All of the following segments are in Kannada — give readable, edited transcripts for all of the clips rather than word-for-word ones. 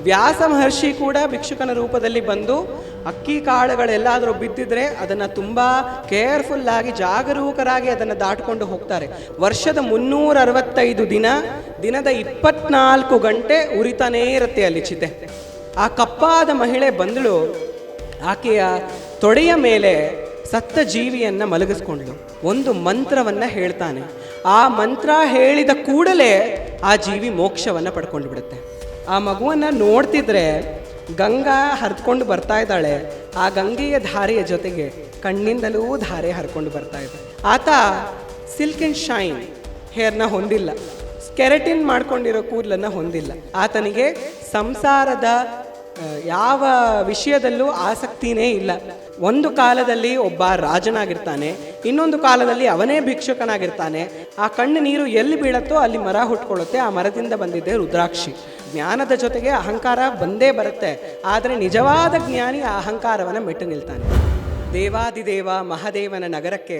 ವ್ಯಾಸ ಮಹರ್ಷಿ ಕೂಡ ಭಿಕ್ಷುಕನ ರೂಪದಲ್ಲಿ ಬಂದು ಅಕ್ಕಿ ಕಾಳುಗಳೆಲ್ಲಾದರೂ ಬಿದ್ದಿದ್ರೆ ಅದನ್ನು ತುಂಬ ಕೇರ್ಫುಲ್ಲಾಗಿ ಜಾಗರೂಕರಾಗಿ ಅದನ್ನು ದಾಟ್ಕೊಂಡು ಹೋಗ್ತಾರೆ. ವರ್ಷದ 365 ದಿನ, ದಿನದ 24 ಗಂಟೆ ಉರಿತಾನೇ ಇರುತ್ತೆ ಅಲ್ಲಿ ಚಿತೆ. ಆ ಕಪ್ಪಾದ ಮಹಿಳೆ ಬಂದಳು, ಆಕೆಯ ತೊಡೆಯ ಮೇಲೆ ಸತ್ತ ಜೀವಿಯನ್ನು ಮಲಗಿಸ್ಕೊಂಡ್ಳು. ಒಂದು ಮಂತ್ರವನ್ನು ಹೇಳ್ತಾನೆ. ಆ ಮಂತ್ರ ಹೇಳಿದ ಕೂಡಲೇ ಆ ಜೀವಿ ಮೋಕ್ಷವನ್ನು ಪಡ್ಕೊಂಡು ಬಿಡುತ್ತೆ. ಆ ಮಗುವನ್ನು ನೋಡ್ತಿದ್ರೆ ಗಂಗಾ ಹರಿದ್ಕೊಂಡು ಬರ್ತಾ ಇದ್ದಾಳೆ. ಆ ಗಂಗೆಯ ಧಾರೆಯ ಜೊತೆಗೆ ಕಣ್ಣಿಂದಲೂ ಧಾರೆ ಹರ್ಕೊಂಡು ಬರ್ತಾ ಇದೆ. ಆತ ಸಿಲ್ಕ್ ಆ್ಯಂಡ್ ಶೈನ್ ಹೇರ್ನ ಹೊಂದಿಲ್ಲ, ಸ್ಕೆರೆಟಿನ್ ಮಾಡ್ಕೊಂಡಿರೋ ಕೂದಲನ್ನು ಹೊಂದಿಲ್ಲ. ಆತನಿಗೆ ಸಂಸಾರದ ಯಾವ ವಿಷಯದಲ್ಲೂ ಆಸಕ್ತಿನೇ ಇಲ್ಲ. ಒಂದು ಕಾಲದಲ್ಲಿ ಒಬ್ಬ ರಾಜನಾಗಿರ್ತಾನೆ, ಇನ್ನೊಂದು ಕಾಲದಲ್ಲಿ ಅವನೇ ಭಿಕ್ಷುಕನಾಗಿರ್ತಾನೆ. ಆ ಕಣ್ಣು ನೀರು ಎಲ್ಲಿ ಬೀಳತ್ತೋ ಅಲ್ಲಿ ಮರ ಹುಟ್ಕೊಳ್ಳುತ್ತೆ. ಆ ಮರದಿಂದ ಬಂದಿದ್ದೆ ರುದ್ರಾಕ್ಷಿ. ಜ್ಞಾನದ ಜೊತೆಗೆ ಅಹಂಕಾರ ಬಂದೇ ಬರುತ್ತೆ, ಆದರೆ ನಿಜವಾದ ಜ್ಞಾನಿ ಆ ಅಹಂಕಾರವನ್ನು ಮೆಟ್ಟು ನಿಲ್ತಾನೆ. ದೇವಾದಿದೇವ ಮಹಾದೇವನ ನಗರಕ್ಕೆ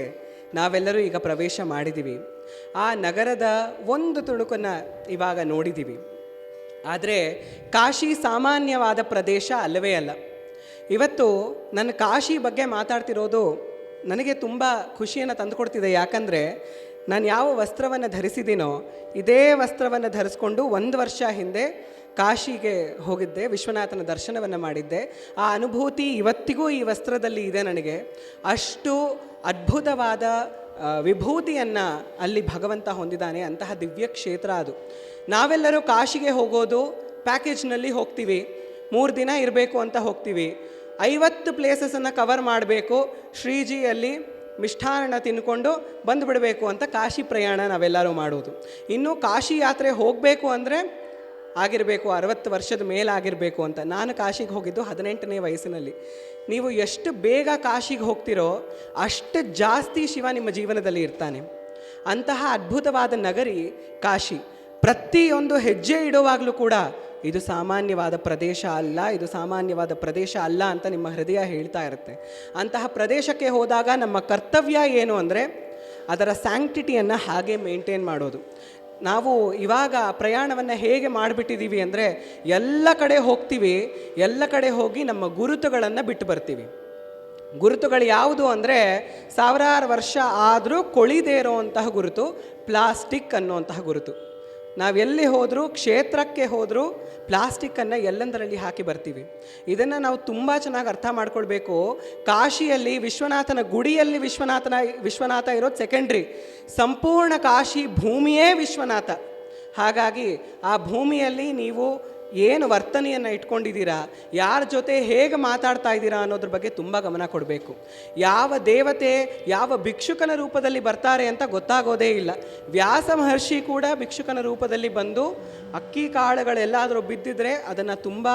ನಾವೆಲ್ಲರೂ ಈಗ ಪ್ರವೇಶ ಮಾಡಿದ್ದೀವಿ. ಆ ನಗರದ ಒಂದು ತುಣುಕನ್ನು ಇವಾಗ ನೋಡಿದ್ದೀವಿ. ಆದರೆ ಕಾಶಿ ಸಾಮಾನ್ಯವಾದ ಪ್ರದೇಶ ಅಲ್ಲವೇ ಅಲ್ಲ. ಇವತ್ತು ನನ್ನ ಕಾಶಿ ಬಗ್ಗೆ ಮಾತಾಡ್ತಿರೋದು ನನಗೆ ತುಂಬ ಖುಷಿಯನ್ನು ತಂದುಕೊಡ್ತಿದೆ. ಯಾಕಂದರೆ ನಾನು ಯಾವ ವಸ್ತ್ರವನ್ನು ಧರಿಸಿದ್ದೀನೋ ಇದೇ ವಸ್ತ್ರವನ್ನು ಧರಿಸ್ಕೊಂಡು 1 ವರ್ಷ ಹಿಂದೆ ಕಾಶಿಗೆ ಹೋಗಿದ್ದೆ, ವಿಶ್ವನಾಥನ ದರ್ಶನವನ್ನು ಮಾಡಿದ್ದೆ. ಆ ಅನುಭೂತಿ ಇವತ್ತಿಗೂ ಈ ವಸ್ತ್ರದಲ್ಲಿ ಇದೆ ನನಗೆ. ಅಷ್ಟು ಅದ್ಭುತವಾದ ವಿಭೂತಿಯನ್ನು ಅಲ್ಲಿ ಭಗವಂತ ಹೊಂದಿದ್ದಾನೆ. ಅಂತಹ ದಿವ್ಯ ಕ್ಷೇತ್ರ ಅದು. ನಾವೆಲ್ಲರೂ ಕಾಶಿಗೆ ಹೋಗೋದು ಪ್ಯಾಕೇಜ್ನಲ್ಲಿ ಹೋಗ್ತೀವಿ. 3 ದಿನ ಇರಬೇಕು ಅಂತ ಹೋಗ್ತೀವಿ. 50 ಪ್ಲೇಸಸನ್ನು ಕವರ್ ಮಾಡಬೇಕು, ಶ್ರೀಜಿಯಲ್ಲಿ ಮಿಷ್ಠಾನ್ನ ತಿನ್ಕೊಂಡು ಬಂದುಬಿಡಬೇಕು ಅಂತ ಕಾಶಿ ಪ್ರಯಾಣ ನಾವೆಲ್ಲರೂ ಮಾಡೋದು. ಇನ್ನು ಕಾಶಿ ಯಾತ್ರೆ ಹೋಗಬೇಕು ಅಂದರೆ ಆಗಿರಬೇಕು 60 ವರ್ಷದ ಮೇಲಾಗಿರಬೇಕು ಅಂತ. ನಾನು ಕಾಶಿಗೆ ಹೋಗಿದ್ದು 18ನೇ ವಯಸ್ಸಿನಲ್ಲಿ. ನೀವು ಎಷ್ಟು ಬೇಗ ಕಾಶಿಗೆ ಹೋಗ್ತಿರೋ ಅಷ್ಟು ಜಾಸ್ತಿ ಶಿವ ನಿಮ್ಮ ಜೀವನದಲ್ಲಿ ಇರ್ತಾನೆ. ಅಂತಹ ಅದ್ಭುತವಾದ ನಗರಿ ಕಾಶಿ. ಪ್ರತಿಯೊಂದು ಹೆಜ್ಜೆ ಇಡುವಾಗಲೂ ಕೂಡ ಇದು ಸಾಮಾನ್ಯವಾದ ಪ್ರದೇಶ ಅಲ್ಲ, ಇದು ಸಾಮಾನ್ಯವಾದ ಪ್ರದೇಶ ಅಲ್ಲ ಅಂತ ನಿಮ್ಮ ಹೃದಯ ಹೇಳ್ತಾ ಇರುತ್ತೆ. ಅಂತಹ ಪ್ರದೇಶಕ್ಕೆ ಹೋದಾಗ ನಮ್ಮ ಕರ್ತವ್ಯ ಏನು ಅಂದರೆ ಅದರ ಸ್ಯಾಂಕ್ಟಿಟಿಯನ್ನು ಹಾಗೆ ಮೇಂಟೈನ್ ಮಾಡೋದು. ನಾವು ಇವಾಗ ಪ್ರಯಾಣವನ್ನು ಹೇಗೆ ಮಾಡಿಬಿಟ್ಟಿದ್ದೀವಿ ಅಂದರೆ ಎಲ್ಲ ಕಡೆ ಹೋಗ್ತೀವಿ, ಎಲ್ಲ ಕಡೆ ಹೋಗಿ ನಮ್ಮ ಗುರುತುಗಳನ್ನು ಬಿಟ್ಟು ಬರ್ತೀವಿ. ಗುರುತುಗಳು ಯಾವುದು ಅಂದರೆ 1000 ವರ್ಷ ಆದರೂ ಕೊಳಿದೇ ಇರೋವಂತಹ ಗುರುತು ಪ್ಲಾಸ್ಟಿಕ್ ಅನ್ನುವಂತಹ ಗುರುತು. ನಾವೆಲ್ಲಿ ಹೋದರೂ, ಕ್ಷೇತ್ರಕ್ಕೆ ಹೋದರೂ ಪ್ಲಾಸ್ಟಿಕ್ಕನ್ನು ಎಲ್ಲೆಂದರಲ್ಲಿ ಹಾಕಿ ಬರ್ತೀವಿ. ಇದನ್ನು ನಾವು ತುಂಬ ಚೆನ್ನಾಗಿ ಅರ್ಥ ಮಾಡ್ಕೊಳ್ಬೇಕು. ಕಾಶಿಯಲ್ಲಿ ವಿಶ್ವನಾಥನ ಗುಡಿಯಲ್ಲಿ ವಿಶ್ವನಾಥ ಇರೋದು ಸೆಕೆಂಡ್ರಿ. ಸಂಪೂರ್ಣ ಕಾಶಿ ಭೂಮಿಯೇ ವಿಶ್ವನಾಥ. ಹಾಗಾಗಿ ಆ ಭೂಮಿಯಲ್ಲಿ ನೀವು ಏನು ವರ್ತನೆಯನ್ನು ಇಟ್ಕೊಂಡಿದ್ದೀರಾ, ಯಾರ ಜೊತೆ ಹೇಗೆ ಮಾತಾಡ್ತಾ ಇದ್ದೀರಾ ಅನ್ನೋದ್ರ ಬಗ್ಗೆ ತುಂಬ ಗಮನ ಕೊಡಬೇಕು. ಯಾವ ದೇವತೆ ಯಾವ ಭಿಕ್ಷುಕನ ರೂಪದಲ್ಲಿ ಬರ್ತಾರೆ ಅಂತ ಗೊತ್ತಾಗೋದೇ ಇಲ್ಲ. ವ್ಯಾಸ ಮಹರ್ಷಿ ಕೂಡ ಭಿಕ್ಷುಕನ ರೂಪದಲ್ಲಿ ಬಂದು ಅಕ್ಕಿ ಕಾಳುಗಳೆಲ್ಲಾದರೂ ಬಿದ್ದಿದ್ರೆ ಅದನ್ನು ತುಂಬ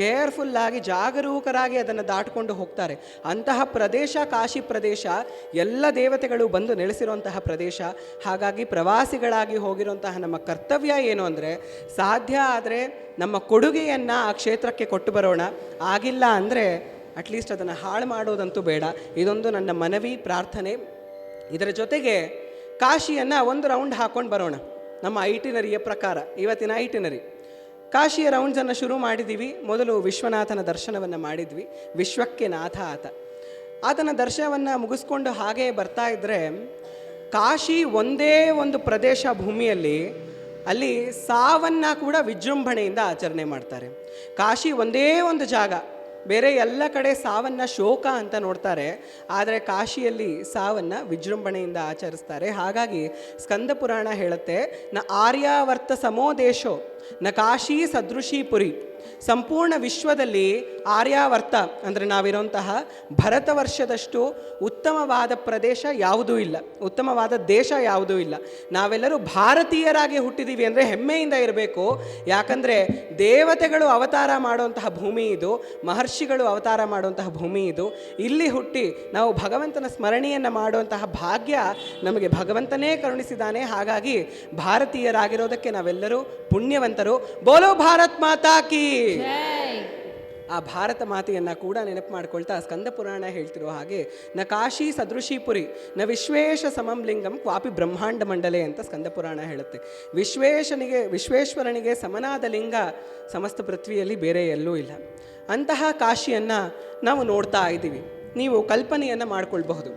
ಕೇರ್ಫುಲ್ಲಾಗಿ ಜಾಗರೂಕರಾಗಿ ಅದನ್ನು ದಾಟ್ಕೊಂಡು ಹೋಗ್ತಾರೆ. ಅಂತಹ ಪ್ರದೇಶ ಕಾಶಿ ಪ್ರದೇಶ. ಎಲ್ಲ ದೇವತೆಗಳು ಬಂದು ನೆಲೆಸಿರುವಂತಹ ಪ್ರದೇಶ. ಹಾಗಾಗಿ ಪ್ರವಾಸಿಗಳಾಗಿ ಹೋಗಿರುವಂತಹ ನಮ್ಮ ಕರ್ತವ್ಯ ಏನು ಅಂದರೆ ಸಾಧ್ಯ ಆದರೆ ನಮ್ಮ ಕೊಡುಗೆಯನ್ನು ಆ ಕ್ಷೇತ್ರಕ್ಕೆ ಕೊಟ್ಟು ಬರೋಣ. ಆಗಿಲ್ಲ ಅಂದರೆ ಅಟ್ಲೀಸ್ಟ್ ಅದನ್ನು ಹಾಳು ಮಾಡೋದಂತೂ ಬೇಡ. ಇದೊಂದು ನನ್ನ ಮನವಿ, ಪ್ರಾರ್ಥನೆ. ಇದರ ಜೊತೆಗೆ ಕಾಶಿಯನ್ನು ಒಂದು ರೌಂಡ್ ಹಾಕ್ಕೊಂಡು ಬರೋಣ. ನಮ್ಮ ಐಟಿನರಿಯ ಪ್ರಕಾರ ಇವತ್ತಿನ ಐಟಿನರಿ ಕಾಶಿಯ ರೌಂಡ್ಸನ್ನು ಶುರು ಮಾಡಿದ್ದೀವಿ. ಮೊದಲು ವಿಶ್ವನಾಥನ ದರ್ಶನವನ್ನು ಮಾಡಿದ್ವಿ. ವಿಶ್ವಕ್ಕೆ ನಾಥ ಆತನ ದರ್ಶನವನ್ನು ಮುಗಿಸ್ಕೊಂಡು ಹಾಗೇ ಬರ್ತಾ ಇದ್ದರೆ ಕಾಶಿ ಒಂದೇ ಒಂದು ಪ್ರದೇಶ ಭೂಮಿಯಲ್ಲಿ ಅಲ್ಲಿ ಸಾವನ್ನು ಕೂಡ ವಿಜೃಂಭಣೆಯಿಂದ ಆಚರಣೆ ಮಾಡ್ತಾರೆ. ಕಾಶಿ ಒಂದೇ ಒಂದು ಜಾಗ. ಬೇರೆ ಎಲ್ಲ ಕಡೆ ಸಾವನ್ನು ಶೋಕ ಅಂತ ನೋಡ್ತಾರೆ, ಆದರೆ ಕಾಶಿಯಲ್ಲಿ ಸಾವನ್ನು ವಿಜೃಂಭಣೆಯಿಂದ ಆಚರಿಸ್ತಾರೆ. ಹಾಗಾಗಿ ಸ್ಕಂದ ಪುರಾಣ ಹೇಳುತ್ತೆ, ನ ಆರ್ಯಾವರ್ತ ಸಮೋ ದೇಶೋ ನ ಕಾಶಿ ಸದೃಶಿ ಪುರಿ. ಸಂಪೂರ್ಣ ವಿಶ್ವದಲ್ಲಿ ಆರ್ಯಾವರ್ತ ಅಂದರೆ ನಾವಿರುವಂತಹ ಭರತ ವರ್ಷದಷ್ಟು ಉತ್ತಮವಾದ ಪ್ರದೇಶ ಯಾವುದೂ ಇಲ್ಲ, ಉತ್ತಮವಾದ ದೇಶ ಯಾವುದೂ ಇಲ್ಲ. ನಾವೆಲ್ಲರೂ ಭಾರತೀಯರಾಗಿ ಹುಟ್ಟಿದ್ದೀವಿ ಅಂದರೆ ಹೆಮ್ಮೆಯಿಂದ ಇರಬೇಕು. ಯಾಕಂದರೆ ದೇವತೆಗಳು ಅವತಾರ ಮಾಡುವಂತಹ ಭೂಮಿ ಇದು, ಮಹರ್ಷಿಗಳು ಅವತಾರ ಮಾಡುವಂತಹ ಭೂಮಿ ಇದು. ಇಲ್ಲಿ ಹುಟ್ಟಿ ನಾವು ಭಗವಂತನ ಸ್ಮರಣೆಯನ್ನು ಮಾಡುವಂತಹ ಭಾಗ್ಯ ನಮಗೆ ಭಗವಂತನೇ ಕರುಣಿಸಿದ್ದಾನೆ. ಹಾಗಾಗಿ ಭಾರತೀಯರಾಗಿರೋದಕ್ಕೆ ನಾವೆಲ್ಲರೂ ಪುಣ್ಯವಂತರು. ಬೋಲೋ ಭಾರತ್ ಮಾತಾ ಕಿ. ಆ ಭಾರತ ಮಾತೆಯನ್ನು ಕೂಡ ನೆನಪು ಮಾಡ್ಕೊಳ್ತಾ ಸ್ಕಂದ ಪುರಾಣ ಹೇಳ್ತಿರೋ ಹಾಗೆ ನ ಕಾಶಿ ಸದೃಶಿ ಪುರಿ ನ ವಿಶ್ವೇಶ ಸಮಂ ಲಿಂಗಂ ಕ್ವಾಪಿ ಬ್ರಹ್ಮಾಂಡ ಮಂಡಲೆ ಅಂತ ಸ್ಕಂದ ಪುರಾಣ ಹೇಳುತ್ತೆ. ವಿಶ್ವೇಶ್ವರನಿಗೆ ಸಮನಾದ ಲಿಂಗ ಸಮಸ್ತ ಪೃಥ್ವಿಯಲ್ಲಿ ಬೇರೆ ಎಲ್ಲೂ ಇಲ್ಲ. ಅಂತಹ ಕಾಶಿಯನ್ನು ನಾವು ನೋಡ್ತಾ ಇದ್ದೀವಿ. ನೀವು ಕಲ್ಪನೆಯನ್ನು ಮಾಡ್ಕೊಳ್ಬಹುದು.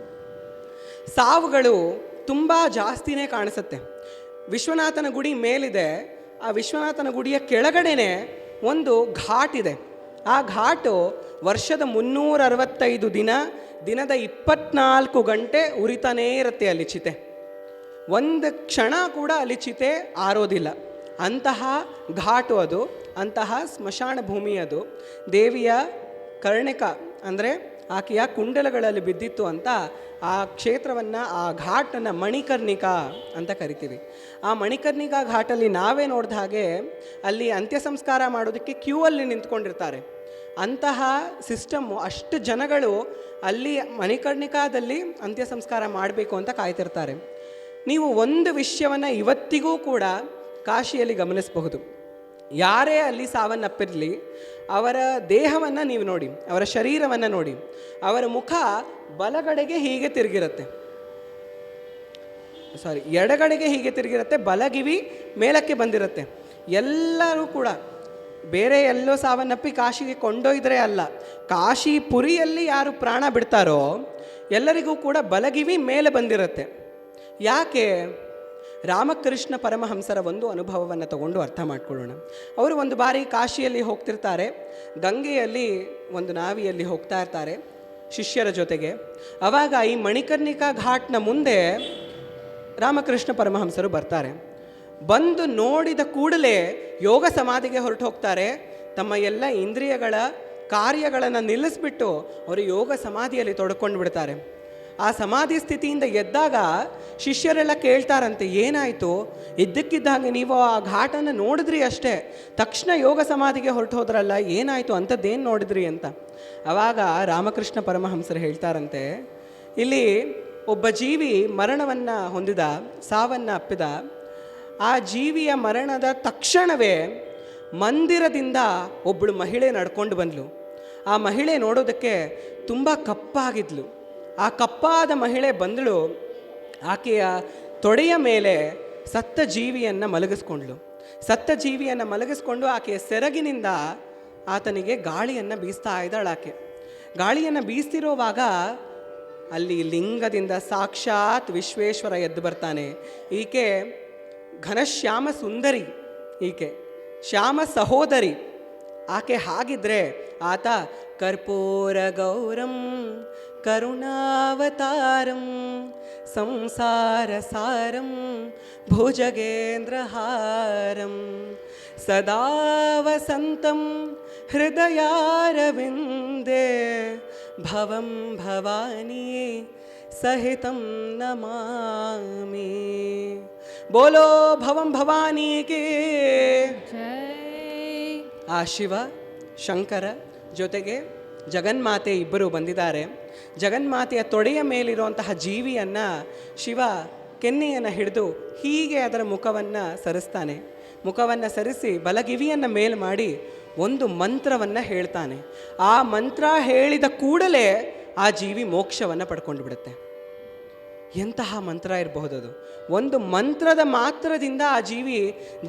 ಸಾವುಗಳು ತುಂಬ ಜಾಸ್ತಿನೇ ಕಾಣಿಸುತ್ತೆ. ವಿಶ್ವನಾಥನ ಗುಡಿ ಮೇಲಿದೆ, ಆ ವಿಶ್ವನಾಥನ ಗುಡಿಯ ಕೆಳಗಡೆನೆ ಒಂದು ಘಾಟ್ ಇದೆ. ಆ ಘಾಟು ವರ್ಷದ 365 ದಿನದ 24 ಗಂಟೆ ಉರಿತಾನೇ ಇರುತ್ತೆ. ಅಲ್ಲಿ ಚಿತೆ ಒಂದು ಕ್ಷಣ ಕೂಡ ಅಲ್ಲಿ ಚಿತೆ ಆರೋದಿಲ್ಲ. ಅಂತಹ ಘಾಟು ಅದು, ಅಂತಹ ಸ್ಮಶಾನ ಭೂಮಿ ಅದು. ದೇವಿಯ ಕರ್ಣಿಕ ಅಂದರೆ ಆಕೆಯ ಕುಂಡಲಗಳಲ್ಲಿ ಬಿದ್ದಿತ್ತು ಅಂತ ಆ ಕ್ಷೇತ್ರವನ್ನು, ಆ ಘಾಟನ್ನು ಮಣಿಕರ್ಣಿಕಾ ಅಂತ ಕರಿತೀವಿ. ಆ ಮಣಿಕರ್ಣಿಕಾ ಘಾಟಲ್ಲಿ ನಾವೇ ನೋಡಿದ ಹಾಗೆ ಅಲ್ಲಿ ಅಂತ್ಯ ಸಂಸ್ಕಾರ ಮಾಡೋದಕ್ಕೆ ಕ್ಯೂ ಅಲ್ಲಿ ನಿಂತ್ಕೊಂಡಿರ್ತಾರೆ. ಅಂತಹ ಸಿಸ್ಟಮ್ಮು, ಅಷ್ಟು ಜನಗಳು ಅಲ್ಲಿ ಮಣಿಕರ್ಣಿಕಾದಲ್ಲಿ ಅಂತ್ಯ ಸಂಸ್ಕಾರ ಮಾಡಬೇಕು ಅಂತ ಕಾಯ್ತಿರ್ತಾರೆ. ನೀವು ಒಂದು ವಿಷಯವನ್ನು ಇವತ್ತಿಗೂ ಕೂಡ ಕಾಶಿಯಲ್ಲಿ ಗಮನಿಸಬಹುದು. ಯಾರೇ ಅಲ್ಲಿ ಸಾವನ್ನಪ್ಪಿರಲಿ, ಅವರ ದೇಹವನ್ನು ನೀವು ನೋಡಿ, ಅವರ ಶರೀರವನ್ನು ನೋಡಿ, ಅವರ ಮುಖ ಬಲಗಡೆಗೆ ಹೀಗೆ ತಿರುಗಿರುತ್ತೆ, ಎಡಗಡೆಗೆ ಹೀಗೆ ತಿರುಗಿರುತ್ತೆ, ಬಲಗಿವಿ ಮೇಲಕ್ಕೆ ಬಂದಿರುತ್ತೆ. ಎಲ್ಲರೂ ಕೂಡ ಬೇರೆ ಎಲ್ಲೋ ಸಾವನ್ನಪ್ಪಿ ಕಾಶಿಗೆ ಕೊಂಡೊಯ್ದರೆ ಅಲ್ಲ, ಕಾಶಿ ಪುರಿಯಲ್ಲಿ ಯಾರು ಪ್ರಾಣ ಬಿಡ್ತಾರೋ ಎಲ್ಲರಿಗೂ ಕೂಡ ಬಲಗಿವಿ ಮೇಲೆ ಬಂದಿರುತ್ತೆ. ಯಾಕೆ? ರಾಮಕೃಷ್ಣ ಪರಮಹಂಸರ ಒಂದು ಅನುಭವವನ್ನು ತಗೊಂಡು ಅರ್ಥ ಮಾಡ್ಕೊಳ್ಳೋಣ. ಅವರು ಒಂದು ಬಾರಿ ಕಾಶಿಯಲ್ಲಿ ಹೋಗ್ತಿರ್ತಾರೆ, ಗಂಗೆಯಲ್ಲಿ ಒಂದು ನಾವಿಯಲ್ಲಿ ಹೋಗ್ತಾ ಇರ್ತಾರೆ ಶಿಷ್ಯರ ಜೊತೆಗೆ. ಆವಾಗ ಈ ಮಣಿಕರ್ಣಿಕಾ ಘಾಟ್ನ ಮುಂದೆ ರಾಮಕೃಷ್ಣ ಪರಮಹಂಸರು ಬರ್ತಾರೆ. ಬಂದು ನೋಡಿದ ಕೂಡಲೇ ಯೋಗ ಸಮಾಧಿಗೆ ಹೊರಟು ಹೋಗ್ತಾರೆ. ತಮ್ಮ ಎಲ್ಲ ಇಂದ್ರಿಯಗಳ ಕಾರ್ಯಗಳನ್ನು ನಿಲ್ಲಿಸ್ಬಿಟ್ಟು ಅವರು ಯೋಗ ಸಮಾಧಿಯಲ್ಲಿ ತೊಡ್ಕೊಂಡು ಬಿಡ್ತಾರೆ. ಆ ಸಮಾಧಿ ಸ್ಥಿತಿಯಿಂದ ಎದ್ದಾಗ ಶಿಷ್ಯರೆಲ್ಲ ಕೇಳ್ತಾರಂತೆ, ಏನಾಯಿತು? ಇದ್ದಕ್ಕಿದ್ದಂಗೆ ನೀವು ಆ ಘಾಟನ್ನು ನೋಡಿದ್ರಿ ಅಷ್ಟೇ, ತಕ್ಷಣ ಯೋಗ ಸಮಾಧಿಗೆ ಹೊರಟು ಹೋದ್ರಲ್ಲ, ಏನಾಯಿತು? ಅಂಥದ್ದೇನು ನೋಡಿದ್ರಿ ಅಂತ. ಆವಾಗ ರಾಮಕೃಷ್ಣ ಪರಮಹಂಸರು ಹೇಳ್ತಾರಂತೆ, ಇಲ್ಲಿ ಒಬ್ಬ ಜೀವಿ ಮರಣವನ್ನು ಹೊಂದಿದ, ಸಾವನ್ನು ಅಪ್ಪಿದ. ಆ ಜೀವಿಯ ಮರಣದ ತಕ್ಷಣವೇ ಮಂದಿರದಿಂದ ಒಬ್ಬಳು ಮಹಿಳೆ ನಡ್ಕೊಂಡು ಬಂದಳು. ಆ ಮಹಿಳೆ ನೋಡೋದಕ್ಕೆ ತುಂಬ ಕಪ್ಪಾಗಿದ್ಲು. ಆ ಕಪ್ಪಾದ ಮಹಿಳೆ ಬಂದಳು, ಆಕೆಯ ತೊಡೆಯ ಮೇಲೆ ಸತ್ತ ಜೀವಿಯನ್ನು ಮಲಗಿಸ್ಕೊಂಡ್ಳು. ಸತ್ತ ಜೀವಿಯನ್ನು ಮಲಗಿಸ್ಕೊಂಡು ಆಕೆಯ ಸೆರಗಿನಿಂದ ಆತನಿಗೆ ಗಾಳಿಯನ್ನು ಬೀಸ್ತಾ ಇದ್ದಾಳೆ. ಆಕೆ ಗಾಳಿಯನ್ನು ಬೀಸ್ತಿರೋವಾಗ ಅಲ್ಲಿ ಲಿಂಗದಿಂದ ಸಾಕ್ಷಾತ್ ವಿಶ್ವೇಶ್ವರ ಎದ್ದು ಬರ್ತಾನೆ. ಈಕೆ ಘನಶ್ಯಾಮ ಸುಂದರಿ, ಈಕೆ ಶ್ಯಾಮ ಸಹೋದರಿ. ಆಕೆ ಹಾಗಿದ್ರೆ ಆತ ಕರ್ಪೂರ ಗೌರಂ ಕರುಣಾವತಾರಂ ಸಂಸಾರ ಸಾರಂ ಭುಜಗೇಂದ್ರಹಾರಂ ಸದಾ ವಸಂತಂ ಹೃದಯಾರವಿಂದೇ ಭವಂ ಭವಾನಿ ಸಹಿತಂ ನಮಾಮಿ. ಬೋಲೋ ಭವಂ ಭವಾನಿಗೆ ಆ ಶಿವ ಶಂಕರ ಜೊತೆಗೆ ಜಗನ್ಮಾತೆ ಇಬ್ಬರು ಬಂದಿದ್ದಾರೆ. ಜಗನ್ಮಾತೆಯ ತೊಡೆಯ ಮೇಲಿರುವಂತಹ ಜೀವಿಯನ್ನು ಶಿವ ಕೆನ್ನೆಯನ್ನು ಹಿಡಿದು ಹೀಗೆ ಅದರ ಮುಖವನ್ನು ಸರಿಸ್ತಾನೆ. ಮುಖವನ್ನು ಸರಿಸಿ ಬಲಗಿವಿಯನ್ನು ಮೇಲು ಮಾಡಿ ಒಂದು ಮಂತ್ರವನ್ನು ಹೇಳ್ತಾನೆ. ಆ ಮಂತ್ರ ಹೇಳಿದ ಕೂಡಲೇ ಆ ಜೀವಿ ಮೋಕ್ಷವನ್ನು ಪಡ್ಕೊಂಡು ಬಿಡುತ್ತೆ. ಎಂತಹ ಮಂತ್ರ ಇರಬಹುದದು! ಒಂದು ಮಂತ್ರದ ಮಾತ್ರದಿಂದ ಆ ಜೀವಿ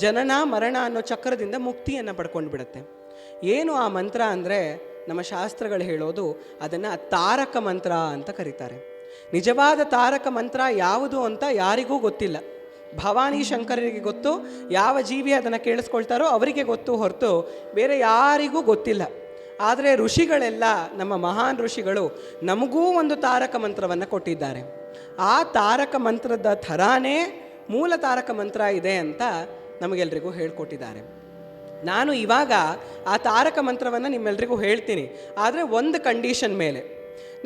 ಜನನ ಮರಣ ಅನ್ನೋ ಚಕ್ರದಿಂದ ಮುಕ್ತಿಯನ್ನು ಪಡ್ಕೊಂಡು ಬಿಡುತ್ತೆ. ಏನು ಆ ಮಂತ್ರ ಅಂದರೆ, ನಮ್ಮ ಶಾಸ್ತ್ರಗಳು ಹೇಳೋದು ಅದನ್ನು ತಾರಕ ಮಂತ್ರ ಅಂತ ಕರೀತಾರೆ. ನಿಜವಾದ ತಾರಕ ಮಂತ್ರ ಯಾವುದು ಅಂತ ಯಾರಿಗೂ ಗೊತ್ತಿಲ್ಲ. ಭವಾನಿ ಶಂಕರರಿಗೆ ಗೊತ್ತು, ಯಾವ ಜೀವಿ ಅದನ್ನು ಕೇಳಿಸ್ಕೊಳ್ತಾರೋ ಅವರಿಗೆ ಗೊತ್ತು, ಹೊರತು ಬೇರೆ ಯಾರಿಗೂ ಗೊತ್ತಿಲ್ಲ. ಆದರೆ ಋಷಿಗಳೆಲ್ಲ, ನಮ್ಮ ಮಹಾನ್ ಋಷಿಗಳು ನಮಗೂ ಒಂದು ತಾರಕ ಮಂತ್ರವನ್ನು ಕೊಟ್ಟಿದ್ದಾರೆ. ಆ ತಾರಕ ಮಂತ್ರದ ಥರಾನೇ ಮೂಲ ತಾರಕ ಮಂತ್ರ ಇದೆ ಅಂತ ನಮಗೆಲ್ರಿಗೂ ಹೇಳ್ಕೊಟ್ಟಿದ್ದಾರೆ. ನಾನು ಇವಾಗ ಆ ತಾರಕ ಮಂತ್ರವನ್ನು ನಿಮ್ಮೆಲ್ರಿಗೂ ಹೇಳ್ತೀನಿ, ಆದರೆ ಒಂದು ಕಂಡೀಷನ್ ಮೇಲೆ.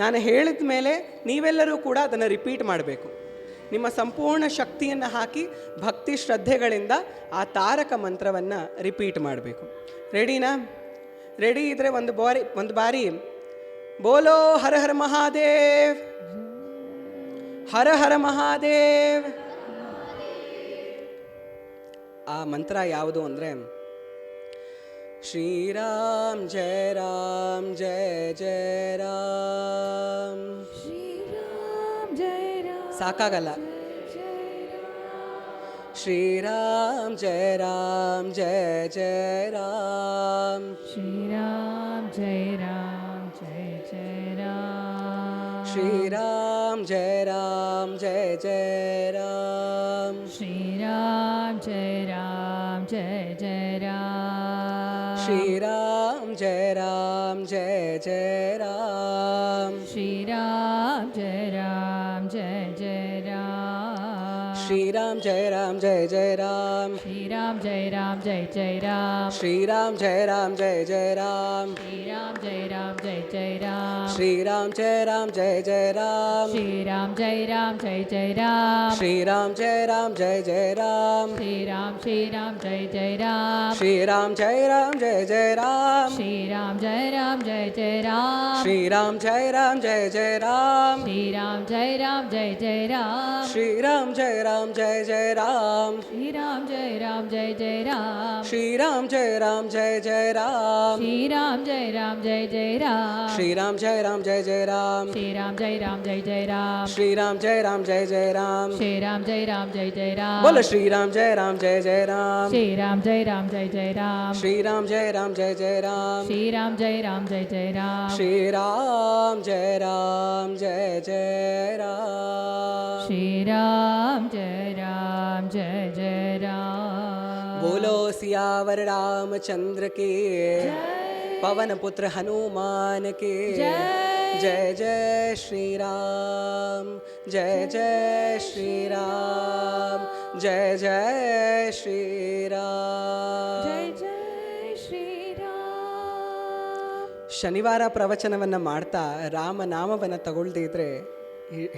ನಾನು ಹೇಳಿದ ಮೇಲೆ ನೀವೆಲ್ಲರೂ ಕೂಡ ಅದನ್ನು ರಿಪೀಟ್ ಮಾಡಬೇಕು. ನಿಮ್ಮ ಸಂಪೂರ್ಣ ಶಕ್ತಿಯನ್ನು ಹಾಕಿ ಭಕ್ತಿ ಶ್ರದ್ಧೆಗಳಿಂದ ಆ ತಾರಕ ಮಂತ್ರವನ್ನು ರಿಪೀಟ್ ಮಾಡಬೇಕು. ರೆಡಿನಾ? ರೆಡಿ ಇದ್ದರೆ ಒಂದು ಬಾರಿ ಬೋಲೋ ಹರ ಹರ ಮಹಾದೇವ್, ಹರ ಹರ ಮಹಾದೇವ್. ಆ ಮಂತ್ರ ಯಾವುದು ಅಂದರೆ, ಶ್ರೀರಾಮ್ ಜಯ ರಾಮ್ ಜಯ ಜಯ ರಾಮ್. ಶ್ರೀರಾಮ್ ಜಯ ರಾಮ್ ಸಾಕಾಗಲ್ಲ. ಶ್ರೀರಾಮ್ ಜಯ ರಾಮ್ ಜಯ ಜಯ ರಾಮ್. ಶ್ರೀರಾಮ್ ಜಯ ರಾಮ್ ಜಯ ಜಯ ರಾಮ್. ಶ್ರೀರಾಮ್ ಜಯ ರಾಮ್ ಜಯ ಜಯ ರಾಮ್. ಶ್ರೀರಾಮ್ ಜಯ ರಾಮ್ ಜಯ ಜಯ ರಾಮ್. ಶ್ರೀರಾಮ್ ಜಯ ರಾಮ್ ಜಯ ಜಯ ರಾಮ್. ಶ್ರೀರಾಮ್ ಜಯ ರಾಮ್ ಜಯ ಜಯ ರಾಮ್. ಶ್ರೀರಾಮ್ ಜಯ ರಾಮ್ ಜಯ ಜಯ ರಾಮ್. ಶ್ರೀರಾಮ್ ಜಯ ರಾಮ್ ಜಯ ಜಯ ರಾಮ್. ಶ್ರೀರಾಮ್ ಜಯ ರಾಮ್ ಜಯ ಜಯ ರಾಮ್. ಶ್ರೀರಾಮ್ ಜಯ ರಾಮ್ ಜಯ ಜಯ ರಾಮ್. ಶ್ರೀರಾಮ್ ಜಯ ರಾಮ್ ಜಯ ಜಯ ರಾಮ್. ಶ್ರೀರಾಮ್ ಜಯ ರಾಮ್ ಜಯ ಜಯ ರಾಮ್. ಶ್ರೀರಾಮ್ ಜಯ ರಾಮ್ ಜಯ ಜಯ ರಾಮ್. ಶ್ರೀರಾಮ್ ಶ್ರೀರಾಮ್ ಜಯ ಜಯ ರಾಮ್. ಶ್ರೀರಾಮ್ ಜಯ ರಾಮ್ ಜಯ ಜಯ ರಾಮ್. ಶ್ರೀರಾಮ್ ಜಯ ರಾಮ್ ಜಯ ಜಯ ರಾಮ್. ಶ್ರೀರಾಮ್ ಜಯ ರಾಮ್ ಜಯ ಜಯ ರಾಮ್. ಶ್ರೀರಾಮ್ ಜಯ ರಾಮ್ ಜಯ ಜಯ ರಾಮ್. ಶ್ರೀರಾಮ್ ಜಯ ರಾಮ್ ಜಯ ಜಯ ರಾಮ್. ಶ್ರೀರಾಮ್ ಜಯ ರಾಮ್ ಜಯ ಜಯ ರಾಮ್. ಶ್ರೀರಾಮ್ ಜಯ ರಾಮ್ ಜಯ ಜಯ ರಾಮ್. ಶ್ರೀರಾಮ್ ಜಯ ರಾಮ್ ಜಯ ಜಯ ರಾಮ್. ಶ್ರೀರಾಮ್ ಜಯ ರಾಮ್ ಜಯ ಜಯ ರಾಮ್. ಶ್ರೀರಾಮ್ ಜಯ ರಾಮ್ ಜಯ ಜಯ ರಾಮ್. ಶ್ರೀರಾಮ್ ಜಯ ರಾಮ್ ಜಯ ಜಯ ರಾಮ್. ಶ್ರೀರಾಮ್ ಜಯ ರಾಮ್ ಜಯ ಜಯ ರಾಮ್. बोलो श्रीराम जय राम जय जय राम. ಶ್ರೀರಾಮ್ ಜಯ ರಾಮ್ ಜಯ ಜಯ ರಾಮ್. श्रीराम जय राम जय जय राम. ಶ್ರೀರಾಮ್ ಜಯ ರಾಮ್ ಜಯ ಜಯ ರಾಮ್. श्रीराम जय राम जय जय राम. ಶ್ರೀರಾಮ್ ಜಯ ರಾಮ್ ಜಯ ಜಯ ರಾಮ್. बोलो सियावर रामचंद्र के पवन पुत्र हनुमान के जय जय श्री राम जय जय श्री राम जय जय श्री राम. ಜಯ ಜಯ ಶ್ರೀರಾಮ್. ಶನಿವಾರ ಪ್ರವಚನವನ್ನು ಮಾಡ್ತಾ ರಾಮನಾಮವನ್ನು ತಗೊಳ್ದೇ ಇದ್ರೆ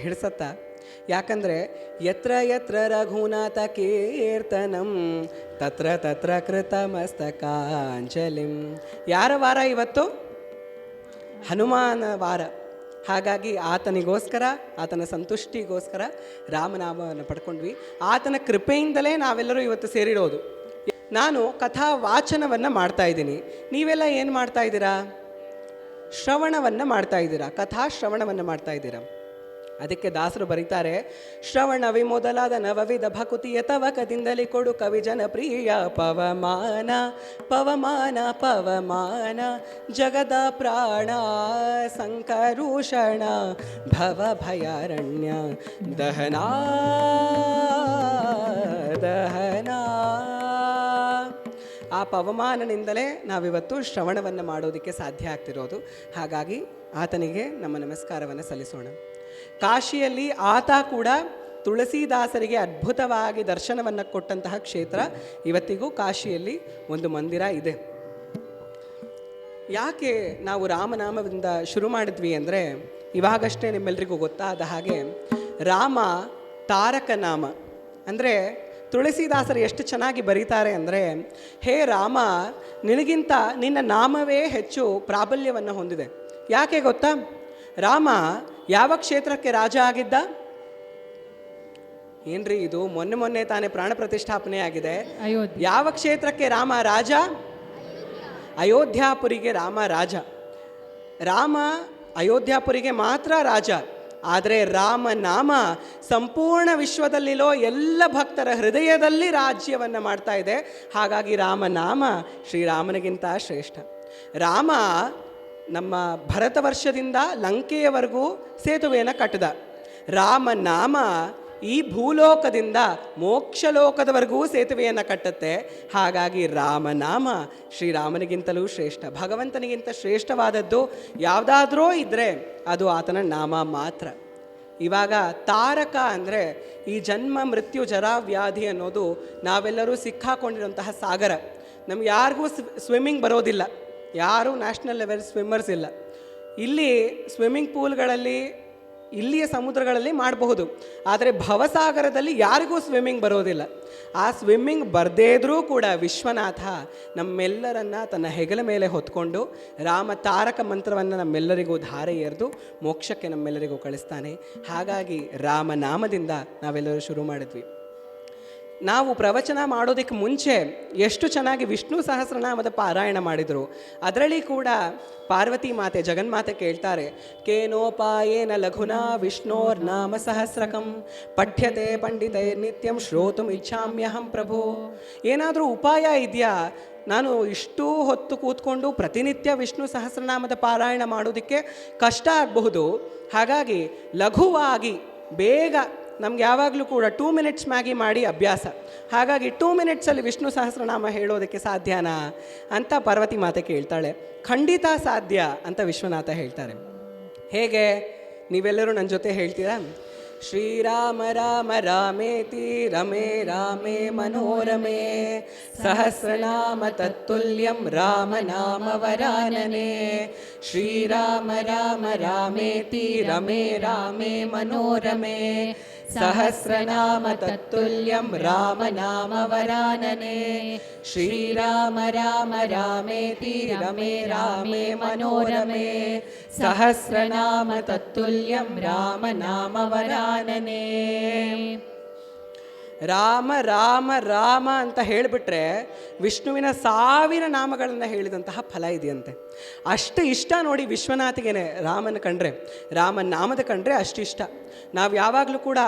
ಹಿಡ್ಸತ್ತ. ಯಾಕಂದರೆ ಯತ್ರ ಯತ್ರ ರಘುನಾಥ ಕೀರ್ತನಂ ತತ್ರ ತತ್ರ ಕೃತಮಸ್ತಕಾಂಜಲಿಂ. ಯಾರ ವಾರ ಇವತ್ತು? ಹನುಮಾನ ವಾರ. ಹಾಗಾಗಿ ಆತನಿಗೋಸ್ಕರ, ಆತನ ಸಂತುಷ್ಟಿಗೋಸ್ಕರ ರಾಮನಾಮವನ್ನು ಪಡ್ಕೊಂಡ್ವಿ. ಆತನ ಕೃಪೆಯಿಂದಲೇ ನಾವೆಲ್ಲರೂ ಇವತ್ತು ಸೇರಿರೋದು. ನಾನು ಕಥಾ ವಾಚನವನ್ನು ಮಾಡ್ತಾ ಇದ್ದೀನಿ. ನೀವೆಲ್ಲ ಏನು ಮಾಡ್ತಾ ಇದ್ದೀರಾ? ಶ್ರವಣವನ್ನು ಮಾಡ್ತಾ ಇದ್ದೀರಾ, ಕಥಾ ಶ್ರವಣವನ್ನು ಮಾಡ್ತಾ ಇದ್ದೀರಾ. ಅದಕ್ಕೆ ದಾಸರು ಬರೀತಾರೆ, ಶ್ರವಣವಿ ಮೊದಲಾದ ನವವಿಧ ಭಕುತಿಯ ತವಕದಿಂದಲೇ ಕೊಡು ಕವಿ ಜನಪ್ರಿಯ ಪವಮಾನ ಪವಮಾನ ಪವಮಾನ ಜಗದ ಪ್ರಾಣ ಸಂಕರುಷಣ ಭವ ಭಯಾರಣ್ಯ ದಹನಾ ದಹನಾ. ಆ ಪವಮಾನನಿಂದಲೇ ನಾವಿವತ್ತು ಶ್ರವಣವನ್ನು ಮಾಡೋದಕ್ಕೆ ಸಾಧ್ಯ ಆಗ್ತಿರೋದು. ಹಾಗಾಗಿ ಆತನಿಗೆ ನಮ್ಮ ನಮಸ್ಕಾರವನ್ನು ಸಲ್ಲಿಸೋಣ. ಕಾಶಿಯಲ್ಲಿ ಆತ ಕೂಡ ತುಳಸಿದಾಸರಿಗೆ ಅದ್ಭುತವಾಗಿ ದರ್ಶನವನ್ನು ಕೊಟ್ಟಂತಹ ಕ್ಷೇತ್ರ. ಇವತ್ತಿಗೂ ಕಾಶಿಯಲ್ಲಿ ಒಂದು ಮಂದಿರ ಇದೆ. ಯಾಕೆ ನಾವು ರಾಮನಾಮದಿಂದ ಶುರು ಮಾಡಿದ್ವಿ ಅಂದರೆ, ಇವಾಗಷ್ಟೇ ನಿಮ್ಮೆಲ್ಲರಿಗೂ ಗೊತ್ತಾದ ಹಾಗೆ ರಾಮ ತಾರಕ ನಾಮ. ಅಂದರೆ ತುಳಸಿದಾಸರು ಎಷ್ಟು ಚೆನ್ನಾಗಿ ಬರೀತಾರೆ ಅಂದರೆ, ಹೇ ರಾಮ, ನಿನಗಿಂತ ನಿನ್ನ ನಾಮವೇ ಹೆಚ್ಚು ಪ್ರಾಬಲ್ಯವನ್ನು ಹೊಂದಿದೆ. ಯಾಕೆ ಗೊತ್ತಾ? ರಾಮ ಯಾವ ಕ್ಷೇತ್ರಕ್ಕೆ ರಾಜ ಆಗಿದ್ದ? ಏನ್ರಿ ಇದು, ಮೊನ್ನೆ ತಾನೇ ಪ್ರಾಣ ಪ್ರತಿಷ್ಠಾಪನೆ ಆಗಿದೆ. ಯಾವ ಕ್ಷೇತ್ರಕ್ಕೆ ರಾಮ ರಾಜ? ಅಯೋಧ್ಯಾಪುರಿಗೆ ರಾಮ ರಾಜ. ರಾಮ ಅಯೋಧ್ಯಾಪುರಿಗೆ ಮಾತ್ರ ರಾಜ. ಆದರೆ ರಾಮನಾಮ ಸಂಪೂರ್ಣ ವಿಶ್ವದಲ್ಲಿರೋ ಎಲ್ಲ ಭಕ್ತರ ಹೃದಯದಲ್ಲಿ ರಾಜ್ಯವನ್ನು ಮಾಡ್ತಾ ಇದೆ. ಹಾಗಾಗಿ ರಾಮನಾಮ ಶ್ರೀರಾಮನಿಗಿಂತ ಶ್ರೇಷ್ಠ. ರಾಮ ನಮ್ಮ ಭರತ ವರ್ಷದಿಂದ ಲಂಕೆಯವರೆಗೂ ಸೇತುವೆಯನ್ನು ಕಟ್ಟಿದ. ರಾಮನಾಮ ಈ ಭೂಲೋಕದಿಂದ ಮೋಕ್ಷಲೋಕದವರೆಗೂ ಸೇತುವೆಯನ್ನು ಕಟ್ಟುತ್ತೆ. ಹಾಗಾಗಿ ರಾಮನಾಮ ಶ್ರೀರಾಮನಿಗಿಂತಲೂ ಶ್ರೇಷ್ಠ. ಭಗವಂತನಿಗಿಂತ ಶ್ರೇಷ್ಠವಾದದ್ದು ಯಾವುದಾದ್ರೂ ಇದ್ದರೆ ಅದು ಆತನ ನಾಮ ಮಾತ್ರ. ಇವಾಗ ತಾರಕ ಅಂದರೆ ಈ ಜನ್ಮ ಮೃತ್ಯು ಜರಾ ವ್ಯಾಧಿ ಅನ್ನೋದು ನಾವೆಲ್ಲರೂ ಸಿಕ್ಕಾಕೊಂಡಿರುವಂತಹ ಸಾಗರ. ನಮ್ಗೆ ಯಾರಿಗೂ ಸ್ವಿಮ್ಮಿಂಗ್ ಬರೋದಿಲ್ಲ, ಯಾರೂ ನ್ಯಾಷನಲ್ ಲೆವೆಲ್ ಸ್ವಿಮ್ಮರ್ಸ್ ಇಲ್ಲ. ಇಲ್ಲಿ ಸ್ವಿಮ್ಮಿಂಗ್ ಪೂಲ್ಗಳಲ್ಲಿ, ಇಲ್ಲಿಯ ಸಮುದ್ರಗಳಲ್ಲಿ ಮಾಡಬಹುದು, ಆದರೆ ಭವಸಾಗರದಲ್ಲಿ ಯಾರಿಗೂ ಸ್ವಿಮ್ಮಿಂಗ್ ಬರೋದಿಲ್ಲ. ಆ ಸ್ವಿಮ್ಮಿಂಗ್ ಬರದೇ ಇದ್ರೂ ಕೂಡ ವಿಶ್ವನಾಥ ನಮ್ಮೆಲ್ಲರನ್ನ ತನ್ನ ಹೆಗಲ ಮೇಲೆ ಹೊತ್ಕೊಂಡು ರಾಮ ತಾರಕ ಮಂತ್ರವನ್ನು ನಮ್ಮೆಲ್ಲರಿಗೂ ಧಾರೆ ಎರೆದು ಮೋಕ್ಷಕ್ಕೆ ನಮ್ಮೆಲ್ಲರಿಗೂ ಕಳಿಸ್ತಾನೆ. ಹಾಗಾಗಿ ರಾಮನಾಮದಿಂದ ನಾವೆಲ್ಲರೂ ಶುರು ಮಾಡಿದ್ವಿ. ನಾವು ಪ್ರವಚನ ಮಾಡೋದಕ್ಕೆ ಮುಂಚೆ ಎಷ್ಟು ಚೆನ್ನಾಗಿ ವಿಷ್ಣು ಸಹಸ್ರನಾಮದ ಪಾರಾಯಣ ಮಾಡಿದರು. ಅದರಲ್ಲಿ ಕೂಡ ಪಾರ್ವತಿ ಮಾತೆ ಜಗನ್ಮಾತೆ ಕೇಳ್ತಾರೆ, ಕೇನೋಪಾಯೇನ ಲಘುನಾ ವಿಷ್ಣೋರ್ನಾಮ ಸಹಸ್ರಕಂ ಪಠ್ಯತೆ ಪಂಡಿತೈ ನಿತ್ಯಂ ಶ್ರೋತುಂ ಇಚ್ಛಾಮ್ಯಹಂ ಪ್ರಭು. ಏನಾದರೂ ಉಪಾಯ ಇದೆಯಾ? ನಾನು ಇಷ್ಟೂ ಹೊತ್ತು ಕೂತ್ಕೊಂಡು ಪ್ರತಿನಿತ್ಯ ವಿಷ್ಣು ಸಹಸ್ರನಾಮದ ಪಾರಾಯಣ ಮಾಡೋದಕ್ಕೆ ಕಷ್ಟ ಆಗಬಹುದು. ಹಾಗಾಗಿ ಲಘುವಾಗಿ ಬೇಗ ನಮ್ಗೆ ಯಾವಾಗಲೂ ಕೂಡ 2 ಮಿನಿಟ್ಸ್ ಮ್ಯಾಗಿ ಮಾಡಿ ಅಭ್ಯಾಸ. ಹಾಗಾಗಿ 2 ಮಿನಿಟ್ಸಲ್ಲಿ ವಿಷ್ಣು ಸಹಸ್ರನಾಮ ಹೇಳೋದಕ್ಕೆ ಸಾಧ್ಯನಾ ಅಂತ ಪಾರ್ವತಿ ಮಾತೆ ಕೇಳ್ತಾಳೆ. ಖಂಡಿತ ಸಾಧ್ಯ ಅಂತ ವಿಶ್ವನಾಥ ಹೇಳ್ತಾರೆ. ಹೇಗೆ? ನೀವೆಲ್ಲರೂ ನನ್ನ ಜೊತೆ ಹೇಳ್ತೀರಾ? ಶ್ರೀರಾಮ ರಾಮ ರಾಮೇತಿ ರಮೇ ರಾಮೇ ಮನೋರಮೇ ಸಹಸ್ರನಾಮ ತತ್ತುಲ್ಯಂ ರಾಮ ನಾಮ ವರಾನನೆ. ಶ್ರೀರಾಮ ರಾಮ ರಾಮೇತಿ ರಮೇ ರಾಮೇ ಮನೋರಮೇ ಸಹಸ್ರನಾಮ ತತ್ತುಲ್ಯಂ ರಾಮ ನಾಮ ವರಾನನೆ. ಶ್ರೀರಾಮ ರಾಮ ರಾಮೇತಿ ರಮೇ ರಾಮೇ ಮನೋರಮೇ ಸಹಸ್ರನಾಮ ತತ್ತುಲ್ಯಂ ರಾಮ ನಾಮ ವರಾನನೆ. ರಾಮ ರಾಮ ರಾಮ ಅಂತ ಹೇಳಿಬಿಟ್ರೆ ವಿಷ್ಣುವಿನ 1000 ನಾಮಗಳನ್ನು ಹೇಳಿದಂತಹ ಫಲ ಇದೆಯಂತೆ. ಅಷ್ಟು ಇಷ್ಟ ನೋಡಿ ವಿಶ್ವನಾಥಿಗೇನೆ ರಾಮನ ಕಂಡ್ರೆ, ರಾಮನ ನಾಮದ ಕಂಡ್ರೆ ಅಷ್ಟಿಷ್ಟ. ನಾವು ಯಾವಾಗಲೂ ಕೂಡ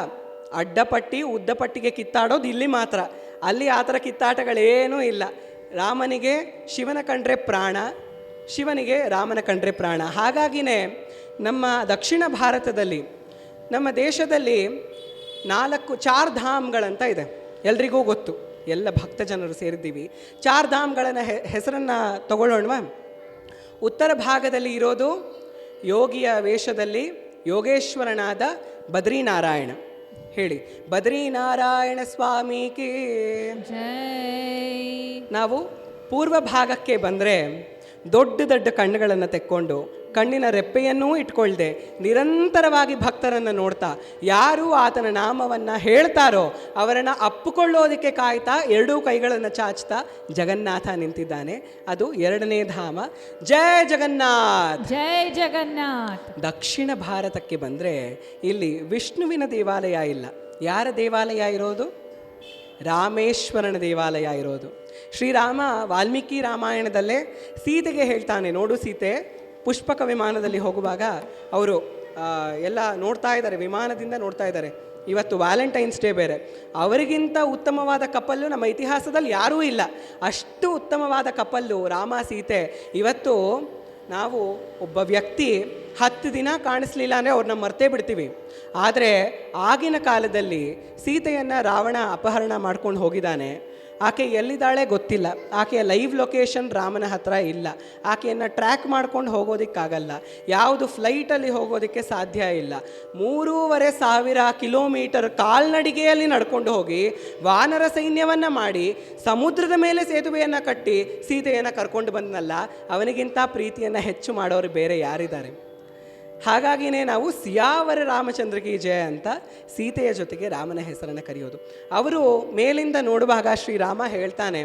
ಅಡ್ಡಪಟ್ಟಿ ಉದ್ದಪಟ್ಟಿಗೆ ಕಿತ್ತಾಡೋದು ಇಲ್ಲಿ ಮಾತ್ರ, ಅಲ್ಲಿ ಆ ಥರ ಕಿತ್ತಾಟಗಳೇನೂ ಇಲ್ಲ. ರಾಮನಿಗೆ ಶಿವನ ಕಂಡ್ರೆ ಪ್ರಾಣ, ಶಿವನಿಗೆ ರಾಮನ ಕಂಡ್ರೆ ಪ್ರಾಣ. ಹಾಗಾಗಿನೇ ನಮ್ಮ ದಕ್ಷಿಣ ಭಾರತದಲ್ಲಿ, ನಮ್ಮ ದೇಶದಲ್ಲಿ 4 ಚಾರ್ ಧಾಮ್ಗಳಂತ ಇದೆ. ಎಲ್ರಿಗೂ ಗೊತ್ತು, ಎಲ್ಲ ಭಕ್ತ ಜನರು ಸೇರಿದ್ದೀವಿ. ಚಾರ್ ಧಾಮ್ಗಳನ್ನ ಹೆಸರನ್ನು ತಗೊಳ್ಳೋಣವಾ? ಉತ್ತರ ಭಾಗದಲ್ಲಿ ಇರೋದು ಯೋಗಿಯ ವೇಷದಲ್ಲಿ ಯೋಗೇಶ್ವರನಾದ ಬದ್ರಿನಾರಾಯಣ. ಹೇಳಿ, ಬದ್ರಿನಾರಾಯಣ ಸ್ವಾಮಿಗೆ ಜೈ. ನಾವು ಪೂರ್ವ ಭಾಗಕ್ಕೆ ಬಂದರೆ ದೊಡ್ಡ ದೊಡ್ಡ ಕಣ್ಣುಗಳನ್ನು ತೆಕ್ಕೊಂಡು ಕಣ್ಣಿನ ರೆಪ್ಪೆಯನ್ನೂ ಇಟ್ಕೊಳ್ದೆ ನಿರಂತರವಾಗಿ ಭಕ್ತರನ್ನು ನೋಡ್ತಾ ಯಾರು ಆತನ ನಾಮವನ್ನು ಹೇಳ್ತಾರೋ ಅವರನ್ನು ಅಪ್ಪಿಕೊಳ್ಳೋದಕ್ಕೆ ಕಾಯ್ತಾ 2 ಕೈಗಳನ್ನು ಚಾಚ್ತಾ ಜಗನ್ನಾಥ ನಿಂತಿದ್ದಾನೆ. ಅದು 2ನೇ ಧಾಮ. ಜಯ ಜಗನ್ನಾಥ್, ಜೈ ಜಗನ್ನಾಥ್. ದಕ್ಷಿಣ ಭಾರತಕ್ಕೆ ಬಂದರೆ ಇಲ್ಲಿ ವಿಷ್ಣುವಿನ ದೇವಾಲಯ ಇಲ್ಲ. ಯಾರ ದೇವಾಲಯ ಇರೋದು? ರಾಮೇಶ್ವರನ ದೇವಾಲಯ ಇರೋದು. ಶ್ರೀರಾಮ ವಾಲ್ಮೀಕಿ ರಾಮಾಯಣದಲ್ಲೇ ಸೀತೆಗೆ ಹೇಳ್ತಾನೆ, ನೋಡು ಸೀತೆ, ಪುಷ್ಪಕ ವಿಮಾನದಲ್ಲಿ ಹೋಗುವಾಗ ಅವರು ಎಲ್ಲ ನೋಡ್ತಾ ಇದ್ದಾರೆ, ವಿಮಾನದಿಂದ ನೋಡ್ತಾ ಇದ್ದಾರೆ. ಇವತ್ತು ವ್ಯಾಲೆಂಟೈನ್ಸ್ ಡೇ ಬೇರೆ, ಅವರಿಗಿಂತ ಉತ್ತಮವಾದ ಕಪಲ್ಲು ನಮ್ಮ ಇತಿಹಾಸದಲ್ಲಿ ಯಾರೂ ಇಲ್ಲ. ಅಷ್ಟು ಉತ್ತಮವಾದ ಕಪಲ್ಲು ರಾಮ ಸೀತೆ. ಇವತ್ತು ನಾವು ಒಬ್ಬ ವ್ಯಕ್ತಿ 10 ದಿನ ಕಾಣಿಸ್ಲಿಲ್ಲ ಅಂದರೆ ಅವ್ರನ್ನ ಮರ್ತೇ ಬಿಡ್ತೀವಿ. ಆದರೆ ಆಗಿನ ಕಾಲದಲ್ಲಿ ಸೀತೆಯನ್ನು ರಾವಣ ಅಪಹರಣ ಮಾಡ್ಕೊಂಡು ಹೋಗಿದ್ದಾನೆ. ಆಕೆ ಎಲ್ಲಿದ್ದಾಳೆ ಗೊತ್ತಿಲ್ಲ. ಆಕೆಯ ಲೈವ್ ಲೊಕೇಶನ್ ರಾಮನ ಹತ್ರ ಇಲ್ಲ. ಆಕೆಯನ್ನು ಟ್ರ್ಯಾಕ್ ಮಾಡ್ಕೊಂಡು ಹೋಗೋದಕ್ಕಾಗಲ್ಲ. ಯಾವುದು ಫ್ಲೈಟಲ್ಲಿ ಹೋಗೋದಕ್ಕೆ ಸಾಧ್ಯ ಇಲ್ಲ. 3500 ಕಿಲೋಮೀಟರ್ ಕಾಲ್ನಡಿಗೆಯಲ್ಲಿ ನಡ್ಕೊಂಡು ಹೋಗಿ ವಾನರ ಸೈನ್ಯವನ್ನು ಮಾಡಿ ಸಮುದ್ರದ ಮೇಲೆ ಸೇತುವೆಯನ್ನು ಕಟ್ಟಿ ಸೀತೆಯನ್ನು ಕರ್ಕೊಂಡು ಬಂದನಲ್ಲ, ಅವನಿಗಿಂತ ಪ್ರೀತಿಯನ್ನು ಹೆಚ್ಚು ಮಾಡೋರು ಬೇರೆ ಯಾರಿದ್ದಾರೆ? ಹಾಗಾಗಿನೇ ನಾವು ಸಿಯಾವರ ರಾಮಚಂದ್ರಕಿ ಜಯ ಅಂತ ಸೀತೆಯ ಜೊತೆಗೆ ರಾಮನ ಹೆಸರನ್ನು ಕರೆಯೋದು. ಅವರು ಮೇಲಿಂದ ನೋಡುವಾಗ ಶ್ರೀರಾಮ ಹೇಳ್ತಾನೆ,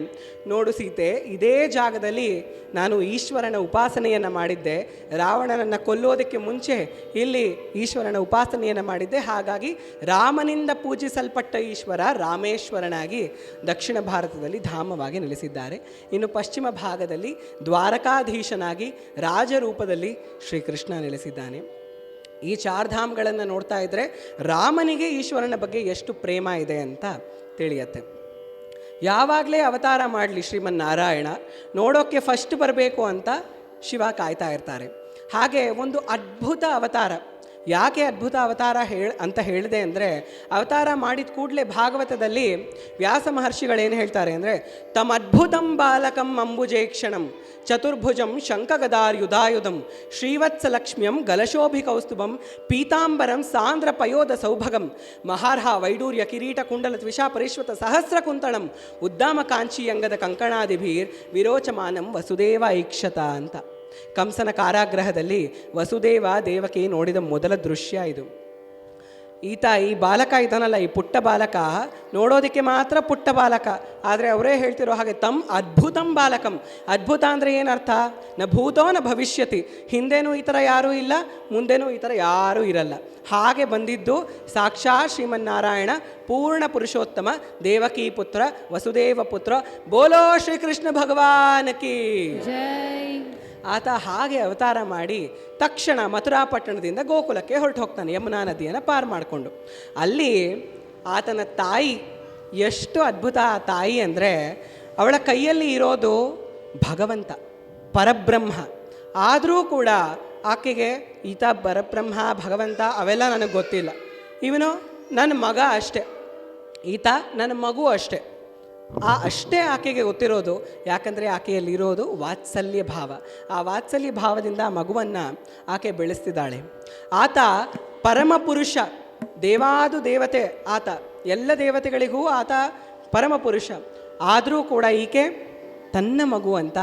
ನೋಡು ಸೀತೆ, ಇದೇ ಜಾಗದಲ್ಲಿ ನಾನು ಈಶ್ವರನ ಉಪಾಸನೆಯನ್ನು ಮಾಡಿದ್ದೆ. ರಾವಣನನ್ನು ಕೊಲ್ಲೋದಕ್ಕೆ ಮುಂಚೆ ಇಲ್ಲಿ ಈಶ್ವರನ ಉಪಾಸನೆಯನ್ನು ಮಾಡಿದ್ದೆ. ಹಾಗಾಗಿ ರಾಮನಿಂದ ಪೂಜಿಸಲ್ಪಟ್ಟ ಈಶ್ವರ ರಾಮೇಶ್ವರನಾಗಿ ದಕ್ಷಿಣ ಭಾರತದಲ್ಲಿ ಧಾಮವಾಗಿ ನೆಲೆಸಿದ್ದಾರೆ. ಇನ್ನು ಪಶ್ಚಿಮ ಭಾಗದಲ್ಲಿ ದ್ವಾರಕಾಧೀಶನಾಗಿ ರಾಜರೂಪದಲ್ಲಿ ಶ್ರೀಕೃಷ್ಣ ನೆಲೆಸಿದ್ದಾನೆ. ಈ 4 ಧಾಮ್ಗಳನ್ನು ನೋಡ್ತಾ ಇದ್ದರೆ ರಾಮನಿಗೆ ಈಶ್ವರನ ಬಗ್ಗೆ ಎಷ್ಟು ಪ್ರೇಮ ಇದೆ ಅಂತ ತಿಳಿಯತ್ತೆ. ಯಾವಾಗಲೇ ಅವತಾರ ಮಾಡಲಿ ಶ್ರೀಮನ್ನಾರಾಯಣ, ನೋಡೋಕ್ಕೆ ಫಸ್ಟ್ ಬರಬೇಕು ಅಂತ ಶಿವ ಕಾಯ್ತಾ ಇರ್ತಾರೆ. ಹಾಗೆ ಒಂದು ಅದ್ಭುತ ಅವತಾರ. ಯಾಕೆ ಅದ್ಭುತ ಅವತಾರ ಅಂತ ಹೇಳಿದೆ ಅಂದರೆ, ಅವತಾರ ಮಾಡಿದ ಕೂಡಲೇ ಭಾಗವತದಲ್ಲಿ ವ್ಯಾಸ ಮಹರ್ಷಿಗಳೇನು ಹೇಳ್ತಾರೆ ಅಂದರೆ, ತಮ್ಮ ಅದ್ಭುತಂ ಬಾಲಕಂ ಅಂಬುಜೇಕ್ಷಣಂ ಚತುರ್ಭುಜಂ ಶಂಖಗದಾರ್ಯುಧಾಯುಧಂ ಶ್ರೀವತ್ಸಲಕ್ಷ್ಮ್ಯಂ ಗಲಶೋಭಿಕೌಸ್ತುಭಂ ಪೀತಾಂಬರಂ ಸಾಂದ್ರ ಪಯೋಧ ಸೌಭಗಂ ಮಹಾರ್ಹ ವೈಡೂರ್ಯ ಕಿರೀಟ ಕುಂಡಲ ತ್ವಿಷಾ ಪರಿಶ್ವತ ಸಹಸ್ರ ಕುಂತಳಂ ಉದ್ದಾಮ ಕಾಂಚಿ ಅಂಗದ ಕಂಕಣಾದಿಭೀರ್ ವಿರೋಚಮಾನಂ ವಸುದೇವ ಐಕ್ಷತ ಅಂತ. ಕಂಸನ ಕಾರಾಗೃಹದಲ್ಲಿ ವಸುದೇವ ದೇವಕಿ ನೋಡಿದ ಮೊದಲ ದೃಶ್ಯ ಇದು. ಈತ ಈ ಬಾಲಕ ಇದ್ದಾನಲ್ಲ, ಈ ಪುಟ್ಟ ಬಾಲಕ ನೋಡೋದಕ್ಕೆ ಮಾತ್ರ ಪುಟ್ಟ ಬಾಲಕ, ಆದರೆ ಅವರೇ ಹೇಳ್ತಿರೋ ಹಾಗೆ ತಮ್ ಅದ್ಭುತಂ ಬಾಲಕಂ. ಅದ್ಭುತ ಅಂದರೆ ಏನರ್ಥ? ನ ಭೂತೋ ನ ಭವಿಷ್ಯತಿ, ಹಿಂದೆನೂ ಈ ಥರ ಯಾರೂ ಇಲ್ಲ, ಮುಂದೆನೂ ಈ ಥರ ಯಾರೂ ಇರಲ್ಲ. ಹಾಗೆ ಬಂದಿದ್ದು ಸಾಕ್ಷಾತ್ ಶ್ರೀಮನ್ನಾರಾಯಣ ಪೂರ್ಣ ಪುರುಷೋತ್ತಮ ದೇವಕೀ ಪುತ್ರ ವಸುದೇವ ಪುತ್ರ. ಬೋಲೋ ಶ್ರೀಕೃಷ್ಣ ಭಗವಾನಕಿ ಜೈ. ಆತ ಹಾಗೆ ಅವತಾರ ಮಾಡಿ ತಕ್ಷಣ ಮಥುರಾ ಪಟ್ಟಣದಿಂದ ಗೋಕುಲಕ್ಕೆ ಹೊರಟು ಹೋಗ್ತಾನೆ, ಯಮುನಾ ನದಿಯನ್ನು ಪಾರು ಮಾಡಿಕೊಂಡು. ಅಲ್ಲಿ ಆತನ ತಾಯಿ ಎಷ್ಟು ಅದ್ಭುತ ಆ ತಾಯಿ ಅಂದರೆ, ಅವಳ ಕೈಯಲ್ಲಿ ಇರೋದು ಭಗವಂತ ಪರಬ್ರಹ್ಮ. ಆದರೂ ಕೂಡ ಆಕೆಗೆ ಈತ ಪರಬ್ರಹ್ಮ ಭಗವಂತ ಅವೆಲ್ಲ ನನಗೆ ಗೊತ್ತಿಲ್ಲ, ಇವನು ನನ್ನ ಮಗ ಅಷ್ಟೆ, ಈತ ನನ್ನ ಮಗು ಅಷ್ಟೆ, ಅಷ್ಟೇ ಆಕೆಗೆ ಗೊತ್ತಿರೋದು. ಯಾಕಂದರೆ ಆಕೆಯಲ್ಲಿರೋದು ವಾತ್ಸಲ್ಯ ಭಾವ. ಆ ವಾತ್ಸಲ್ಯ ಭಾವದಿಂದ ಆ ಮಗುವನ್ನು ಆಕೆ ಬೆಳೆಸ್ತಿದ್ದಾಳೆ. ಆತ ಪರಮಪುರುಷ, ದೇವಾದು ದೇವತೆ ಆತ, ಎಲ್ಲ ದೇವತೆಗಳಿಗೂ ಆತ ಪರಮಪುರುಷ. ಆದರೂ ಕೂಡ ಈಕೆ ತನ್ನ ಮಗು ಅಂತ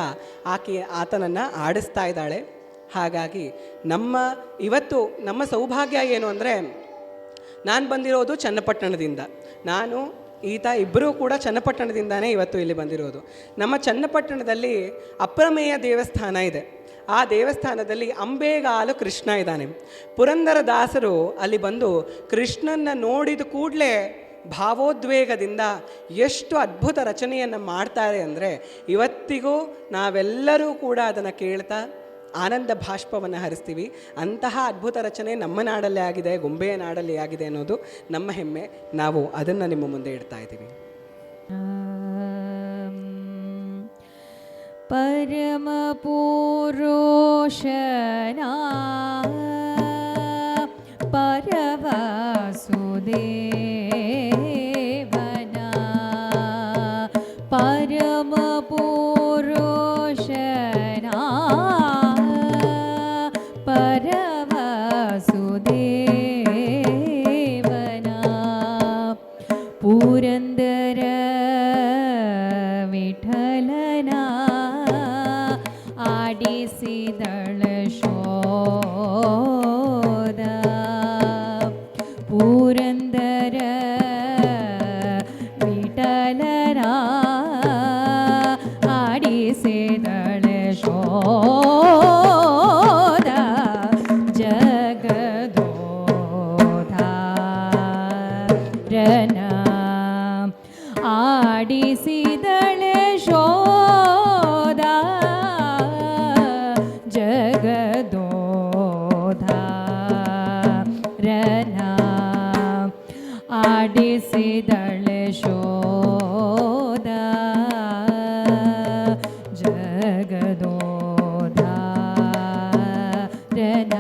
ಆತನನ್ನು ಆಡಿಸ್ತಾ ಇದ್ದಾಳೆ. ಹಾಗಾಗಿ ಇವತ್ತು ನಮ್ಮ ಸೌಭಾಗ್ಯ ಏನು ಅಂದರೆ, ನಾನು ಬಂದಿರೋದು ಚನ್ನಪಟ್ಟಣದಿಂದ, ಈತ ಇಬ್ಬರೂ ಕೂಡ ಚನ್ನಪಟ್ಟಣದಿಂದಾನೇ ಇವತ್ತು ಇಲ್ಲಿ ಬಂದಿರೋದು. ನಮ್ಮ ಚನ್ನಪಟ್ಟಣದಲ್ಲಿ ಅಪ್ರಮೇಯ ದೇವಸ್ಥಾನ ಇದೆ. ಆ ದೇವಸ್ಥಾನದಲ್ಲಿ ಅಂಬೇಗಾಲು ಕೃಷ್ಣ ಇದ್ದಾನೆ. ಪುರಂದರದಾಸರು ಅಲ್ಲಿ ಬಂದು ಕೃಷ್ಣನ ನೋಡಿದ ಕೂಡಲೇ ಭಾವೋದ್ವೇಗದಿಂದ ಎಷ್ಟು ಅದ್ಭುತ ರಚನೆಯನ್ನು ಮಾಡ್ತಾರೆ ಅಂದರೆ, ಇವತ್ತಿಗೂ ನಾವೆಲ್ಲರೂ ಕೂಡ ಅದನ್ನು ಕೇಳ್ತಾ ಆನಂದ ಭಾಷ್ಪವನ್ನು ಹರಿಸ್ತೀವಿ. ಅಂತಹ ಅದ್ಭುತ ರಚನೆ ನಮ್ಮ ನಾಡಲ್ಲೇ ಆಗಿದೆ, ಗೊಂಬೆಯ ನಾಡಲ್ಲಿ ಆಗಿದೆ ಅನ್ನೋದು ನಮ್ಮ ಹೆಮ್ಮೆ. ನಾವು ಅದನ್ನು ನಿಮ್ಮ ಮುಂದೆ ಇಡ್ತಾ ಇದ್ದೀವಿ. ಪರಮ ಪುರುಷನ ಪರವಾಸುದೇವನ ಪರಮ ಪುರುಷನ ಪರವಾಸುದೇವನ ಪುರಂದರ ವಿಠಲನ ಆಡಿಸಿದಳ ಶೋಧ. ಪುರಂದರ ವಿಠಲನ ಆಡಿಸಿದಳ ಶೋಧ. ಜಗದೋಧಾರನ ಆಡಿಸಿದಳ ಶೋಧ. ಜಗದೋಧಾರನ ಆಡಿಸಿದಳ ಶೋಧ. ಜಗದೋಧಾರನ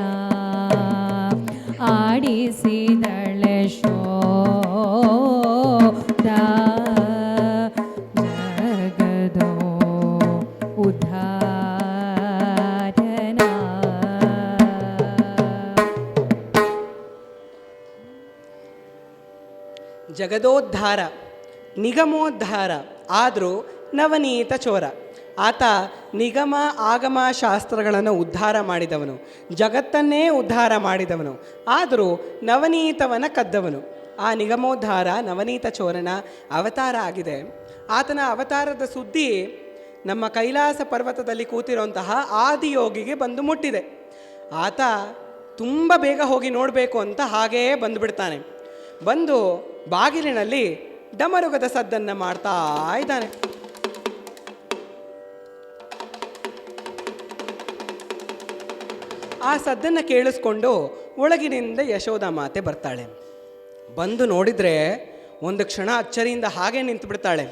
ಆಡಿಸಿದಳ ಶೋಧ. ಜಗದೋ ಉದ್ಧಾರನ. ಜಗದೋದ್ಧಾರ, ನಿಗಮೋದ್ಧಾರ, ಆದರೂ ನವನೀತ ಚೋರ. ಆತ ನಿಗಮ ಆಗಮ ಶಾಸ್ತ್ರಗಳನ್ನು ಉದ್ಧಾರ ಮಾಡಿದವನು, ಜಗತ್ತನ್ನೇ ಉದ್ಧಾರ ಮಾಡಿದವನು, ಆದರೂ ನವನೀತವನ್ನು ಕದ್ದವನು. ಆ ನಿಗಮೋದ್ಧಾರ ನವನೀತ ಚೋರನ ಅವತಾರ ಆಗಿದೆ. ಆತನ ಅವತಾರದ ಸುದ್ದಿ ನಮ್ಮ ಕೈಲಾಸ ಪರ್ವತದಲ್ಲಿ ಕೂತಿರುವಂತಹ ಆದಿಯೋಗಿಗೆ ಬಂದು ಮುಟ್ಟಿದೆ. ಆತ ತುಂಬ ಬೇಗ ಹೋಗಿ ನೋಡಬೇಕು ಅಂತ ಹಾಗೆಯೇ ಬಂದುಬಿಡ್ತಾನೆ. ಬಂದು ಬಾಗಿಲಿನಲ್ಲಿ ಡಮರುಗದ ಸದ್ದನ್ನು ಮಾಡ್ತಾ ಇದ್ದಾನೆ. ಆ ಸದ್ದನ್ನು ಕೇಳಿಸ್ಕೊಂಡು ಒಳಗಿನಿಂದ ಯಶೋಧ ಮಾತೆ ಬರ್ತಾಳೆ. ಬಂದು ನೋಡಿದರೆ ಒಂದು ಕ್ಷಣ ಅಚ್ಚರಿಯಿಂದ ಹಾಗೆ ನಿಂತು ಬಿಡ್ತಾಳೆ.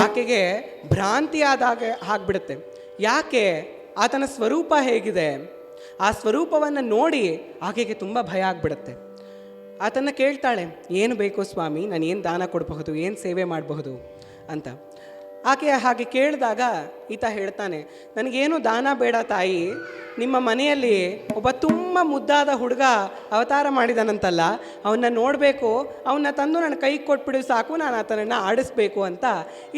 ಆಕೆಗೆ ಭ್ರಾಂತಿಯಾದಾಗ ಆಗಿಬಿಡುತ್ತೆ. ಯಾಕೆ? ಆತನ ಸ್ವರೂಪ ಹೇಗಿದೆ, ಆ ಸ್ವರೂಪವನ್ನು ನೋಡಿ ಆಕೆಗೆ ತುಂಬ ಭಯ ಆಗಿಬಿಡುತ್ತೆ. ಆತನ ಕೇಳ್ತಾಳೆ, ಏನು ಬೇಕು ಸ್ವಾಮಿ, ನಾನು ಏನು ದಾನ ಕೊಡಬಹುದು, ಏನು ಸೇವೆ ಮಾಡಬಹುದು ಅಂತ. ಆಕೆ ಹಾಗೆ ಕೇಳಿದಾಗ ಈತ ಹೇಳ್ತಾನೆ, ನನಗೇನು ದಾನ ಬೇಡ ತಾಯಿ, ನಿಮ್ಮ ಮನೆಯಲ್ಲಿ ಒಬ್ಬ ತುಂಬ ಮುದ್ದಾದ ಹುಡುಗ ಅವತಾರ ಮಾಡಿದಾನಂತಲ್ಲ, ಅವನ್ನ ನೋಡಬೇಕು, ಅವನ್ನ ತಂದು ನನ್ನ ಕೈಗೆ ಕೊಟ್ಬಿಡು ಸಾಕು, ನಾನು ಆತನನ್ನು ಆಡಿಸ್ಬೇಕು ಅಂತ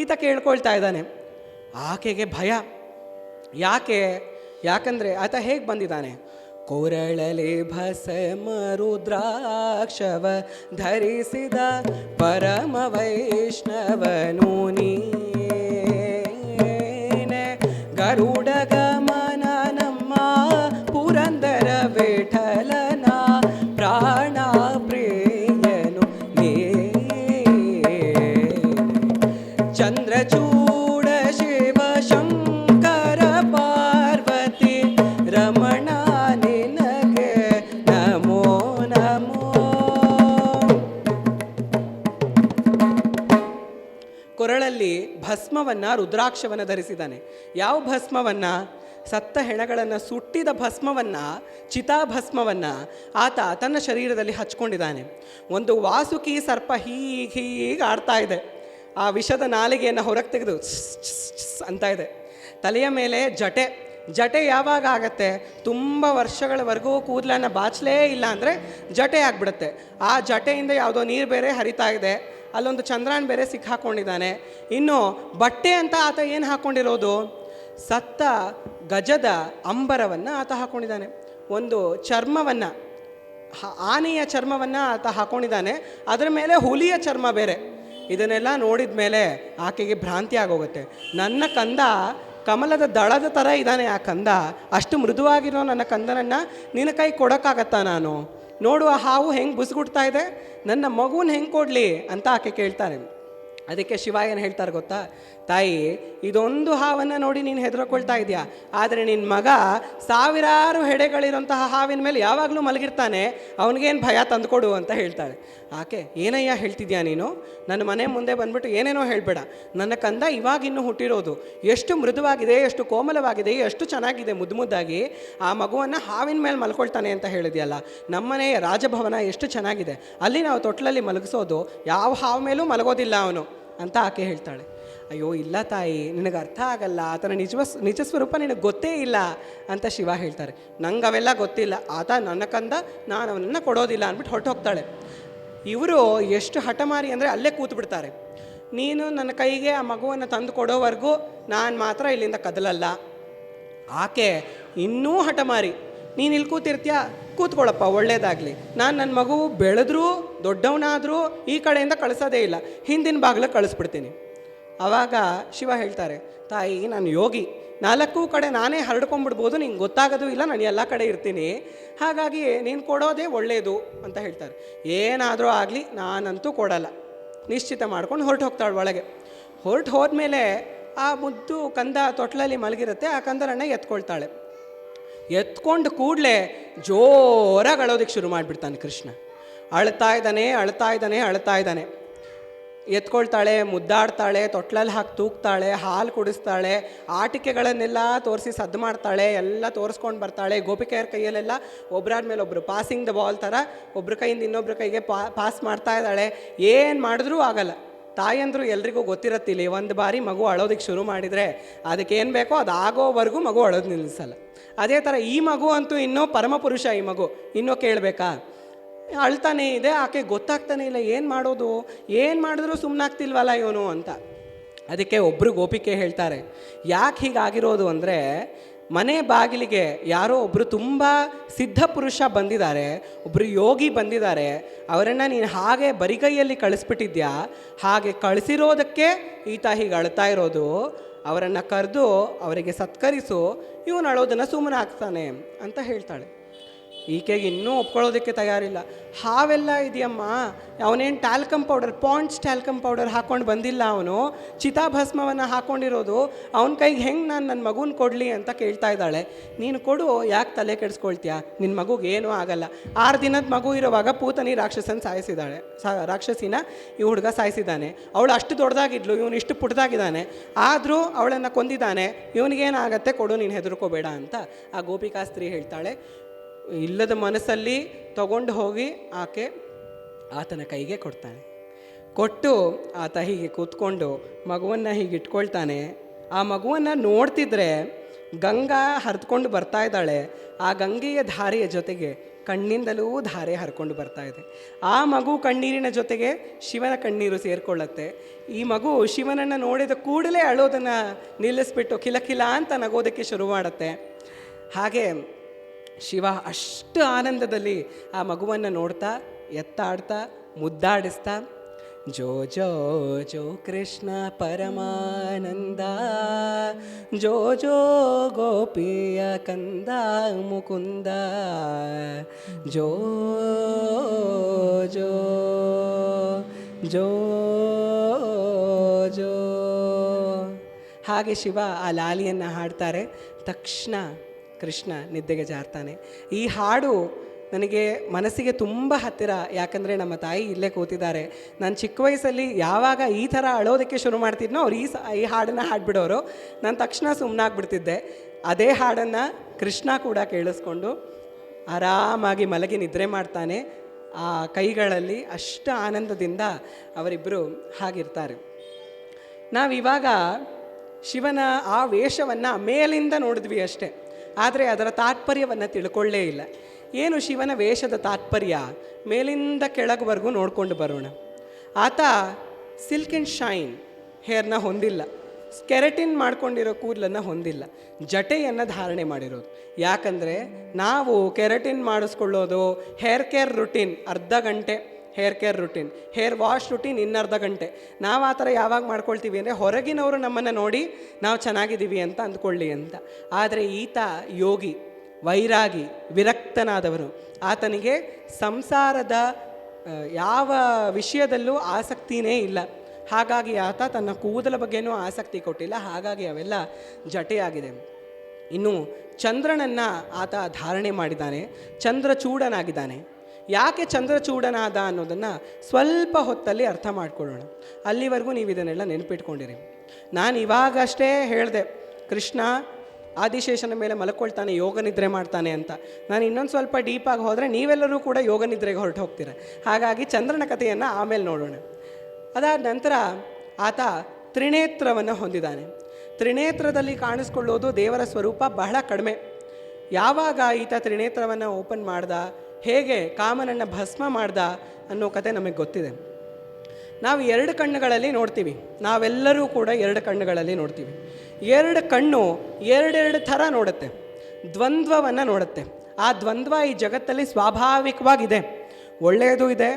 ಈತ ಕೇಳ್ಕೊಳ್ತಾ ಇದ್ದಾನೆ. ಆಕೆಗೆ ಭಯ. ಯಾಕಂದರೆ ಆತ ಹೇಗೆ ಬಂದಿದ್ದಾನೆ? ಕೊರಳಲೆ ಭಸ್ಮ ರುದ್ರಾಕ್ಷವ ಧರಿಸಿದ ಪರಮ ವೈಷ್ಣವನು ನೀನೆ. ಗರುಡ ಗಮನ ನಮ್ಮ ಪುರಂದರ ವಿಠಲನ ಪ್ರಾಣ ಪ್ರಿಯನು ನೀ. ಚಂದ್ರಚೂಡ ಶಿವ ಶಂಕರ ಪಾರ್ವತಿ ರಮಣ ನಿನಗೆ ನಮೋ ನಮೋ. ಕೊರಳಲ್ಲಿ ಭಸ್ಮವನ್ನು ರುದ್ರಾಕ್ಷವನ್ನು ಧರಿಸಿದ್ದಾನೆ. ಯಾವ ಭಸ್ಮವನ್ನು? ಸತ್ತ ಹೆಣಗಳನ್ನು ಸುಟ್ಟಿದ ಭಸ್ಮವನ್ನು, ಚಿತಾಭಸ್ಮವನ್ನು ಆತ ತನ್ನ ಶರೀರದಲ್ಲಿ ಹಚ್ಕೊಂಡಿದ್ದಾನೆ. ಒಂದು ವಾಸುಕಿ ಸರ್ಪ ಹೀಗೆ ಆಡ್ತಾ ಇದೆ. ಆ ವಿಷದ ನಾಲಿಗೆಯನ್ನು ಹೊರಗೆ ತೆಗೆದು ಅಂತ ಇದೆ. ತಲೆಯ ಮೇಲೆ ಜಟೆ ಯಾವಾಗ ಆಗತ್ತೆ? ತುಂಬ ವರ್ಷಗಳವರೆಗೂ ಕೂದಲನ್ನು ಬಾಚಲೇ ಇಲ್ಲ ಅಂದರೆ ಜಟೆ ಆಗಿಬಿಡುತ್ತೆ. ಆ ಜಟೆಯಿಂದ ಯಾವುದೋ ನೀರು ಬೇರೆ ಹರಿತಾ ಇದೆ, ಅಲ್ಲೊಂದು ಚಂದ್ರಾನ್ ಬೇರೆ ಸಿಕ್ಕಾಕೊಂಡಿದ್ದಾನೆ. ಇನ್ನು ಬಟ್ಟೆ ಅಂತ ಆತ ಏನು ಹಾಕ್ಕೊಂಡಿರೋದು? ಸತ್ತ ಗಜದ ಅಂಬರವನ್ನು ಆತ ಹಾಕ್ಕೊಂಡಿದ್ದಾನೆ. ಒಂದು ಚರ್ಮವನ್ನು, ಆನೆಯ ಚರ್ಮವನ್ನು ಆತ ಹಾಕ್ಕೊಂಡಿದ್ದಾನೆ. ಅದರ ಮೇಲೆ ಹುಲಿಯ ಚರ್ಮ ಬೇರೆ. ಇದನ್ನೆಲ್ಲ ನೋಡಿದ ಮೇಲೆ ಆಕೆಗೆ ಭ್ರಾಂತಿ ಆಗೋಗುತ್ತೆ. ನನ್ನ ಕಂದ ಕಮಲದ ದಳದ ಥರ ಇದ್ದಾನೆ ಆ ಕಂದ, ಅಷ್ಟು ಮೃದುವಾಗಿರೋ ನನ್ನ ಕಂದನನ್ನು ನಿನ್ನ ಕೈ ಕೊಡೋಕ್ಕಾಗತ್ತಾ? ನಾನು ನೋಡು ಆ ಹಾವು ಹೆಂಗೆ ಬುಸ್ಗುಡ್ತಾ ಇದೆ, ನನ್ನ ಮಗುನ ಹೆಂಗೆ ಕೊಡಲಿ ಅಂತ ಆಕೆ ಕೇಳ್ತಾರೆ. ಅದಕ್ಕೆ ಶಿವ ಏನು ಹೇಳ್ತಾರೆ ಗೊತ್ತಾ? ತಾಯಿ, ಇದೊಂದು ಹಾವನ್ನು ನೋಡಿ ನೀನು ಹೆದರ್ಕೊಳ್ತಾ ಇದೆಯಾ, ಆದರೆ ನಿನ್ನ ಮಗ ಸಾವಿರಾರು ಹೆಡೆಗಳಿರೋಂತಹ ಹಾವಿನ ಮೇಲೆ ಯಾವಾಗಲೂ ಮಲಗಿರ್ತಾನೆ, ಅವನಿಗೇನು ಭಯ ತಂದುಕೊಡು ಅಂತ ಹೇಳ್ತಾಳೆ. ಆಕೆ, ಏನಯ್ಯ ಹೇಳ್ತಿದ್ಯಾ ನೀನು? ನನ್ನ ಮನೆ ಮುಂದೆ ಬಂದ್ಬಿಟ್ಟು ಏನೇನೋ ಹೇಳಬೇಡ. ನನ್ನ ಕಂದ ಇವಾಗಿನ್ನೂ ಹುಟ್ಟಿರೋದು, ಎಷ್ಟು ಮೃದುವಾಗಿದೆ, ಎಷ್ಟು ಕೋಮಲವಾಗಿದೆ, ಎಷ್ಟು ಚೆನ್ನಾಗಿದೆ ಮುದ್ದಾಗಿ. ಆ ಮಗುವನ್ನು ಹಾವಿನ ಮೇಲೆ ಮಲ್ಕೊಳ್ತಾನೆ ಅಂತ ಹೇಳಿದೆಯಲ್ಲ. ನಮ್ಮನೆಯ ರಾಜಭವನ ಎಷ್ಟು ಚೆನ್ನಾಗಿದೆ, ಅಲ್ಲಿ ನಾವು ತೊಟ್ಲಲ್ಲಿ ಮಲಗಿಸೋದು, ಯಾವ ಹಾವು ಮೇಲೂ ಮಲಗೋದಿಲ್ಲ ಅವನು ಅಂತ ಆಕೆ ಹೇಳ್ತಾಳೆ. ಅಯ್ಯೋ ಇಲ್ಲ ತಾಯಿ, ನಿನಗೆ ಅರ್ಥ ಆಗಲ್ಲ, ಆತನ ನಿಜ ಸ್ವರೂಪ ನಿನಗೆ ಗೊತ್ತೇ ಇಲ್ಲ ಅಂತ ಶಿವ ಹೇಳ್ತಾರೆ. ನಂಗೆ ಅವೆಲ್ಲ ಗೊತ್ತಿಲ್ಲ, ಆತ ನನ್ನ ಕಂದ, ನಾನು ಅವನನ್ನು ಕೊಡೋದಿಲ್ಲ ಅಂದ್ಬಿಟ್ಟು ಹೊರಟು ಹೋಗ್ತಾಳೆ. ಇವರು ಎಷ್ಟು ಹಠಮಾರಿ ಅಂದರೆ ಅಲ್ಲೇ ಕೂತು ಬಿಡ್ತಾರೆ. ನೀನು ನನ್ನ ಕೈಗೆ ಆ ಮಗುವನ್ನು ತಂದು ಕೊಡೋವರೆಗೂ ನಾನು ಮಾತ್ರ ಇಲ್ಲಿಂದ ಕದಲಲ್ಲ. ಆಕೆ ಇನ್ನೂ ಹಠಮಾರಿ. ನೀನು ಇಲ್ಲಿ ಕೂತಿರ್ತೀಯ, ಕೂತ್ಕೊಳ್ಳಪ್ಪ, ಒಳ್ಳೇದಾಗಲಿ. ನಾನು ನನ್ನ ಮಗು ಬೆಳೆದ್ರೂ ದೊಡ್ಡವನಾದರೂ ಈ ಕಡೆಯಿಂದ ಕಳಿಸೋದೇ ಇಲ್ಲ, ಹಿಂದಿನ ಬಾಗಿಲಿಗೆ ಕಳಿಸ್ಬಿಡ್ತೀನಿ. ಆವಾಗ ಶಿವ ಹೇಳ್ತಾರೆ, ತಾಯಿ ನಾನು ಯೋಗಿ, 4 ಕಡೆ ನಾನೇ ಹರಡ್ಕೊಂಡ್ಬಿಡ್ಬೋದು, ನಿಂಗೆ ಗೊತ್ತಾಗೋದು ಇಲ್ಲ, ನಾನು ಎಲ್ಲ ಕಡೆ ಇರ್ತೀನಿ, ಹಾಗಾಗಿ ನೀನು ಕೊಡೋದೇ ಒಳ್ಳೆಯದು ಅಂತ ಹೇಳ್ತಾರೆ. ಏನಾದರೂ ಆಗಲಿ ನಾನಂತೂ ಕೊಡಲ್ಲ, ನಿಶ್ಚಿತ ಮಾಡ್ಕೊಂಡು ಹೊರಟು ಹೋಗ್ತಾಳೆ ಒಳಗೆ. ಹೊರಟು ಹೋದ್ಮೇಲೆ ಆ ಮುದ್ದು ಕಂದ ತೊಟ್ಲಲ್ಲಿ ಮಲಗಿರುತ್ತೆ. ಆ ಕಂದರನ್ನು ಎತ್ಕೊಳ್ತಾಳೆ. ಎತ್ಕೊಂಡು ಕೂಡಲೇ ಜೋರಾಗಿ ಅಳೋದಕ್ಕೆ ಶುರು ಮಾಡಿಬಿಡ್ತಾನೆ ಕೃಷ್ಣ. ಅಳ್ತಾ ಇದ್ದಾನೆ. ಎತ್ಕೊಳ್ತಾಳೆ, ಮುದ್ದಾಡ್ತಾಳೆ, ತೊಟ್ಲಲ್ಲಿ ಹಾಕಿ ತೂಗ್ತಾಳೆ, ಹಾಲು ಕುಡಿಸ್ತಾಳೆ, ಆಟಿಕೆಗಳನ್ನೆಲ್ಲ ತೋರಿಸಿ ಸದ್ದು ಮಾಡ್ತಾಳೆ, ಎಲ್ಲ ತೋರಿಸ್ಕೊಂಡು ಬರ್ತಾಳೆ. ಗೋಪಿಕೆಯರ ಕೈಯಲ್ಲೆಲ್ಲ ಒಬ್ಬರಾದ ಮೇಲೆ ಒಬ್ಬರು ಪಾಸಿಂಗ್ ದ ಬಾಲ್ ಥರ ಒಬ್ಬರ ಕೈಯಿಂದ ಇನ್ನೊಬ್ಬರ ಕೈಗೆ ಪಾಸ್ ಮಾಡ್ತಾ ಇದ್ದಾಳೆ. ಏನು ಮಾಡಿದ್ರೂ ಆಗಲ್ಲ. ತಾಯಂದರು ಎಲ್ರಿಗೂ ಗೊತ್ತಿರತ್ತಿಲ್ಲ, ಒಂದು ಬಾರಿ ಮಗು ಅಳೋದಕ್ಕೆ ಶುರು ಮಾಡಿದರೆ ಅದಕ್ಕೇನು ಬೇಕೋ ಅದು ಆಗೋವರೆಗೂ ಮಗು ಅಳೋದು ನಿಲ್ಲಿಸಲ್ಲ. ಅದೇ ಥರ ಈ ಮಗು ಅಂತೂ ಇನ್ನೂ ಪರಮಪುರುಷ, ಈ ಮಗು ಇನ್ನೂ ಕೇಳಬೇಕಾ? ಅಳ್ತಾನೇ ಇದೆ. ಆಕೆ ಗೊತ್ತಾಗ್ತಾನೆ ಇಲ್ಲ, ಏನು ಮಾಡೋದು, ಏನು ಮಾಡಿದ್ರೂ ಸುಮ್ಮನಾಗ್ತಿಲ್ವಲ್ಲ ಇವನು ಅಂತ. ಅದಕ್ಕೆ ಒಬ್ಬರು ಗೋಪಿಕೆ ಹೇಳ್ತಾರೆ, ಯಾಕೆ ಹೀಗಾಗಿರೋದು ಅಂದರೆ, ಮನೆ ಬಾಗಿಲಿಗೆ ಯಾರೋ ಒಬ್ಬರು ತುಂಬ ಸಿದ್ಧಪುರುಷ ಬಂದಿದ್ದಾರೆ, ಒಬ್ಬರು ಯೋಗಿ ಬಂದಿದ್ದಾರೆ, ಅವರನ್ನು ನೀನು ಹಾಗೆ ಬರಿಗೈಯಲ್ಲಿ ಕಳಿಸ್ಬಿಟ್ಟಿದ್ಯಾ, ಹಾಗೆ ಕಳಿಸಿರೋದಕ್ಕೆ ಈತ ಹೀಗೆ ಅಳ್ತಾ ಇರೋದು. ಅವರನ್ನು ಕರೆದು ಅವರಿಗೆ ಸತ್ಕರಿಸು, ಇವನು ಅಳೋದನ್ನು ಸುಮ್ಮನೆ ಆಗ್ತಾನೆ ಅಂತ ಹೇಳ್ತಾಳೆ. ಈಕೆಗೆ ಇನ್ನೂ ಒಪ್ಕೊಳ್ಳೋದಕ್ಕೆ ತಯಾರಿಲ್ಲ. ಹಾವೆಲ್ಲ ಇದೆಯಮ್ಮ, ಅವನೇನು talcum powder, Pond's talcum powder ಹಾಕ್ಕೊಂಡು ಬಂದಿಲ್ಲ, ಅವನು ಚಿತಾಭಸ್ಮವನ್ನು ಹಾಕ್ಕೊಂಡಿರೋದು, ಅವನ ಕೈಗೆ ಹೆಂಗೆ ನಾನು ನನ್ನ ಮಗುನ ಕೊಡಲಿ ಅಂತ ಕೇಳ್ತಾ ಇದ್ದಾಳೆ. ನೀನು ಕೊಡು, ಯಾಕೆ ತಲೆ ಕೆಡಿಸ್ಕೊಳ್ತೀಯ, ನಿನ್ನ ಮಗುಗೆ ಏನೂ ಆಗಲ್ಲ. 6 ದಿನದ ಮಗು ಇರುವಾಗ ಪೂತನಿ ರಾಕ್ಷಸಿನ ಈ ಹುಡುಗ ಸಾಯಿಸಿದ್ದಾನೆ. ಅವಳು ಅಷ್ಟು ದೊಡ್ಡದಾಗಿದ್ಲು, ಇವನು ಇಷ್ಟು ಪುಟ್ಟದಾಗಿದ್ದಾನೆ, ಆದರೂ ಅವಳನ್ನು ಕೊಂದಿದ್ದಾನೆ, ಇವನಿಗೇನಾಗತ್ತೆ, ಕೊಡು, ನೀನು ಹೆದರ್ಕೋಬೇಡ ಅಂತ ಆ ಗೋಪಿಕಾ ಸ್ತ್ರೀ ಹೇಳ್ತಾಳೆ. ಇಲ್ಲದ ಮನಸ್ಸಲ್ಲಿ ತಗೊಂಡು ಹೋಗಿ ಆಕೆ ಆತನ ಕೈಗೆ ಕೊಡ್ತಾನೆ. ಕೊಟ್ಟು ಆತ ಹೀಗೆ ಕೂತ್ಕೊಂಡು ಮಗುವನ್ನು ಹೀಗೆ ಇಟ್ಕೊಳ್ತಾನೆ. ಆ ಮಗುವನ್ನು ನೋಡ್ತಿದ್ರೆ ಗಂಗಾ ಹರಿದುಕೊಂಡು ಬರ್ತಾ ಇದ್ದಾಳೆ. ಆ ಗಂಗೆಯ ಧಾರೆಯ ಜೊತೆಗೆ ಕಣ್ಣಿಂದಲೂ ಧಾರೆ ಹರ್ಕೊಂಡು ಬರ್ತಾ ಇದೆ. ಆ ಮಗು ಕಣ್ಣೀರಿನ ಜೊತೆಗೆ ಶಿವನ ಕಣ್ಣೀರು ಸೇರಿಕೊಳ್ಳುತ್ತೆ. ಈ ಮಗು ಶಿವನನ್ನು ನೋಡಿದ ಕೂಡಲೇ ಅಳೋದನ್ನು ನಿಲ್ಲಿಸ್ಬಿಟ್ಟು ಕಿಲಕಿಲ ಅಂತ ನಗೋದಕ್ಕೆ ಶುರು ಮಾಡುತ್ತೆ. ಹಾಗೆ ಶಿವ ಅಷ್ಟು ಆನಂದದಲ್ಲಿ ಆ ಮಗುವನ್ನು ನೋಡ್ತಾ ಎತ್ತಾಡ್ತಾ ಮುದ್ದಾಡಿಸ್ತಾ ಜೋ ಜೋ ಜೋ ಕೃಷ್ಣ ಪರಮಾನಂದ ಜೋ ಜೋ ಗೋಪಿಯ ಕಂದ ಮುಕುಂದ ಜೋ ಜೋ ಜೋ ಜೋ ಹಾಗೆ ಶಿವ ಆ ಲಾಲಿಯನ್ನು ಹಾಡ್ತಾರೆ. ತಕ್ಷಣ ಕೃಷ್ಣ ನಿದ್ದೆಗೆ ಜಾರ್ತಾನೆ. ಈ ಹಾಡು ನನಗೆ ಮನಸ್ಸಿಗೆ ತುಂಬ ಹತ್ತಿರ. ಯಾಕಂದರೆ ನಮ್ಮ ತಾಯಿ ಇಲ್ಲೇ ಕೂತಿದ್ದಾರೆ. ನಾನು ಚಿಕ್ಕ ವಯಸ್ಸಲ್ಲಿ ಯಾವಾಗ ಈ ಥರ ಅಳೋದಕ್ಕೆ ಶುರು ಮಾಡ್ತಿದ್ನೋ ಅವ್ರು ಈ ಹಾಡನ್ನು ಹಾಡ್ಬಿಡೋರು. ನಾನು ತಕ್ಷಣ ಸುಮ್ಮನಾಗ್ಬಿಡ್ತಿದ್ದೆ. ಅದೇ ಹಾಡನ್ನು ಕೃಷ್ಣ ಕೂಡ ಕೇಳಿಸ್ಕೊಂಡು ಆರಾಮಾಗಿ ಮಲಗಿ ನಿದ್ರೆ ಮಾಡ್ತಾನೆ. ಆ ಕೈಗಳಲ್ಲಿ ಅಷ್ಟು ಆನಂದದಿಂದ ಅವರಿಬ್ಬರು ಹಾಗಿರ್ತಾರೆ. ನಾವಿವಾಗ ಶಿವನ ಆ ವೇಷವನ್ನು ಮೇಲಿಂದ ನೋಡಿದ್ವಿ ಅಷ್ಟೇ, ಆದರೆ ಅದರ ತಾತ್ಪರ್ಯವನ್ನು ತಿಳ್ಕೊಳ್ಳೇ ಇಲ್ಲ. ಏನು ಶಿವನ ವೇಷದ ತಾತ್ಪರ್ಯ ಮೇಲಿಂದ ಕೆಳಗವರೆಗೂ ನೋಡಿಕೊಂಡು ಬರೋಣ. ಆತ ಸಿಲ್ಕ್ ಆ್ಯಂಡ್ ಶೈನ್ ಹೇರ್ನ ಹೊಂದಿಲ್ಲ, ಸ್ಕೆರೆಟಿನ್ ಮಾಡ್ಕೊಂಡಿರೋ ಕೂದಲನ್ನು ಹೊಂದಿಲ್ಲ, ಜಟೆಯನ್ನು ಧಾರಣೆ ಮಾಡಿರೋದು. ಯಾಕಂದರೆ ನಾವು ಕೆರಟಿನ್ ಮಾಡಿಸ್ಕೊಳ್ಳೋದು ಹೇರ್ ಕೇರ್ ರುಟೀನ್ ಅರ್ಧ ಗಂಟೆ, hair care routine, hair wash routine ಇನ್ನರ್ಧ ಗಂಟೆ. ನಾವು ಆ ಥರ ಯಾವಾಗ ಮಾಡ್ಕೊಳ್ತೀವಿ ಅಂದರೆ ಹೊರಗಿನವರು ನಮ್ಮನ್ನು ನೋಡಿ ನಾವು ಚೆನ್ನಾಗಿದ್ದೀವಿ ಅಂತ ಅಂದ್ಕೊಳ್ಳಿ ಅಂತ. ಆದರೆ ಈತ ಯೋಗಿ, ವೈರಾಗಿ, ವಿರಕ್ತನಾದವರು. ಆತನಿಗೆ ಸಂಸಾರದ ಯಾವ ವಿಷಯದಲ್ಲೂ ಆಸಕ್ತಿನೇ ಇಲ್ಲ. ಹಾಗಾಗಿ ಆತ ತನ್ನ ಕೂದಲ ಬಗ್ಗೆನೂ ಆಸಕ್ತಿ ಕೊಟ್ಟಿಲ್ಲ. ಹಾಗಾಗಿ ಅವೆಲ್ಲ ಜಟೆಯಾಗಿದೆ. ಇನ್ನು ಚಂದ್ರನನ್ನು ಆತ ಧಾರಣೆ ಮಾಡಿದ್ದಾನೆ, ಚಂದ್ರಚೂಡನಾಗಿದ್ದಾನೆ. ಯಾಕೆ ಚಂದ್ರಚೂಡನಾದ ಅನ್ನೋದನ್ನು ಸ್ವಲ್ಪ ಹೊತ್ತಲ್ಲಿ ಅರ್ಥ ಮಾಡ್ಕೊಳ್ಳೋಣ. ಅಲ್ಲಿವರೆಗೂ ನೀವು ಇದನ್ನೆಲ್ಲ ನೆನಪಿಟ್ಕೊಂಡಿರಿ. ನಾನು ಇವಾಗಷ್ಟೇ ಹೇಳಿದೆ ಕೃಷ್ಣ ಆದಿಶೇಷನ ಮೇಲೆ ಮಲ್ಕೊಳ್ತಾನೆ, ಯೋಗ ನಿದ್ರೆ ಮಾಡ್ತಾನೆ ಅಂತ. ನಾನು ಇನ್ನೊಂದು ಸ್ವಲ್ಪ ಡೀಪಾಗಿ ಹೋದರೆ ನೀವೆಲ್ಲರೂ ಕೂಡ ಯೋಗ ನಿದ್ರೆಗೆ ಹೊರಟು ಹೋಗ್ತೀರ. ಹಾಗಾಗಿ ಚಂದ್ರನ ಕಥೆಯನ್ನು ಆಮೇಲೆ ನೋಡೋಣ. ಅದಾದ ನಂತರ ಆತ ತ್ರಿನೇತ್ರವನ್ನು ಹೊಂದಿದ್ದಾನೆ. ತ್ರಿನೇತ್ರದಲ್ಲಿ ಕಾಣಿಸ್ಕೊಳ್ಳೋದು ದೇವರ ಸ್ವರೂಪ ಬಹಳ ಕಡಿಮೆ. ಯಾವಾಗ ಈತ ತ್ರಿನೇತ್ರವನ್ನು ಓಪನ್ ಮಾಡ್ದ, ಹೇಗೆ ಕಾಮನನ್ನು ಭಸ್ಮ ಮಾಡ್ದ ಅನ್ನೋ ಕತೆ ನಮಗೆ ಗೊತ್ತಿದೆ. ನಾವು ಎರಡು ಕಣ್ಣುಗಳಲ್ಲಿ ನೋಡ್ತೀವಿ, ನಾವೆಲ್ಲರೂ ಕೂಡ ಎರಡು ಕಣ್ಣುಗಳಲ್ಲಿ ನೋಡ್ತೀವಿ. ಎರಡು ಕಣ್ಣು ಎರಡೆರಡು ಥರ ನೋಡುತ್ತೆ, ದ್ವಂದ್ವವನ್ನು ನೋಡುತ್ತೆ. ಆ ದ್ವಂದ್ವ ಈ ಜಗತ್ತಲ್ಲಿ ಸ್ವಾಭಾವಿಕವಾಗಿದೆ. ಒಳ್ಳೆಯದು ಇದೆ,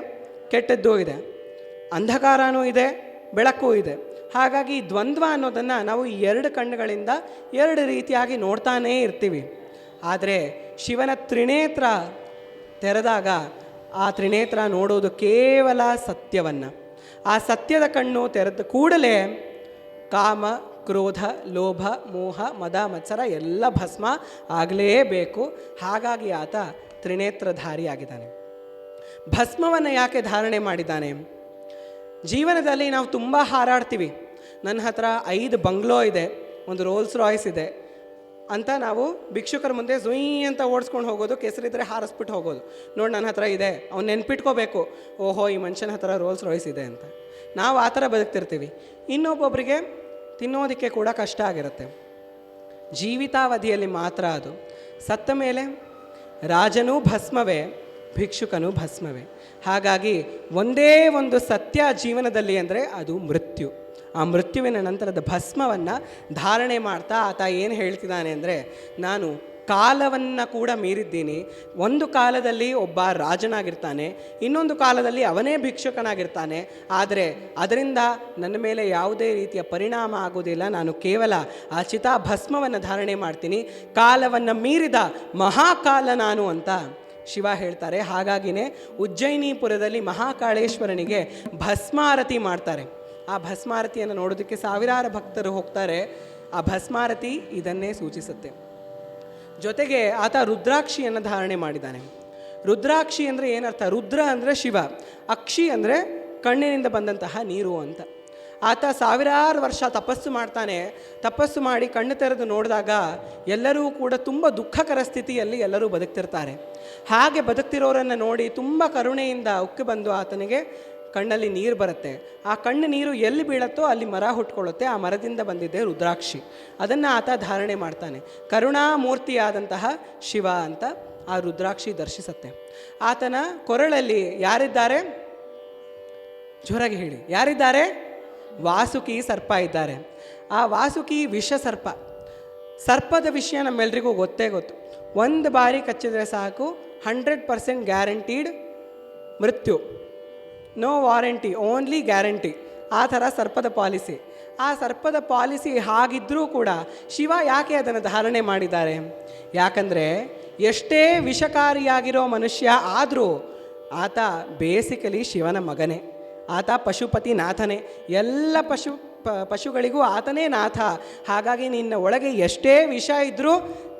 ಕೆಟ್ಟದ್ದೂ ಇದೆ, ಅಂಧಕಾರನೂ ಇದೆ, ಬೆಳಕು ಇದೆ. ಹಾಗಾಗಿ ಈ ದ್ವಂದ್ವ ಅನ್ನೋದನ್ನು ನಾವು ಈ ಎರಡು ಕಣ್ಣುಗಳಿಂದ ಎರಡು ರೀತಿಯಾಗಿ ನೋಡ್ತಾನೇ ಇರ್ತೀವಿ. ಆದರೆ ಶಿವನ ತ್ರಿನೇತ್ರ ತೆರೆದಾಗ ಆ ತ್ರಿನೇತ್ರ ನೋಡೋದು ಕೇವಲ ಸತ್ಯವನ್ನು. ಆ ಸತ್ಯದ ಕಣ್ಣು ತೆರೆದ ಕೂಡಲೇ ಕಾಮ, ಕ್ರೋಧ, ಲೋಭ, ಮೋಹ, ಮದ, ಮತ್ಸರ ಎಲ್ಲ ಭಸ್ಮ ಆಗಲೇಬೇಕು. ಹಾಗಾಗಿ ಆತ ತ್ರಿನೇತ್ರಧಾರಿಯಾಗಿದ್ದಾನೆ. ಭಸ್ಮವನ್ನು ಯಾಕೆ ಧಾರಣೆ ಮಾಡಿದ್ದಾನೆ? ಜೀವನದಲ್ಲಿ ನಾವು ತುಂಬ ಹಾರಾಡ್ತೀವಿ. ನನ್ನ ಹತ್ರ 5 ಬಂಗ್ಲೋ ಇದೆ, ಒಂದು ರೋಲ್ಸ್ ರಾಯ್ಸ್ ಇದೆ ಅಂತ ನಾವು ಭಿಕ್ಷುಕರ ಮುಂದೆ ಝುಯ್ ಅಂತ ಓಡಿಸ್ಕೊಂಡು ಹೋಗೋದು, ಕೆಸರಿದ್ರೆ ಹಾರಿಸ್ಬಿಟ್ಟು ಹೋಗೋದು. ನೋಡಿ ನನ್ನ ಹತ್ರ ಇದೆ, ಅವ್ನು ನೆನ್ಪಿಟ್ಕೋಬೇಕು, ಓಹೋ ಈ ಮನುಷ್ಯನ ಹತ್ರ ರೋಲ್ಸ್ ರಾಯ್ಸ್ ಇದೆ ಅಂತ. ನಾವು ಆ ಥರ ಬದುಕ್ತಿರ್ತೀವಿ. ಇನ್ನೊಬ್ಬೊಬ್ಬರಿಗೆ ತಿನ್ನೋದಕ್ಕೆ ಕೂಡ ಕಷ್ಟ ಆಗಿರುತ್ತೆ. ಜೀವಿತಾವಧಿಯಲ್ಲಿ ಮಾತ್ರ ಅದು. ಸತ್ತ ಮೇಲೆ ರಾಜನೂ ಭಸ್ಮವೇ, ಭಿಕ್ಷುಕನೂ ಭಸ್ಮವೇ. ಹಾಗಾಗಿ ಒಂದೇ ಒಂದು ಸತ್ಯ ಜೀವನದಲ್ಲಿ ಅಂದರೆ ಅದು ಮೃತ್ಯು. ಆ ಮೃತ್ಯುವಿನ ನಂತರದ ಭಸ್ಮವನ್ನು ಧಾರಣೆ ಮಾಡ್ತಾ ಆತ ಏನು ಹೇಳ್ತಿದ್ದಾನೆ ಅಂದರೆ, ನಾನು ಕಾಲವನ್ನು ಕೂಡ ಮೀರಿದ್ದೀನಿ. ಒಂದು ಕಾಲದಲ್ಲಿ ಒಬ್ಬ ರಾಜನಾಗಿರ್ತಾನೆ, ಇನ್ನೊಂದು ಕಾಲದಲ್ಲಿ ಅವನೇ ಭಿಕ್ಷುಕನಾಗಿರ್ತಾನೆ. ಆದರೆ ಅದರಿಂದ ನನ್ನ ಮೇಲೆ ಯಾವುದೇ ರೀತಿಯ ಪರಿಣಾಮ ಆಗೋದಿಲ್ಲ. ನಾನು ಕೇವಲ ಆ ಚಿತಾಭಸ್ಮವನ್ನು ಧಾರಣೆ ಮಾಡ್ತೀನಿ. ಕಾಲವನ್ನು ಮೀರಿದ ಮಹಾಕಾಲ ನಾನು ಅಂತ ಶಿವ ಹೇಳ್ತಾರೆ. ಹಾಗಾಗಿನೇ ಉಜ್ಜಯಿನಿಪುರದಲ್ಲಿ ಮಹಾಕಾಳೇಶ್ವರನಿಗೆ ಭಸ್ಮಾರತಿ ಮಾಡ್ತಾರೆ. ಆ ಭಸ್ಮಾರತಿಯನ್ನು ನೋಡೋದಕ್ಕೆ ಸಾವಿರಾರು ಭಕ್ತರು ಹೋಗ್ತಾರೆ. ಆ ಭಸ್ಮಾರತಿ ಇದನ್ನೇ ಸೂಚಿಸುತ್ತೆ. ಜೊತೆಗೆ ಆತ ರುದ್ರಾಕ್ಷಿಯನ್ನು ಧಾರಣೆ ಮಾಡಿದ್ದಾನೆ. ರುದ್ರಾಕ್ಷಿ ಅಂದರೆ ಏನರ್ಥ? ರುದ್ರ ಅಂದರೆ ಶಿವ, ಅಕ್ಷಿ ಅಂದರೆ ಕಣ್ಣಿನಿಂದ ಬಂದಂತಹ ನೀರು ಅಂತ. ಆತ ಸಾವಿರಾರು ವರ್ಷ ತಪಸ್ಸು ಮಾಡ್ತಾನೆ. ತಪಸ್ಸು ಮಾಡಿ ಕಣ್ಣು ತೆರೆದು ನೋಡಿದಾಗ ಎಲ್ಲರೂ ಕೂಡ ತುಂಬ ದುಃಖಕರ ಸ್ಥಿತಿಯಲ್ಲಿ ಎಲ್ಲರೂ ಬದುಕ್ತಿರ್ತಾರೆ. ಹಾಗೆ ಬದುಕ್ತಿರೋರನ್ನು ನೋಡಿ ತುಂಬ ಕರುಣೆಯಿಂದ ಉಕ್ಕಿ ಬಂದು ಆತನಿಗೆ ಕಣ್ಣಲ್ಲಿ ನೀರು ಬರುತ್ತೆ. ಆ ಕಣ್ಣು ನೀರು ಎಲ್ಲಿ ಬೀಳತ್ತೋ ಅಲ್ಲಿ ಮರ ಹುಟ್ಕೊಳ್ಳುತ್ತೆ. ಆ ಮರದಿಂದ ಬಂದಿದ್ದೆ ರುದ್ರಾಕ್ಷಿ. ಅದನ್ನು ಆತ ಧಾರಣೆ ಮಾಡ್ತಾನೆ. ಕರುಣಾಮೂರ್ತಿಯಾದಂತಹ ಶಿವ ಅಂತ ಆ ರುದ್ರಾಕ್ಷಿ ದರ್ಶಿಸುತ್ತೆ. ಆತನ ಕೊರಳಲ್ಲಿ ಯಾರಿದ್ದಾರೆ? ಜೋರಾಗಿ ಹೇಳಿ, ಯಾರಿದ್ದಾರೆ? ವಾಸುಕಿ ಸರ್ಪ ಇದ್ದಾರೆ. ಆ ವಾಸುಕಿ ವಿಷ ಸರ್ಪ. ಸರ್ಪದ ವಿಷಯ ನಮ್ಮೆಲ್ರಿಗೂ ಗೊತ್ತೇ ಗೊತ್ತು. ಒಂದು ಬಾರಿ ಕಚ್ಚಿದ್ರೆ ಸಾಕು 100% ಗ್ಯಾರಂಟೀಡ್ ಮೃತ್ಯು, ನೋ ವಾರಂಟಿ, ಓನ್ಲಿ ಗ್ಯಾರಂಟಿ. ಆ ಥರ ಸರ್ಪದ ಪಾಲಿಸಿ. ಆ ಸರ್ಪದ ಪಾಲಿಸಿ ಹಾಗಿದ್ದರೂ ಕೂಡ ಶಿವ ಯಾಕೆ ಅದನ್ನು ಧಾರಣೆ ಮಾಡಿದ್ದಾರೆ? ಯಾಕಂದರೆ ಎಷ್ಟೇ ವಿಷಕಾರಿಯಾಗಿರೋ ಮನುಷ್ಯ ಆದರೂ ಆತ ಬೇಸಿಕಲಿ ಶಿವನ ಮಗನೇ. ಆತ ಪಶುಪತಿ ನಾಥನೇ. ಎಲ್ಲ ಪಶುಗಳಿಗೂ ಆತನೇ ನಾಥ. ಹಾಗಾಗಿ ನಿನ್ನ ಒಳಗೆ ಎಷ್ಟೇ ವಿಷ ಇದ್ದರೂ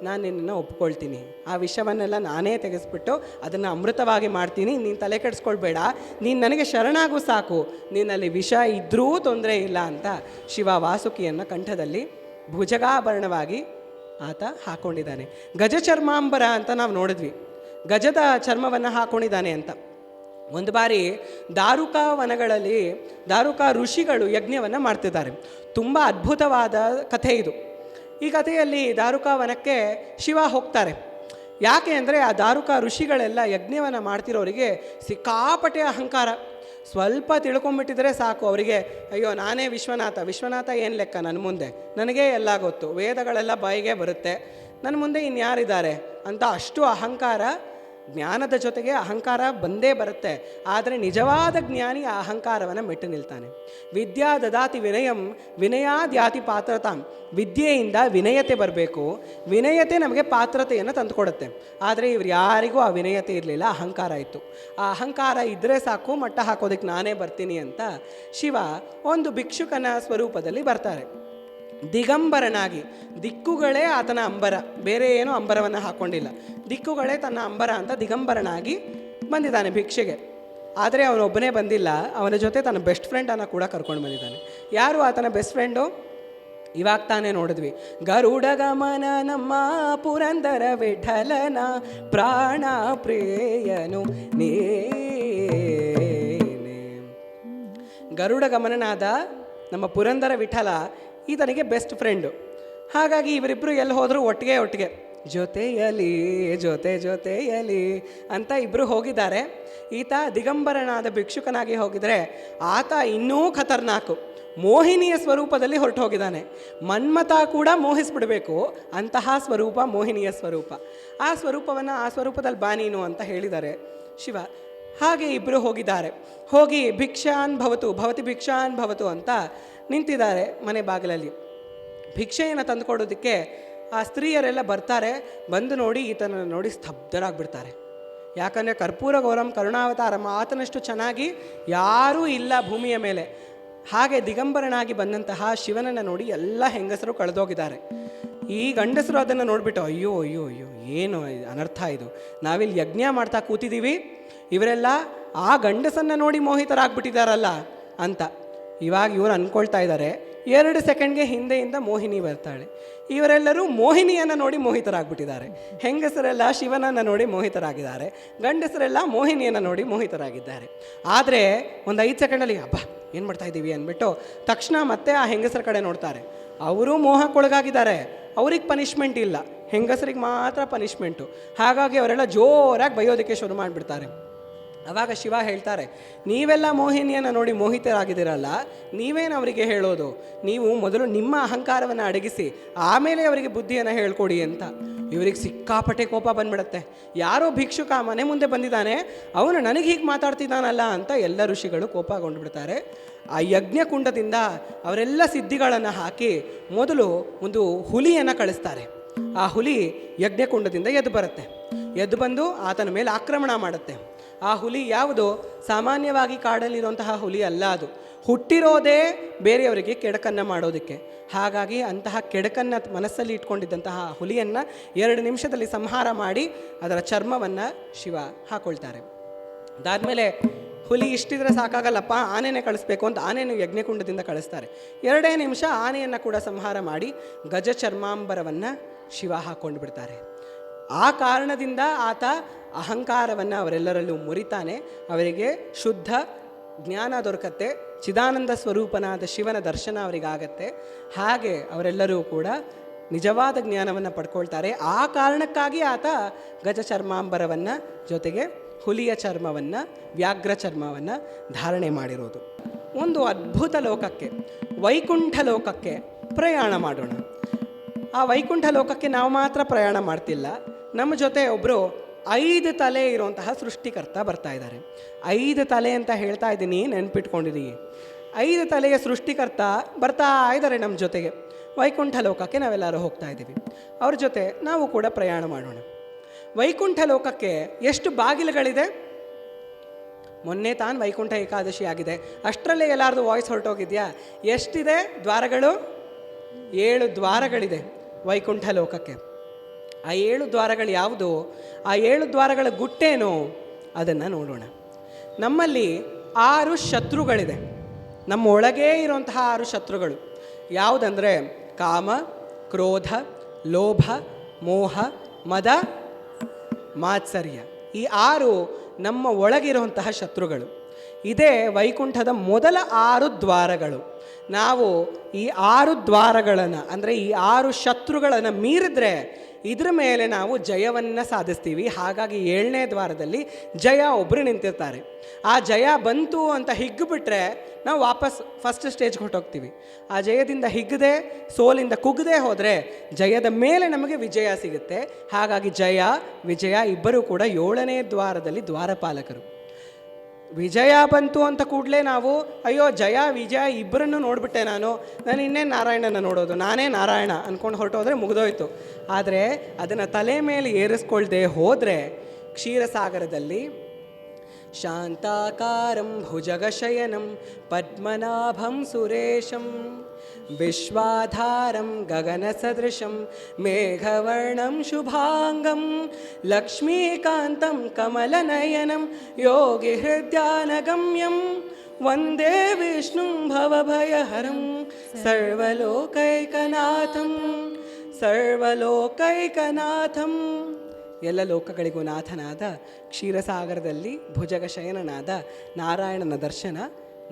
ನಾನು ನಿನ್ನನ್ನು ಒಪ್ಕೊಳ್ತೀನಿ. ಆ ವಿಷವನ್ನೆಲ್ಲ ನಾನೇ ತೆಗೆಸ್ಬಿಟ್ಟು ಅದನ್ನು ಅಮೃತವಾಗಿ ಮಾಡ್ತೀನಿ. ನೀನು ತಲೆ ಕೆಡಿಸ್ಕೊಳ್ಬೇಡ, ನೀನು ನನಗೆ ಶರಣಾಗೂ ಸಾಕು, ನಿನ್ನಲ್ಲಿ ವಿಷ ಇದ್ದರೂ ತೊಂದರೆ ಇಲ್ಲ ಅಂತ ಶಿವ ವಾಸುಕಿಯನ್ನು ಕಂಠದಲ್ಲಿ ಭುಜಗಾಭರಣವಾಗಿ ಆತ ಹಾಕ್ಕೊಂಡಿದ್ದಾನೆ. ಗಜಚರ್ಮಾಂಬರ ಅಂತ ನಾವು ನೋಡಿದ್ವಿ, ಗಜದ ಚರ್ಮವನ್ನು ಹಾಕ್ಕೊಂಡಿದ್ದಾನೆ ಅಂತ. ಒಂದು ಬಾರಿ ದಾರುಕ ವನಗಳಲ್ಲಿ ದಾರುಕ ಋಷಿಗಳು ಯಜ್ಞವನ್ನು ಮಾಡ್ತಿದ್ದಾರೆ. ತುಂಬ ಅದ್ಭುತವಾದ ಕಥೆ ಇದು. ಈ ಕಥೆಯಲ್ಲಿ ದಾರುಕ ವನಕ್ಕೆ ಶಿವ ಹೋಗ್ತಾರೆ. ಯಾಕೆ ಅಂದರೆ ಆ ದಾರುಕ ಋಷಿಗಳೆಲ್ಲ ಯಜ್ಞವನ್ನು ಮಾಡ್ತಿರೋರಿಗೆ ಸಿಕ್ಕಾಪಟ್ಟೆ ಅಹಂಕಾರ. ಸ್ವಲ್ಪ ತಿಳ್ಕೊಂಬಿಟ್ಟಿದ್ರೆ ಸಾಕು ಅವರಿಗೆ, ಅಯ್ಯೋ ನಾನೇ ವಿಶ್ವನಾಥ ಏನು ಲೆಕ್ಕ ನನ್ನ ಮುಂದೆ, ನನಗೇ ಎಲ್ಲ ಗೊತ್ತು, ವೇದಗಳೆಲ್ಲ ಬಾಯಿಗೆ ಬರುತ್ತೆ, ನನ್ನ ಮುಂದೆ ಇನ್ಯಾರಿದ್ದಾರೆ ಅಂತ ಅಷ್ಟು ಅಹಂಕಾರ. ಜ್ಞಾನದ ಜೊತೆಗೆ ಅಹಂಕಾರ ಬಂದೇ ಬರುತ್ತೆ. ಆದರೆ ನಿಜವಾದ ಜ್ಞಾನಿ ಆ ಅಹಂಕಾರವನ್ನು ಮೆಟ್ಟು ನಿಲ್ತಾನೆ. ವಿದ್ಯಾ ದದಾತಿ ವಿನಯಂ ವಿನಯಾದ್ಯಾತಿ ಪಾತ್ರತಾಂ. ವಿದ್ಯೆಯಿಂದ ವಿನಯತೆ ಬರಬೇಕು, ವಿನಯತೆ ನಮಗೆ ಪಾತ್ರತೆಯನ್ನು ತಂದುಕೊಡುತ್ತೆ. ಆದರೆ ಇವ್ರು ಯಾರಿಗೂ ಆ ವಿನಯತೆ ಇರಲಿಲ್ಲ, ಅಹಂಕಾರ ಇತ್ತು. ಆ ಅಹಂಕಾರ ಇದ್ದರೆ ಸಾಕು, ಮಟ್ಟ ಹಾಕೋದಕ್ಕೆ ನಾನೇ ಬರ್ತೀನಿ ಅಂತ ಶಿವ ಒಂದು ಭಿಕ್ಷುಕನ ಸ್ವರೂಪದಲ್ಲಿ ಬರ್ತಾರೆ. ದಿಗಂಬರನಾಗಿ, ದಿಕ್ಕುಗಳೇ ಆತನ ಅಂಬರ, ಬೇರೆ ಏನೂ ಅಂಬರವನ್ನು ಹಾಕ್ಕೊಂಡಿಲ್ಲ, ದಿಕ್ಕುಗಳೇ ತನ್ನ ಅಂಬರ ಅಂತ ದಿಗಂಬರನಾಗಿ ಬಂದಿದ್ದಾನೆ ಭಿಕ್ಷೆಗೆ. ಆದರೆ ಅವನೊಬ್ಬನೇ ಬಂದಿಲ್ಲ, ಅವನ ಜೊತೆ ತನ್ನ ಬೆಸ್ಟ್ ಫ್ರೆಂಡನ್ನು ಕೂಡ ಕರ್ಕೊಂಡು ಬಂದಿದ್ದಾನೆ. ಯಾರು ಆತನ ಬೆಸ್ಟ್ ಫ್ರೆಂಡು? ಇವಾಗ ತಾನೇ ನೋಡಿದ್ವಿ, ಗರುಡ ಗಮನ ನಮ್ಮ ಪುರಂದರ ವಿಠಲನ ಪ್ರಾಣ ಪ್ರಿಯನು ನೀನೆ. ಗರುಡ ಗಮನನಾದ ನಮ್ಮ ಪುರಂದರ ವಿಠಲ ಈತನಿಗೆ ಬೆಸ್ಟ್ ಫ್ರೆಂಡು. ಹಾಗಾಗಿ ಇವರಿಬ್ಬರು ಎಲ್ಲಿ ಹೋದರೂ ಒಟ್ಟಿಗೆ ಜೊತೆಯಲಿ ಜೊತೆಯಲಿ ಅಂತ ಇಬ್ಬರು ಹೋಗಿದ್ದಾರೆ. ಈತ ದಿಗಂಬರನಾದ ಭಿಕ್ಷುಕನಾಗಿ ಹೋಗಿದರೆ ಆತ ಇನ್ನೂ ಖತರ್ನಾಕು, ಮೋಹಿನಿಯ ಸ್ವರೂಪದಲ್ಲಿ ಹೊರಟು ಹೋಗಿದ್ದಾನೆ. ಮನ್ಮಥ ಕೂಡ ಮೋಹಿಸ್ಬಿಡಬೇಕು ಅಂತಹ ಸ್ವರೂಪ ಮೋಹಿನಿಯ ಸ್ವರೂಪ. ಆ ಸ್ವರೂಪದಲ್ಲಿ ಬಾ ನೀನು ಅಂತ ಹೇಳಿದ್ದಾರೆ ಶಿವ. ಹಾಗೆ ಇಬ್ಬರು ಹೋಗಿದ್ದಾರೆ. ಹೋಗಿ ಭಿಕ್ಷಾನ್ ಭವತಿ ಭಿಕ್ಷಾನ್ ಭವತು ಅಂತ ನಿಂತಿದ್ದಾರೆ ಮನೆ ಬಾಗಿಲಲ್ಲಿ. ಭಿಕ್ಷೆಯನ್ನು ತಂದುಕೊಡೋದಕ್ಕೆ ಆ ಸ್ತ್ರೀಯರೆಲ್ಲ ಬರ್ತಾರೆ. ಬಂದು ನೋಡಿ ಈತನನ್ನು ನೋಡಿ ಸ್ತಬ್ಧರಾಗ್ಬಿಡ್ತಾರೆ. ಯಾಕಂದರೆ ಕರ್ಪೂರ ಗೌರಂ ಕರುಣಾವತಾರಂ, ಆತನಷ್ಟು ಚೆನ್ನಾಗಿ ಯಾರೂ ಇಲ್ಲ ಭೂಮಿಯ ಮೇಲೆ. ಹಾಗೆ ದಿಗಂಬರನಾಗಿ ಬಂದಂತಹ ಶಿವನನ್ನು ನೋಡಿ ಎಲ್ಲ ಹೆಂಗಸರು ಕಳೆದೋಗಿದ್ದಾರೆ. ಈ ಗಂಡಸರು ಅದನ್ನು ನೋಡಿಬಿಟ್ಟು ಅಯ್ಯೋ ಏನು ಅನರ್ಥ ಇದು, ನಾವಿಲ್ಲಿ ಯಜ್ಞ ಮಾಡ್ತಾ ಕೂತಿದ್ದೀವಿ, ಇವರೆಲ್ಲ ಆ ಗಂಡಸನ್ನು ನೋಡಿ ಮೋಹಿತರಾಗ್ಬಿಟ್ಟಿದ್ದಾರಲ್ಲ ಅಂತ ಇವಾಗ ಇವರು ಅಂದ್ಕೊಳ್ತಾ ಇದ್ದಾರೆ. 2 ಸೆಕೆಂಡ್ಗೆ ಹಿಂದೆಯಿಂದ ಮೋಹಿನಿ ಬರ್ತಾಳೆ. ಇವರೆಲ್ಲರೂ ಮೋಹಿನಿಯನ್ನು ನೋಡಿ ಮೋಹಿತರಾಗ್ಬಿಟ್ಟಿದ್ದಾರೆ. ಹೆಂಗಸರೆಲ್ಲ ಶಿವನನ್ನು ನೋಡಿ ಮೋಹಿತರಾಗಿದ್ದಾರೆ, ಗಂಡಸರೆಲ್ಲ ಮೋಹಿನಿಯನ್ನು ನೋಡಿ ಮೋಹಿತರಾಗಿದ್ದಾರೆ. ಆದರೆ ಒಂದು 5 ಸೆಕೆಂಡಲ್ಲಿ ಅಬ್ಬಾ ಏನು ಮಾಡ್ತಾ ಇದ್ದೀವಿ ಅಂದ್ಬಿಟ್ಟು ತಕ್ಷಣ ಮತ್ತೆ ಆ ಹೆಂಗಸರ ಕಡೆ ನೋಡ್ತಾರೆ. ಅವರು ಮೋಹಕ್ಕೊಳಗಾಗಿದ್ದಾರೆ, ಅವ್ರಿಗೆ ಪನಿಷ್ಮೆಂಟ್ ಇಲ್ಲ, ಹೆಂಗಸರಿಗೆ ಮಾತ್ರ ಪನಿಷ್ಮೆಂಟು. ಹಾಗಾಗಿ ಅವರೆಲ್ಲ ಜೋರಾಗಿ ಬೈಯೋದಕ್ಕೆ ಶುರು ಮಾಡಿಬಿಡ್ತಾರೆ. ಆವಾಗ ಶಿವ ಹೇಳ್ತಾರೆ, ನೀವೆಲ್ಲ ಮೋಹಿನಿಯನ್ನು ನೋಡಿ ಮೋಹಿತರಾಗಿದ್ದೀರಲ್ಲ, ನೀವೇನು ಅವರಿಗೆ ಹೇಳೋದು? ನೀವು ಮೊದಲು ನಿಮ್ಮ ಅಹಂಕಾರವನ್ನು ಅಡಗಿಸಿ ಆಮೇಲೆ ಅವರಿಗೆ ಬುದ್ಧಿಯನ್ನು ಹೇಳ್ಕೊಡಿ ಅಂತ. ಇವರಿಗೆ ಸಿಕ್ಕಾಪಟ್ಟೆ ಕೋಪ ಬಂದ್ಬಿಡುತ್ತೆ. ಯಾರೋ ಭಿಕ್ಷುಕ ಮನೆ ಮುಂದೆ ಬಂದಿದ್ದಾನೆ, ಅವನು ನನಗೆ ಹೀಗೆ ಮಾತಾಡ್ತಿದ್ದಾನಲ್ಲ ಅಂತ ಎಲ್ಲ ಋಷಿಗಳು ಕೋಪಗೊಂಡುಬಿಡ್ತಾರೆ. ಆ ಯಜ್ಞಕುಂಡದಿಂದ ಅವರೆಲ್ಲ ಸಿದ್ಧಿಗಳನ್ನು ಹಾಕಿ ಮೊದಲು ಒಂದು ಹುಲಿಯನ್ನು ಕಳಿಸ್ತಾರೆ. ಆ ಹುಲಿ ಯಜ್ಞಕುಂಡದಿಂದ ಎದ್ದು ಬಂದು ಆತನ ಮೇಲೆ ಆಕ್ರಮಣ ಮಾಡುತ್ತೆ. ಆ ಹುಲಿ ಯಾವುದು? ಸಾಮಾನ್ಯವಾಗಿ ಕಾಡಲ್ಲಿರುವಂತಹ ಹುಲಿ ಅಲ್ಲ, ಅದು ಹುಟ್ಟಿರೋದೇ ಬೇರೆಯವರಿಗೆ ಕೆಡಕನ್ನು ಮಾಡೋದಕ್ಕೆ. ಹಾಗಾಗಿ ಅಂತಹ ಕೆಡಕನ್ನು ಮನಸ್ಸಲ್ಲಿ ಇಟ್ಕೊಂಡಿದ್ದಂತಹ ಹುಲಿಯನ್ನು 2 ನಿಮಿಷದಲ್ಲಿ ಸಂಹಾರ ಮಾಡಿ ಅದರ ಚರ್ಮವನ್ನು ಶಿವ ಹಾಕೊಳ್ತಾರೆ. ಅದಾದಮೇಲೆ ಹುಲಿ ಇಷ್ಟಿದ್ರೆ ಸಾಕಾಗಲ್ಲಪ್ಪ, ಆನೆನೇ ಕಳಿಸ್ಬೇಕು ಅಂತ ಆನೆಯನ್ನು ಯಜ್ಞಕುಂಡದಿಂದ ಕಳಿಸ್ತಾರೆ. 2 ನಿಮಿಷ ಆನೆಯನ್ನು ಕೂಡ ಸಂಹಾರ ಮಾಡಿ ಗಜ ಚರ್ಮಾಂಬರವನ್ನು ಶಿವ ಹಾಕ್ಕೊಂಡು ಬಿಡ್ತಾರೆ. ಆ ಕಾರಣದಿಂದ ಆತ ಅಹಂಕಾರವನ್ನು ಅವರೆಲ್ಲರಲ್ಲೂ ಮುರಿತಾನೆ. ಅವರಿಗೆ ಶುದ್ಧ ಜ್ಞಾನ ದೊರಕತ್ತೆ, ಚಿದಾನಂದ ಸ್ವರೂಪನಾದ ಶಿವನ ದರ್ಶನ ಅವರಿಗಾಗತ್ತೆ. ಹಾಗೆ ಅವರೆಲ್ಲರೂ ಕೂಡ ನಿಜವಾದ ಜ್ಞಾನವನ್ನು ಪಡ್ಕೊಳ್ತಾರೆ. ಆ ಕಾರಣಕ್ಕಾಗಿ ಆತ ಗಜ ಚರ್ಮಾಂಬರವನ್ನು ಜೊತೆಗೆ ಹುಲಿಯ ಚರ್ಮವನ್ನು, ವ್ಯಾಘ್ರ ಚರ್ಮವನ್ನು ಧಾರಣೆ ಮಾಡಿರೋದು. ಒಂದು ಅದ್ಭುತ ಲೋಕಕ್ಕೆ, ವೈಕುಂಠ ಲೋಕಕ್ಕೆ ಪ್ರಯಾಣ ಮಾಡೋಣ. ಆ ವೈಕುಂಠ ಲೋಕಕ್ಕೆ ನಾವು ಮಾತ್ರ ಪ್ರಯಾಣ ಮಾಡ್ತಿಲ್ಲ, ನಮ್ಮ ಜೊತೆ ಒಬ್ಬರು 5 ತಲೆ ಇರುವಂತಹ ಸೃಷ್ಟಿಕರ್ತ ಬರ್ತಾ ಇದ್ದಾರೆ. 5 ತಲೆ ಅಂತ ಹೇಳ್ತಾ ಇದ್ದೀನಿ, ನೆನ್ಪಿಟ್ಕೊಂಡಿರಿ. 5 ತಲೆಯ ಸೃಷ್ಟಿಕರ್ತ ಬರ್ತಾ ಇದ್ದಾರೆ ನಮ್ಮ ಜೊತೆಗೆ. ವೈಕುಂಠ ಲೋಕಕ್ಕೆ ನಾವೆಲ್ಲರೂ ಹೋಗ್ತಾ ಇದ್ದೀವಿ. ಅವ್ರ ಜೊತೆ ನಾವು ಕೂಡ ಪ್ರಯಾಣ ಮಾಡೋಣ. ವೈಕುಂಠ ಲೋಕಕ್ಕೆ ಎಷ್ಟು ಬಾಗಿಲುಗಳಿದೆ? ಮೊನ್ನೆ ತಾನು ವೈಕುಂಠ ಏಕಾದಶಿ ಆಗಿದೆ, ಅಷ್ಟರಲ್ಲೇ ಎಲ್ಲಾರ್ದು ವಾಯ್ಸ್ ಹೊರಟೋಗಿದೆಯಾ? ಎಷ್ಟಿದೆ ದ್ವಾರಗಳು? 7 ದ್ವಾರಗಳಿದೆ ವೈಕುಂಠ ಲೋಕಕ್ಕೆ. ಆ 7 ದ್ವಾರಗಳು ಯಾವುದು? ಆ 7 ದ್ವಾರಗಳ ಗುಟ್ಟೇನು ಅದನ್ನು ನೋಡೋಣ. ನಮ್ಮಲ್ಲಿ 6 ಶತ್ರುಗಳಿದೆ. ನಮ್ಮ ಒಳಗೇ ಇರುವಂತಹ 6 ಶತ್ರುಗಳು ಯಾವುದಂದರೆ ಕಾಮ, ಕ್ರೋಧ, ಲೋಭ, ಮೋಹ, ಮದ, ಮಾತ್ಸರ್ಯ. ಈ 6 ನಮ್ಮ ಒಳಗಿರುವಂತಹ ಶತ್ರುಗಳು. ಇದೇ ವೈಕುಂಠದ ಮೊದಲ 6 ದ್ವಾರಗಳು. ನಾವು ಈ 6 ದ್ವಾರಗಳನ್ನು ಅಂದರೆ ಈ 6 ಶತ್ರುಗಳನ್ನು ಮೀರಿದ್ರೆ ಇದ್ರ ಮೇಲೆ ನಾವು ಜಯವನ್ನು ಸಾಧಿಸ್ತೀವಿ. ಹಾಗಾಗಿ 7ನೇ ದ್ವಾರದಲ್ಲಿ ಜಯ ಒಬ್ಬರು ನಿಂತಿರ್ತಾರೆ. ಆ ಜಯ ಬಂತು ಅಂತ ಹಿಗ್ಗಿಬಿಟ್ರೆ ನಾವು ವಾಪಸ್ ಫಸ್ಟ್ ಸ್ಟೇಜ್ಗೆ ಹೊರಟೋಗ್ತೀವಿ. ಆ ಜಯದಿಂದ ಹಿಗ್ಗದೆ, ಸೋಲಿಂದ ಕುಗ್ಗದೆ ಹೋದರೆ ಜಯದ ಮೇಲೆ ನಮಗೆ ವಿಜಯ ಸಿಗುತ್ತೆ. ಹಾಗಾಗಿ ಜಯ, ವಿಜಯ ಇಬ್ಬರೂ ಕೂಡ 7ನೇ ದ್ವಾರದಲ್ಲಿ ದ್ವಾರಪಾಲಕರು. ವಿಜಯ ಬಂತು ಅಂತ ಕೂಡಲೇ ನಾವು ಅಯ್ಯೋ ಜಯ ವಿಜಯ ಇಬ್ಬರನ್ನು ನೋಡಿಬಿಟ್ಟೆ, ನಾನು ಇನ್ನೇನು ನಾರಾಯಣನ ನೋಡೋದು, ನಾನೇ ನಾರಾಯಣ ಅಂದ್ಕೊಂಡು ಹೊರಟೋದ್ರೆ ಮುಗಿದೋಯ್ತು. ಆದರೆ ಅದನ್ನು ತಲೆ ಮೇಲೆ ಏರಿಸ್ಕೊಳ್ದೆ ಹೋದರೆ ಕ್ಷೀರಸಾಗರದಲ್ಲಿ ಶಾಂತಾಕಾರಂ ಭುಜಗಶಯನಂ ಪದ್ಮನಾಭಂ ಸುರೇಶಂ ವಿಶ್ವಾಧಾರಂ ಗಗನಸದೃಶಂ ಮೇಘವರ್ಣಂ ಶುಭಾಂಗಂ ಲಕ್ಷ್ಮೀಕಾಂತಂ ಕಮಲನಯನಂ ಯೋಗಿ ಹೃದಯಾನಗಮ್ಯಂ ವಂದೇ ವಿಷ್ಣುಂ ಭವಭಯಹರಂ ಸರ್ವಲೋಕೈಕನಾಥಂ ಸರ್ವಲೋಕೈಕನಾಥಂ. ಎಲ್ಲ ಲೋಕಗಳಿಗೂ ನಾಥನಾದ ಕ್ಷೀರಸಾಗರದಲ್ಲಿ ಭುಜಗ ಶಯನನಾದ ನಾರಾಯಣನ ದರ್ಶನ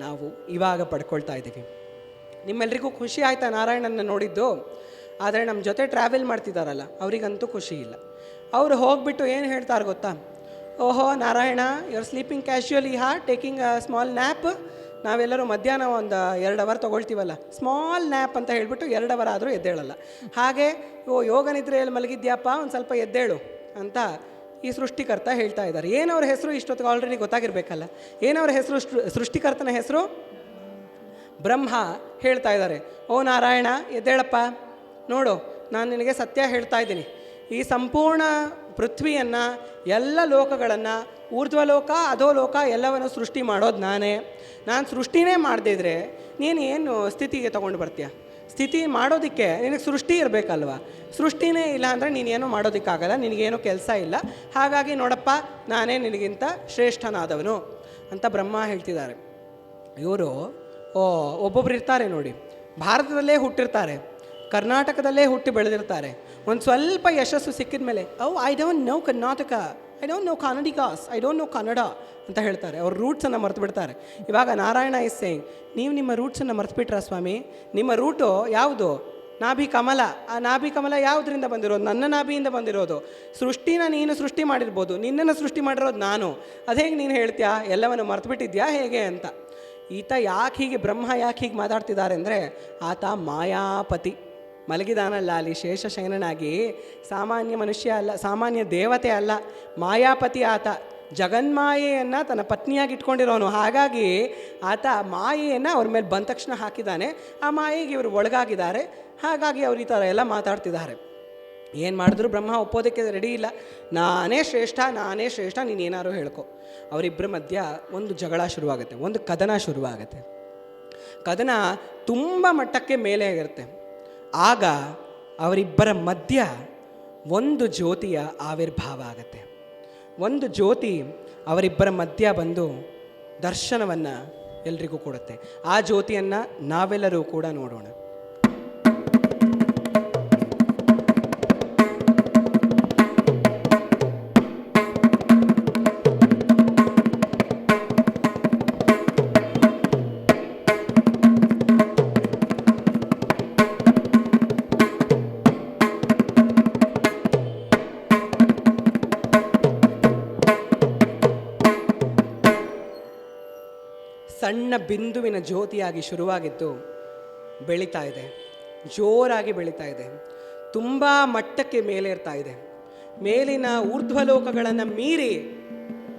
ನಾವು ಇವಾಗ ಪಡ್ಕೊಳ್ತಾ ಇದ್ದೀವಿ. ನಿಮ್ಮೆಲ್ಲರಿಗೂ ಖುಷಿ ಆಯಿತಾ ನಾರಾಯಣನ ನೋಡಿದ್ದು? ಆದರೆ ನಮ್ಮ ಜೊತೆ ಟ್ರಾವೆಲ್ ಮಾಡ್ತಿದ್ದಾರಲ್ಲ ಅವರಿಗಂತೂ ಖುಷಿ ಇಲ್ಲ. ಅವರು ಹೋಗ್ಬಿಟ್ಟು ಏನು ಹೇಳ್ತಾರೆ ಗೊತ್ತಾ? ಓಹೋ Narayana, you are sleeping casually, taking a small nap. ನಾವೆಲ್ಲರೂ ಮಧ್ಯಾಹ್ನ ಒಂದು 2 ಅವರ್ ತೊಗೊಳ್ತೀವಲ್ಲ, ಸ್ಮಾಲ್ ನ್ಯಾಪ್ ಅಂತ ಹೇಳಿಬಿಟ್ಟು 2 ಅವರ್ ಆದರೂ ಎದ್ದೇಳಲ್ಲ. ಹಾಗೆ ಯೋಗ ನಿದ್ರೆಯಲ್ಲಿ ಮಲಗಿದ್ಯಪ್ಪ, ಒಂದು ಸ್ವಲ್ಪ ಎದ್ದೇಳು ಅಂತ ಈ ಸೃಷ್ಟಿಕರ್ತ ಹೇಳ್ತಾ ಇದ್ದಾರೆ. ಏನವ್ರ ಹೆಸರು ಇಷ್ಟೊತ್ತಿಗೆ ಆಲ್ರೆಡಿ ಗೊತ್ತಾಗಿರಬೇಕಲ್ಲ. ಏನವ್ರ ಹೆಸರು? ಸೃಷ್ಟಿಕರ್ತನ ಹೆಸರು ಬ್ರಹ್ಮ. ಹೇಳ್ತಾ ಇದ್ದಾರೆ, ಓ ನಾರಾಯಣ ಎದ್ದೇಳಪ್ಪ, ನೋಡು ನಾನು ನಿನಗೆ ಸತ್ಯ ಹೇಳ್ತಾ ಇದ್ದೀನಿ. ಈ ಸಂಪೂರ್ಣ ಪೃಥ್ವಿಯನ್ನು, ಎಲ್ಲ ಲೋಕಗಳನ್ನು, ಊರ್ಧ್ವಲೋಕ ಅಧೋಲೋಕ ಎಲ್ಲವನ್ನು ಸೃಷ್ಟಿ ಮಾಡೋದು ನಾನೇ. ನಾನು ಸೃಷ್ಟಿನೇ ಮಾಡದಿದ್ರೆ ನೀನು ಏನು ಸ್ಥಿತಿಗೆ ತೊಗೊಂಡು ಬರ್ತೀಯ? ಸ್ಥಿತಿ ಮಾಡೋದಕ್ಕೆ ನಿನಗೆ ಸೃಷ್ಟಿ ಇರಬೇಕಲ್ವ? ಸೃಷ್ಟಿನೇ ಇಲ್ಲ ಅಂದರೆ ನೀನೇನೋ ಮಾಡೋದಕ್ಕಾಗಲ್ಲ, ನಿನಗೇನೋ ಕೆಲಸ ಇಲ್ಲ. ಹಾಗಾಗಿ ನೋಡಪ್ಪ, ನಾನೇ ನಿನಗಿಂತ ಶ್ರೇಷ್ಠನಾದವನು ಅಂತ ಬ್ರಹ್ಮ ಹೇಳ್ತಿದ್ದಾರೆ. ಇವರು ಒಬ್ಬೊಬ್ರು ಇರ್ತಾರೆ ನೋಡಿ, ಭಾರತದಲ್ಲೇ ಹುಟ್ಟಿರ್ತಾರೆ, ಕರ್ನಾಟಕದಲ್ಲೇ ಹುಟ್ಟಿ ಬೆಳೆದಿರ್ತಾರೆ. ಒಂದು ಸ್ವಲ್ಪ ಯಶಸ್ಸು ಸಿಕ್ಕಿದ ಮೇಲೆ I don't know Karnataka, I don't know Kannadigas, I don't know Kannada ಅಂತ ಹೇಳ್ತಾರೆ. ಅವ್ರ ರೂಟ್ಸನ್ನು ಮರೆತು ಬಿಡ್ತಾರೆ. ಇವಾಗ ನಾರಾಯಣ ಇಸ್ ಸೇಯಿಂಗ್, ನೀವು ನಿಮ್ಮ ರೂಟ್ಸನ್ನು ಮರೆತುಬಿಟ್ರಾ ಸ್ವಾಮಿ? ನಿಮ್ಮ ರೂಟು ಯಾವುದು? ನಾಭಿ ಕಮಲ. ಆ ನಾಭಿ ಕಮಲ ಯಾವುದರಿಂದ ಬಂದಿರೋದು? ನನ್ನ ನಾಭಿಯಿಂದ ಬಂದಿರೋದು. ಸೃಷ್ಟಿನ ನೀನು ಸೃಷ್ಟಿ ಮಾಡಿರ್ಬೋದು, ನಿನ್ನನ್ನು ಸೃಷ್ಟಿ ಮಾಡಿರೋದು ನಾನು. ಅದೇಗೆ ನೀನು ಹೇಳ್ತೀಯಾ? ಎಲ್ಲವನ್ನು ಮರೆತುಬಿಟ್ಟಿದ್ಯಾ ಹೇಗೆ ಅಂತ. ಈತ ಯಾಕೆ ಹೀಗೆ, ಬ್ರಹ್ಮ ಯಾಕೆ ಹೀಗೆ ಮಾತಾಡ್ತಿದ್ದಾರೆ ಅಂದರೆ, ಆತ ಮಾಯಾಪತಿ. ಮಲಗಿದಾನಲ್ಲ ಅಲ್ಲಿ ಶೇಷಶಯನನಾಗಿ, ಸಾಮಾನ್ಯ ಮನುಷ್ಯ ಅಲ್ಲ, ಸಾಮಾನ್ಯ ದೇವತೆ ಅಲ್ಲ, ಮಾಯಾಪತಿ ಆತ. ಜಗನ್ಮಾಯೆಯನ್ನು ತನ್ನ ಪತ್ನಿಯಾಗಿ ಇಟ್ಕೊಂಡಿರೋನು. ಹಾಗಾಗಿ ಆತ ಮಾಯೆಯನ್ನು ಅವ್ರ ಮೇಲೆ ಬಂದ ತಕ್ಷಣ ಹಾಕಿದ್ದಾನೆ. ಆ ಮಾಯೆಗೆ ಇವರು ಒಳಗಾಗಿದ್ದಾರೆ. ಹಾಗಾಗಿ ಅವ್ರು ಈ ಥರ ಎಲ್ಲ ಮಾತಾಡ್ತಿದ್ದಾರೆ. ಏನು ಮಾಡಿದ್ರು ಬ್ರಹ್ಮ ಒಪ್ಪೋದಕ್ಕೆ ರೆಡಿ ಇಲ್ಲ. ನಾನೇ ಶ್ರೇಷ್ಠ, ನಾನೇ ಶ್ರೇಷ್ಠ, ನೀನೇನಾದ್ರು ಹೇಳ್ಕೊ. ಅವರಿಬ್ಬರ ಮಧ್ಯ ಒಂದು ಜಗಳ ಶುರುವಾಗುತ್ತೆ, ಒಂದು ಕದನ ಶುರುವಾಗುತ್ತೆ. ಕದನ ತುಂಬ ಮಟ್ಟಕ್ಕೆ ಮೇಲೆ ಆಗಿರುತ್ತೆ. ಆಗ ಅವರಿಬ್ಬರ ಮಧ್ಯ ಒಂದು ಜ್ಯೋತಿಯ ಆವಿರ್ಭಾವ ಆಗುತ್ತೆ. ಒಂದು ಜ್ಯೋತಿ ಅವರಿಬ್ಬರ ಮಧ್ಯ ಬಂದು ದರ್ಶನವನ್ನು ಎಲ್ರಿಗೂ ಕೊಡುತ್ತೆ. ಆ ಜ್ಯೋತಿಯನ್ನು ನಾವೆಲ್ಲರೂ ಕೂಡ ನೋಡೋಣ. ಸಣ್ಣ ಬಿಂದುವಿನ ಜ್ಯೋತಿಯಾಗಿ ಶುರುವಾಗಿದ್ದು ಬೆಳೀತಾ ಇದೆ, ಜೋರಾಗಿ ಬೆಳೀತಾ ಇದೆ. ತುಂಬ ಮಟ್ಟಕ್ಕೆ ಮೇಲೇರ್ತಾ ಇದೆ. ಮೇಲಿನ ಊರ್ಧ್ವಲೋಕಗಳನ್ನು ಮೀರಿ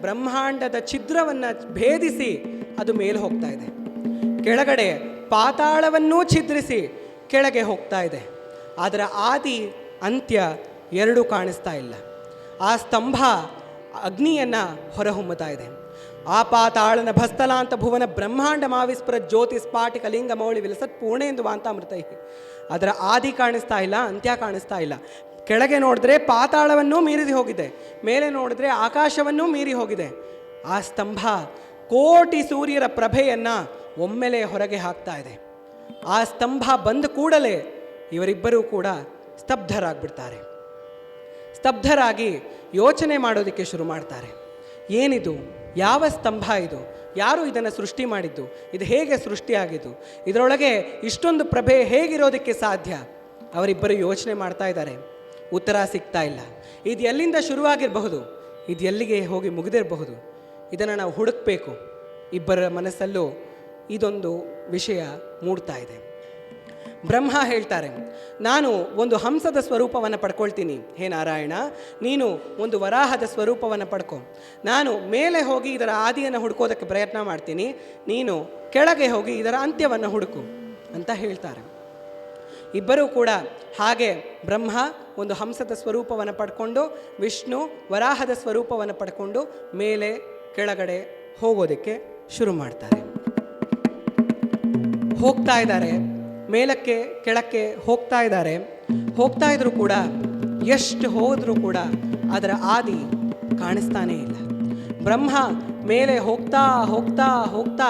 ಬ್ರಹ್ಮಾಂಡದ ಛಿದ್ರವನ್ನು ಭೇದಿಸಿ ಅದು ಮೇಲೆ ಹೋಗ್ತಾ ಇದೆ. ಕೆಳಗಡೆ ಪಾತಾಳವನ್ನೂ ಛಿದ್ರಿಸಿ ಕೆಳಗೆ ಹೋಗ್ತಾ ಇದೆ. ಅದರ ಆದಿ ಅಂತ್ಯ ಎರಡೂ ಕಾಣಿಸ್ತಾ ಇಲ್ಲ. ಆ ಸ್ತಂಭ ಅಗ್ನಿಯನ್ನು ಹೊರಹೊಮ್ಮುತ್ತಾ ಇದೆ. ಆ ಪಾತಾಳನ ಭಸ್ತಲಾಂತ ಭುವನ ಬ್ರಹ್ಮಾಂಡ ಮಾವಿಸ್ಪುರ ಜ್ಯೋತಿ ಸ್ಫಾಟಿಕ ಲಿಂಗ ಮೌಳಿ ವಿಲಸತ್ ಪೂರ್ಣೇಂದು ವಾಂತಾಮೃತೈ. ಅದರ ಆದಿ ಕಾಣಿಸ್ತಾ ಇಲ್ಲ, ಅಂತ್ಯ ಕಾಣಿಸ್ತಾ ಇಲ್ಲ. ಕೆಳಗೆ ನೋಡಿದ್ರೆ ಪಾತಾಳವನ್ನೂ ಮೀರಿ ಹೋಗಿದೆ, ಮೇಲೆ ನೋಡಿದ್ರೆ ಆಕಾಶವನ್ನೂ ಮೀರಿ ಹೋಗಿದೆ. ಆ ಸ್ತಂಭ ಕೋಟಿ ಸೂರ್ಯರ ಪ್ರಭೆಯನ್ನು ಒಮ್ಮೆಲೆ ಹೊರಗೆ ಹಾಕ್ತಾ ಇದೆ. ಆ ಸ್ತಂಭ ಬಂದ ಕೂಡಲೇ ಇವರಿಬ್ಬರೂ ಕೂಡ ಸ್ತಬ್ಧರಾಗ್ಬಿಡ್ತಾರೆ. ಸ್ತಬ್ಧರಾಗಿ ಯೋಚನೆ ಮಾಡೋದಕ್ಕೆ ಶುರು ಮಾಡ್ತಾರೆ. ಏನಿದು? ಯಾವ ಸ್ತಂಭ ಇದು? ಯಾರು ಇದನ್ನು ಸೃಷ್ಟಿ ಮಾಡಿದ್ದು? ಇದು ಹೇಗೆ ಸೃಷ್ಟಿಯಾಗಿದ್ದು? ಇದರೊಳಗೆ ಇಷ್ಟೊಂದು ಪ್ರಭೆ ಹೇಗಿರೋದಕ್ಕೆ ಸಾಧ್ಯ? ಅವರಿಬ್ಬರು ಯೋಚನೆ ಮಾಡ್ತಾ ಇದ್ದಾರೆ. ಉತ್ತರ ಸಿಗ್ತಾ ಇಲ್ಲ. ಇದು ಎಲ್ಲಿಂದ ಶುರುವಾಗಿರಬಹುದು? ಇದು ಎಲ್ಲಿಗೆ ಹೋಗಿ ಮುಗಿದಿರಬಹುದು? ಇದನ್ನು ನಾವು ಹುಡುಕಬೇಕು. ಇಬ್ಬರ ಮನಸ್ಸಲ್ಲೂ ಇದೊಂದು ವಿಷಯ ಮೂಡ್ತಾ ಇದೆ. ಬ್ರಹ್ಮ ಹೇಳ್ತಾರೆ, ನಾನು ಒಂದು ಹಂಸದ ಸ್ವರೂಪವನ್ನು ಪಡ್ಕೊಳ್ತೀನಿ. ಹೇ ನಾರಾಯಣ, ನೀನು ಒಂದು ವರಾಹದ ಸ್ವರೂಪವನ್ನು ಪಡ್ಕೊ. ನಾನು ಮೇಲೆ ಹೋಗಿ ಇದರ ಆದಿಯನ್ನು ಹುಡುಕೋದಕ್ಕೆ ಪ್ರಯತ್ನ ಮಾಡ್ತೀನಿ, ನೀನು ಕೆಳಗೆ ಹೋಗಿ ಇದರ ಅಂತ್ಯವನ್ನು ಹುಡುಕು ಅಂತ ಹೇಳ್ತಾರೆ. ಇಬ್ಬರೂ ಕೂಡ ಹಾಗೆ ಬ್ರಹ್ಮ ಒಂದು ಹಂಸದ ಸ್ವರೂಪವನ್ನು ಪಡ್ಕೊಂಡು, ವಿಷ್ಣು ವರಾಹದ ಸ್ವರೂಪವನ್ನು ಪಡ್ಕೊಂಡು ಮೇಲೆ ಕೆಳಗಡೆ ಹೋಗೋದಕ್ಕೆ ಶುರು ಮಾಡ್ತಾರೆ. ಹೋಗ್ತಾ ಇದ್ದಾರೆ, ಮೇಲಕ್ಕೆ ಕೆಳಕ್ಕೆ ಹೋಗ್ತಾ ಇದ್ದಾರೆ. ಹೋಗ್ತಾ ಇದ್ರೂ ಕೂಡ ಎಷ್ಟು ಹೋದರೂ ಕೂಡ ಅದರ ಆದಿ ಕಾಣಿಸ್ತಾನೇ ಇಲ್ಲ. ಬ್ರಹ್ಮ ಮೇಲೆ ಹೋಗ್ತಾ ಹೋಗ್ತಾ ಹೋಗ್ತಾ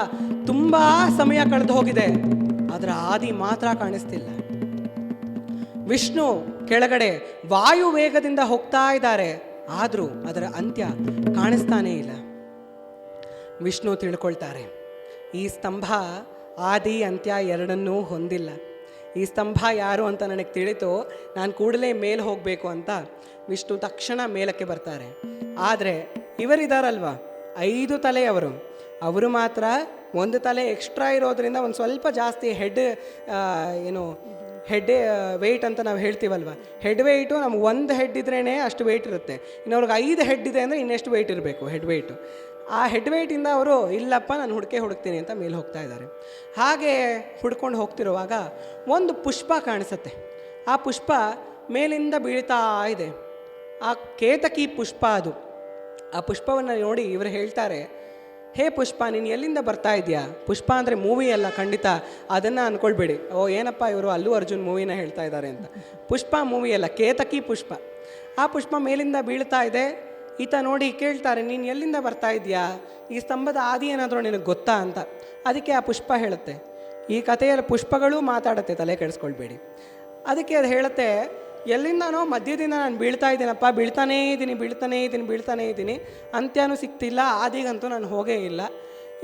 ತುಂಬ ಸಮಯ ಕಳೆದು ಹೋಗಿದೆ, ಅದರ ಆದಿ ಮಾತ್ರ ಕಾಣಿಸ್ತಿಲ್ಲ. ವಿಷ್ಣು ಕೆಳಗಡೆ ವಾಯು ವೇಗದಿಂದ ಹೋಗ್ತಾ ಇದ್ದಾರೆ, ಆದರೂ ಅದರ ಅಂತ್ಯ ಕಾಣಿಸ್ತಾನೇ ಇಲ್ಲ. ವಿಷ್ಣು ತಿಳ್ಕೊಳ್ತಾರೆ, ಈ ಸ್ತಂಭ ಆದಿ ಅಂತ್ಯ ಎರಡನ್ನೂ ಹೊಂದಿಲ್ಲ. ಈ ಸ್ತಂಭ ಯಾರು ಅಂತ ನನಗೆ ತಿಳಿತು, ನಾನು ಕೂಡಲೇ ಮೇಲೆ ಹೋಗಬೇಕು ಅಂತ ವಿಷ್ಣು ತಕ್ಷಣ ಮೇಲಕ್ಕೆ ಬರ್ತಾರೆ. ಆದರೆ ಇವರಿದಾರಲ್ವ 5 ತಲೆಯವರು, ಅವರು ಮಾತ್ರ ಒಂದು ತಲೆ ಎಕ್ಸ್ಟ್ರಾ ಇರೋದ್ರಿಂದ ಒಂದು ಸ್ವಲ್ಪ ಜಾಸ್ತಿ ಹೆಡ್ ವೆಯ್ಟ್ ಅಂತ ನಾವು ಹೇಳ್ತೀವಲ್ವ, ಹೆಡ್ ವೆಯ್ಟು ನಮ್ಗೆ ಒಂದು ಹೆಡ್ ಇದ್ರೇ ಅಷ್ಟು ವೆಯ್ಟ್ ಇರುತ್ತೆ. ಇನ್ನವ್ರಿಗೆ 5 ಹೆಡ್ ಇದೆ ಅಂದರೆ ಇನ್ನೆಷ್ಟು ವೆಯ್ಟ್ ಇರಬೇಕು ಹೆಡ್ ವೆಯ್ಟು. ಆ ಹೆಡ್ ವೆಯ್ಟಿಂದ ಅವರು ಇಲ್ಲಪ್ಪ ನಾನು ಹುಡುಕ್ತೀನಿ ಅಂತ ಮೇಲೆ ಹೋಗ್ತಾ ಇದ್ದಾರೆ. ಹಾಗೆ ಹುಡ್ಕೊಂಡು ಹೋಗ್ತಿರುವಾಗ ಒಂದು ಪುಷ್ಪ ಕಾಣಿಸುತ್ತೆ. ಆ ಪುಷ್ಪ ಮೇಲಿಂದ ಬೀಳ್ತಾ ಇದೆ. ಆ ಕೇತಕಿ ಪುಷ್ಪ ಅದು. ಆ ಪುಷ್ಪವನ್ನು ನೋಡಿ ಇವರು ಹೇಳ್ತಾರೆ, ಹೇ ಪುಷ್ಪ, ನೀನು ಎಲ್ಲಿಂದ ಬರ್ತಾ ಇದೆಯಾ? ಪುಷ್ಪ ಅಂದರೆ ಮೂವಿ ಅಲ್ಲ, ಖಂಡಿತ ಅದನ್ನು ಅಂದ್ಕೊಳ್ಬೇಡಿ. ಏನಪ್ಪ ಇವರು ಅಲ್ಲು ಅರ್ಜುನ್ ಮೂವಿನ ಹೇಳ್ತಾ ಇದ್ದಾರೆ ಅಂತ. ಪುಷ್ಪ ಮೂವಿ ಅಲ್ಲ, ಕೇತಕಿ ಪುಷ್ಪ. ಆ ಪುಷ್ಪ ಮೇಲಿಂದ ಬೀಳ್ತಾ ಇದೆ. ಈತ ನೋಡಿ ಕೇಳ್ತಾರೆ, ನೀನು ಎಲ್ಲಿಂದ ಬರ್ತಾ ಇದೆಯಾ? ಈ ಸ್ತಂಭದ ಆದಿ ಏನಾದರೂ ನಿನಗೆ ಗೊತ್ತಾ ಅಂತ. ಅದಕ್ಕೆ ಆ ಪುಷ್ಪ ಹೇಳುತ್ತೆ, ಈ ಕಥೆಯಲ್ಲಿ ಪುಷ್ಪಗಳು ಮಾತಾಡುತ್ತೆ, ತಲೆ ಕೆಡಿಸ್ಕೊಳ್ಬೇಡಿ. ಅದಕ್ಕೆ ಅದು ಹೇಳುತ್ತೆ, ಎಲ್ಲಿಂದನೋ ಮಧ್ಯದಿಂದ ನಾನು ಬೀಳ್ತಾ ಇದ್ದೀನಪ್ಪ, ಬೀಳ್ತಾನೇ ಇದ್ದೀನಿ, ಅಂತ್ಯನೂ ಸಿಗ್ತಿಲ್ಲ, ಆದಿಗಂತೂ ನಾನು ಹೋಗೇ ಇಲ್ಲ.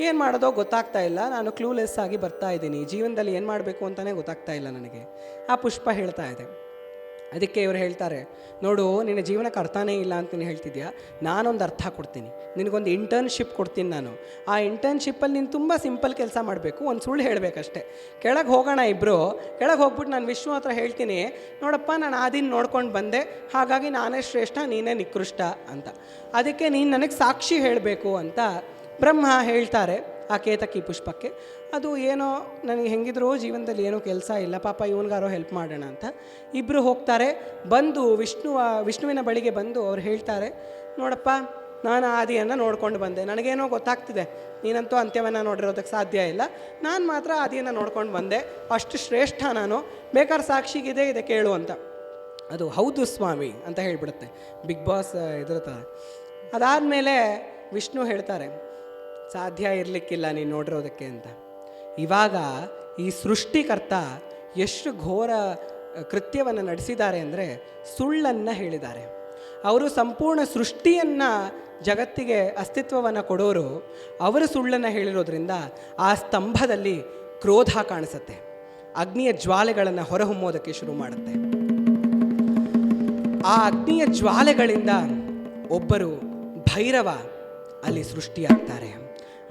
ಏನು ಮಾಡೋದೋ ಗೊತ್ತಾಗ್ತಾ ಇಲ್ಲ, ನಾನು ಕ್ಲೂಲೆಸ್ ಆಗಿ ಬರ್ತಾ ಇದ್ದೀನಿ, ಜೀವನದಲ್ಲಿ ಏನು ಮಾಡಬೇಕು ಅಂತಲೇ ಗೊತ್ತಾಗ್ತಾ ಇಲ್ಲ ನನಗೆ. ಆ ಪುಷ್ಪ ಹೇಳ್ತಾ ಇದೆ. ಅದಕ್ಕೆ ಇವರು ಹೇಳ್ತಾರೆ, ನೋಡು, ನಿನ್ನ ಜೀವನಕ್ಕೆ ಅರ್ಥನೇ ಇಲ್ಲ ಅಂತ ನೀನು ಹೇಳ್ತಿದ್ಯಾ, ನಾನೊಂದು ಅರ್ಥ ಕೊಡ್ತೀನಿ, ನಿನಗೊಂದು ಇಂಟರ್ನ್ಶಿಪ್ ಕೊಡ್ತೀನಿ ನಾನು. ಆ ಇಂಟರ್ನ್ಶಿಪ್ಪಲ್ಲಿ ನೀನು ತುಂಬ ಸಿಂಪಲ್ ಕೆಲಸ ಮಾಡಬೇಕು, ಒಂದು ಸುಳ್ಳು ಹೇಳಬೇಕಷ್ಟೆ. ಕೆಳಗೆ ಹೋಗೋಣ ಇಬ್ಬರು, ಕೆಳಗೆ ಹೋಗ್ಬಿಟ್ಟು ನಾನು ವಿಷ್ಣು ಹತ್ರ ಹೇಳ್ತೀನಿ, ನೋಡಪ್ಪ ನಾನು ಆದಿನ ನೋಡ್ಕೊಂಡು ಬಂದೆ, ಹಾಗಾಗಿ ನಾನೇ ಶ್ರೇಷ್ಠ, ನೀನೇ ನಿಕೃಷ್ಟ ಅಂತ. ಅದಕ್ಕೆ ನೀನು ನನಗೆ ಸಾಕ್ಷಿ ಹೇಳಬೇಕು ಅಂತ ಬ್ರಹ್ಮ ಹೇಳ್ತಾರೆ ಆ ಕೇತಕಿ ಪುಷ್ಪಕ್ಕೆ. ಅದು ಏನೋ ನನಗೆ ಹೆಂಗಿದ್ರೂ ಜೀವನದಲ್ಲಿ ಏನೂ ಕೆಲಸ ಇಲ್ಲ, ಪಾಪ ಇವನಿಗಾರೋ ಹೆಲ್ಪ್ ಮಾಡೋಣ ಅಂತ ಇಬ್ಬರು ಹೋಗ್ತಾರೆ. ಬಂದು ವಿಷ್ಣುವಿನ ಬಳಿಗೆ ಬಂದು ಅವ್ರು ಹೇಳ್ತಾರೆ, ನೋಡಪ್ಪ ನಾನು ಆದಿಯನ್ನು ನೋಡ್ಕೊಂಡು ಬಂದೆ, ನನಗೇನೋ ಗೊತ್ತಾಗ್ತಿದೆ, ನೀನಂತೂ ಅಂತ್ಯವನ್ನು ನೋಡಿರೋದಕ್ಕೆ ಸಾಧ್ಯ ಇಲ್ಲ, ನಾನು ಮಾತ್ರ ಆದಿಯನ್ನು ನೋಡ್ಕೊಂಡು ಬಂದೆ, ಅಷ್ಟು ಶ್ರೇಷ್ಠ ನಾನು, ಬೇಕಾದ್ರೆ ಸಾಕ್ಷಿಗಿದೆ ಇದೆ ಕೇಳು ಅಂತ. ಅದು ಹೌದು ಸ್ವಾಮಿ ಅಂತ ಹೇಳ್ಬಿಡುತ್ತೆ, ಬಿಗ್ ಬಾಸ್ ಇದಿರ್ತಾರೆ. ಅದಾದಮೇಲೆ ವಿಷ್ಣು ಹೇಳ್ತಾರೆ, ಸಾಧ್ಯ ಇರಲಿಕ್ಕಿಲ್ಲ ನೀನು ನೋಡಿರೋದಕ್ಕೆ ಅಂತ. ಇವಾಗ ಈ ಸೃಷ್ಟಿಕರ್ತ ಎಷ್ಟು ಘೋರ ಕೃತ್ಯವನ್ನು ನಡೆಸಿದ್ದಾರೆ ಅಂದರೆ ಸುಳ್ಳನ್ನು ಹೇಳಿದ್ದಾರೆ. ಅವರು ಸಂಪೂರ್ಣ ಸೃಷ್ಟಿಯನ್ನು ಜಗತ್ತಿಗೆ ಅಸ್ತಿತ್ವವನ್ನು ಕೊಡೋರು, ಅವರು ಸುಳ್ಳನ್ನು ಹೇಳಿರೋದ್ರಿಂದ ಆ ಸ್ತಂಭದಲ್ಲಿ ಕ್ರೋಧ ಕಾಣಿಸುತ್ತೆ, ಅಗ್ನಿಯ ಜ್ವಾಲೆಗಳನ್ನು ಹೊರಹೊಮ್ಮೋದಕ್ಕೆ ಶುರು ಮಾಡುತ್ತೆ. ಆ ಅಗ್ನಿಯ ಜ್ವಾಲೆಗಳಿಂದ ಒಬ್ಬರು ಭೈರವ ಅಲ್ಲಿ ಸೃಷ್ಟಿಯಾಗ್ತಾರೆ.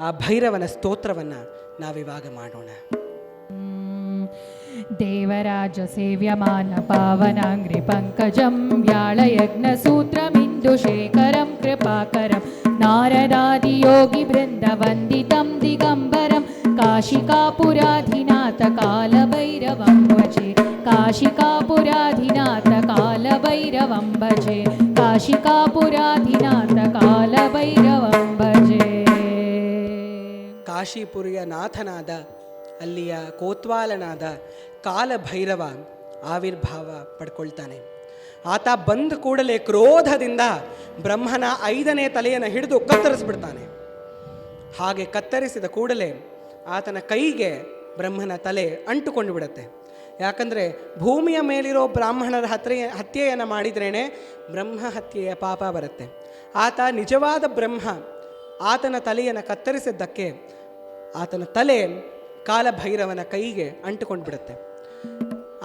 ಆ ಭೈರವನ ಸ್ತೋತ್ರವನ್ನು ನಾವಿವಾಗ ಮಾಡೋಣ. ದೇವರಾಜ ಸೇವ್ಯಮಾನ ಪಾವನಾಂಗ್ರಿ ಪಂಕಜಂ ವ್ಯಾಳಯಜ್ಞಸೂತ್ರಮಿಂದುಶೇಖರಂ ಕೃಪಾಕರಂ ನಾರದಾದಿಯೋಗಿ ಬೃಂದ ವಂದಿತಂ ದಿಗಂಬರಂ ಕಾಶಿಕಾಪುರಾಧಿನಾಥ ಕಾಲಭೈರವಂ ಭಜೆ ಕಾಶಿಕಾಪುರಾಧಿನಾಥ ಕಾಲಭೈರವಂ ಭಜೆ ಕಾಶಿಕಾಪುರಾಧಿನಾಥ ಕಾಲಭೈರವಂ ಭಜೆ. ಕಾಶಿಪುರಿಯ ನಾಥನಾದ ಅಲ್ಲಿಯ ಕೋತ್ವಾಲನಾದ ಕಾಲಭೈರವ ಆವಿರ್ಭಾವ ಪಡ್ಕೊಳ್ತಾನೆ. ಆತ ಬಂದ ಕೂಡಲೇ ಕ್ರೋಧದಿಂದ ಬ್ರಹ್ಮನ 5ನೇ ತಲೆಯನ್ನು ಹಿಡಿದು ಕತ್ತರಿಸ್ಬಿಡ್ತಾನೆ. ಹಾಗೆ ಕತ್ತರಿಸಿದ ಕೂಡಲೇ ಆತನ ಕೈಗೆ ಬ್ರಹ್ಮನ ತಲೆ ಅಂಟುಕೊಂಡು ಬಿಡುತ್ತೆ. ಯಾಕಂದರೆ ಭೂಮಿಯ ಮೇಲಿರೋ ಬ್ರಾಹ್ಮಣರ ಹತ್ಯೆಯನ್ನು ಮಾಡಿದ್ರೇ ಬ್ರಹ್ಮ ಹತ್ಯೆಯ ಪಾಪ ಬರುತ್ತೆ. ಆತ ನಿಜವಾದ ಬ್ರಹ್ಮ. ಆತನ ತಲೆಯನ್ನು ಕತ್ತರಿಸಿದ್ದಕ್ಕೆ ಆತನ ತಲೆ ಕಾಲಭೈರವನ ಕೈಗೆ ಅಂಟುಕೊಂಡು ಬಿಡುತ್ತೆ.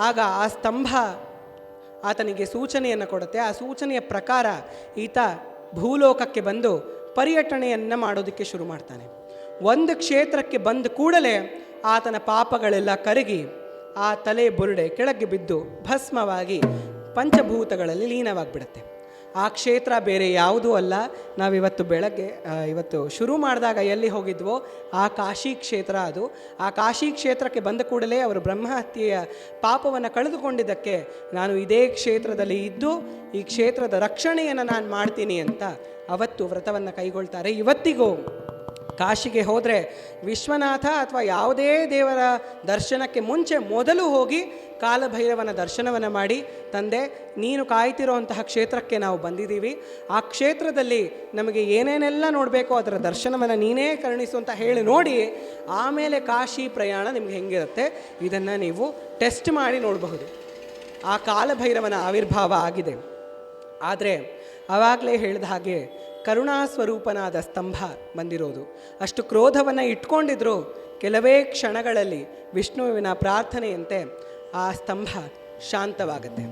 ಆಗ ಆ ಸ್ತಂಭ ಆತನಿಗೆ ಸೂಚನೆಯನ್ನು ಕೊಡುತ್ತೆ. ಆ ಸೂಚನೆಯ ಪ್ರಕಾರ ಈತ ಭೂಲೋಕಕ್ಕೆ ಬಂದು ಪರ್ಯಟನೆಯನ್ನು ಮಾಡೋದಕ್ಕೆ ಶುರು ಮಾಡ್ತಾನೆ. ಒಂದು ಕ್ಷೇತ್ರಕ್ಕೆ ಬಂದ ಕೂಡಲೇ ಆತನ ಪಾಪಗಳೆಲ್ಲ ಕರಗಿ ಆ ತಲೆ ಬುರುಡೆ ಕೆಳಗೆ ಬಿದ್ದು ಭಸ್ಮವಾಗಿ ಪಂಚಭೂತಗಳಲ್ಲಿ ಲೀನವಾಗಿಬಿಡುತ್ತೆ. ಆ ಕ್ಷೇತ್ರ ಬೇರೆ ಯಾವುದೂ ಅಲ್ಲ, ನಾವಿವತ್ತು ಬೆಳಗ್ಗೆ ಇವತ್ತು ಶುರು ಮಾಡಿದಾಗ ಎಲ್ಲಿ ಹೋಗಿದ್ವೋ ಆ ಕಾಶಿ ಕ್ಷೇತ್ರ ಅದು. ಆ ಕಾಶಿ ಕ್ಷೇತ್ರಕ್ಕೆ ಬಂದ ಕೂಡಲೇ ಅವರು ಬ್ರಹ್ಮಹತ್ಯೆಯ ಪಾಪವನ್ನು ಕಳೆದುಕೊಂಡಿದ್ದಕ್ಕೆ ನಾನು ಇದೇ ಕ್ಷೇತ್ರದಲ್ಲಿ ಇದ್ದು ಈ ಕ್ಷೇತ್ರದ ರಕ್ಷಣೆಯನ್ನು ನಾನು ಮಾಡ್ತೀನಿ ಅಂತ ಅವತ್ತು ವ್ರತವನ್ನು ಕೈಗೊಳ್ತಾರೆ. ಇವತ್ತಿಗೂ ಕಾಶಿಗೆ ಹೋದರೆ ವಿಶ್ವನಾಥ ಅಥವಾ ಯಾವುದೇ ದೇವರ ದರ್ಶನಕ್ಕೆ ಮುಂಚೆ ಮೊದಲು ಹೋಗಿ ಕಾಲಭೈರವನ ದರ್ಶನವನ್ನು ಮಾಡಿ, ತಂದೆ ನೀನು ಕಾಯ್ತಿರೋಂತಹ ಕ್ಷೇತ್ರಕ್ಕೆ ನಾವು ಬಂದಿದ್ದೀವಿ, ಆ ಕ್ಷೇತ್ರದಲ್ಲಿ ನಮಗೆ ಏನೇನೆಲ್ಲ ನೋಡಬೇಕೋ ಅದರ ದರ್ಶನವನ್ನು ನೀನೇ ಕರುಣಿಸು ಅಂತ ಹೇಳಿ ನೋಡಿ ಆಮೇಲೆ ಕಾಶಿ ಪ್ರಯಾಣ ನಿಮ್ಗೆ ಹೆಂಗಿರುತ್ತೆ ಇದನ್ನು ನೀವು ಟೆಸ್ಟ್ ಮಾಡಿ ನೋಡಬಹುದು. ಆ ಕಾಲಭೈರವನ ಆವಿರ್ಭಾವ ಆಗಿದೆ. ಆದರೆ ಆವಾಗಲೇ ಹೇಳಿದ ಹಾಗೆ ಕರುಣಾ ಸ್ವರೂಪನಾದ ಸ್ತಂಭ ಬಂದಿರೋದು. ಅಷ್ಟು ಕ್ರೋಧವನ್ನು ಇಟ್ಕೊಂಡಿದ್ರು ಕೆಲವೇ ಕ್ಷಣಗಳಲ್ಲಿ ವಿಷ್ಣುವಿನ ಪ್ರಾರ್ಥನೆಯಂತೆ ಆ ಸ್ತಂಭ ಶಾಂತವಾಗುತ್ತೆ.